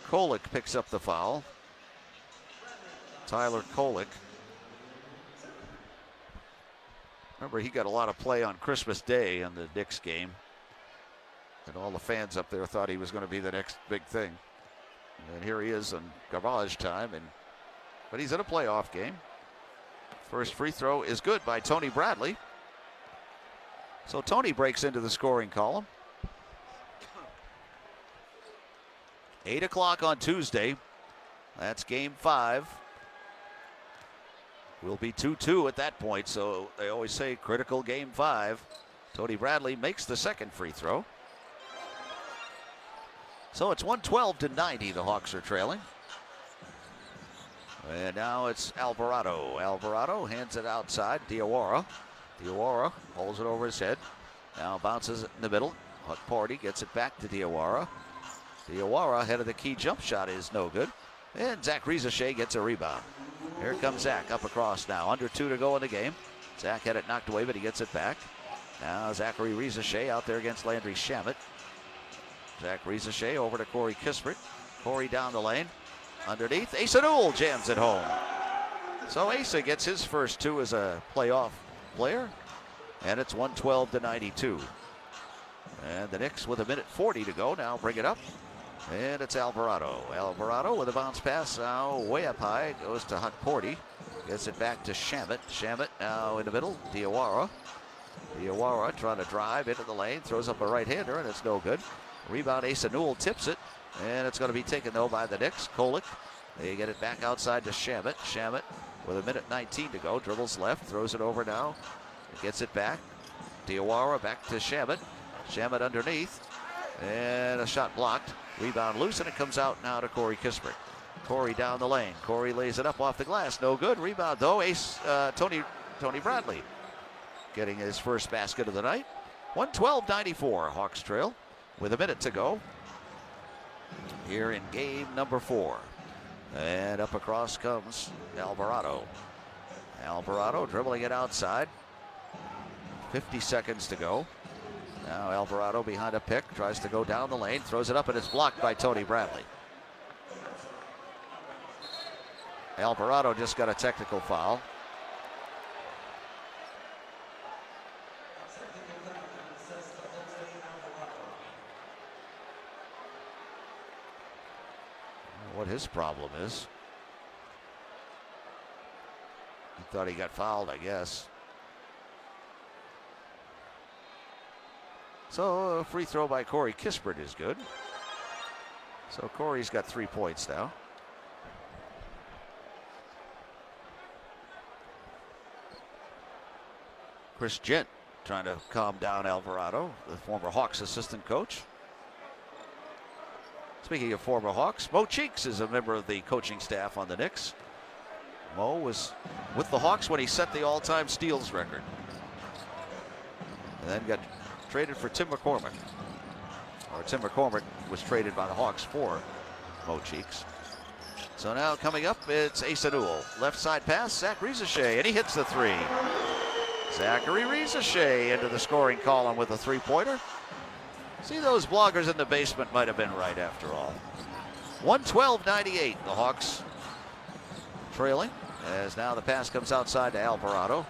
Speaker 1: Kolick picks up the foul. Tyler Kolick. Remember, he got a lot of play on Christmas Day in the Knicks game. And all the fans up there thought he was going to be the next big thing. And here he is in garbage time, but he's in a playoff game. First free throw is good by Tony Bradley. So Tony breaks into the scoring column. 8 o'clock on Tuesday. That's game 5. We'll be 2-2 at that point, so they always say critical game 5. Tony Bradley makes the second free throw. So it's 112-90, the Hawks are trailing. And now it's Alvarado. Alvarado hands it outside, Diawara. Diawara holds it over his head. Now bounces it in the middle. Huck Party gets it back to Diawara. Diawara, head of the key jump shot, is no good. And Zach Rizachet gets a rebound. Here comes Zach up across now. Under 2 to go in the game. Zach had it knocked away, but he gets it back. Now Zachary Rizachet out there against Landry Shamet. Zach Rizachet over to Corey Kispert. Corey down the lane. Underneath, Asa Newell jams it home. So Asa gets his first 2 as a playoff player. And it's 112-92. And the Knicks with 1:40 to go now bring it up. And it's Alvarado. Alvarado with a bounce pass now way up high. Goes to Huck Porty. Gets it back to Shamet. Shamet now in the middle. Diawara. Diawara trying to drive into the lane. Throws up a right-hander and it's no good. Rebound, Asa Newell tips it. And it's going to be taken though by the Knicks. Kolek. They get it back outside to Shamet. Shamet with 1:19 to go. Dribbles left. Throws it over now. Gets it back. Diawara back to Shamet. Shamet underneath. And a shot blocked. Rebound loose, and it comes out now to Corey Kispert. Corey down the lane. Corey lays it up off the glass. No good. Rebound, though. Tony Bradley getting his first basket of the night. 112-94. Hawks trail with 1 minute to go here in game number 4. And up across comes Alvarado. Alvarado dribbling it outside. 50 seconds to go. Now Alvarado behind a pick, tries to go down the lane, throws it up, and it's blocked by Tony Bradley. Alvarado just got a technical foul. What his problem is. He thought he got fouled, I guess. So a free throw by Corey Kispert is good. So Corey's got 3 points now. Chris Gent trying to calm down Alvarado, the former Hawks assistant coach. Speaking of former Hawks, Mo Cheeks is a member of the coaching staff on the Knicks. Mo was with the Hawks when he set the all-time steals record. And then got traded for Tim McCormick. Or Tim McCormick was traded by the Hawks for Mo Cheeks. So now coming up, it's Asa Newell. Left side pass, Zach Rizachet, and he hits the 3. Zachary Rizachet into the scoring column with a 3-pointer. See, those bloggers in the basement might have been right after all. 112-98, the Hawks trailing, as now the pass comes outside to Alvarado.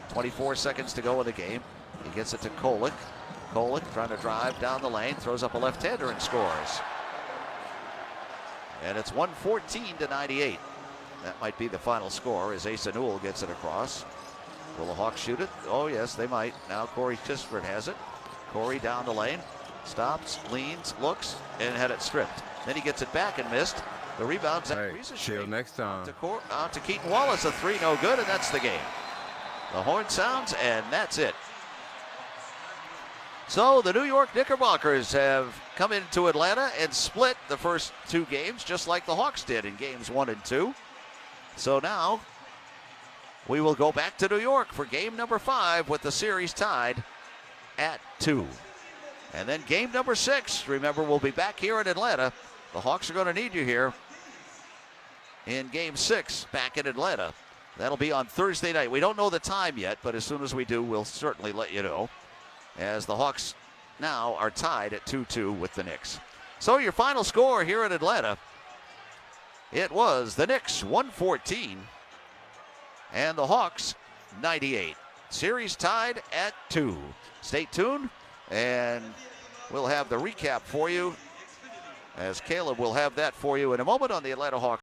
Speaker 1: 24 seconds to go in the game. He gets it to Kolek. Kolek trying to drive down the lane, throws up a left-hander and scores. And it's 114-98. That might be the final score as Asa Newell gets it across. Will the Hawks shoot it? Oh, yes, they might. Now Corey Kispert has it. Corey down the lane, stops, leans, looks, and had it stripped. Then he gets it back and missed. The rebound, Zach
Speaker 2: Till next time.
Speaker 1: Out to Keaton Wallace, a 3, no good, and that's the game. The horn sounds, and that's it. So the New York Knickerbockers have come into Atlanta and split the first 2 games, just like the Hawks did in games 1 and 2. So now we will go back to New York for game number 5 with the series tied at 2. And then game number 6, remember, we'll be back here in Atlanta. The Hawks are going to need you here in game 6 back in Atlanta. That'll be on Thursday night. We don't know the time yet, but as soon as we do, we'll certainly let you know, as the Hawks now are tied at 2-2 with the Knicks. So your final score here in Atlanta, it was the Knicks 114 and the Hawks 98. Series tied at 2. Stay tuned, and we'll have the recap for you as Caleb will have that for you in a moment on the Atlanta Hawks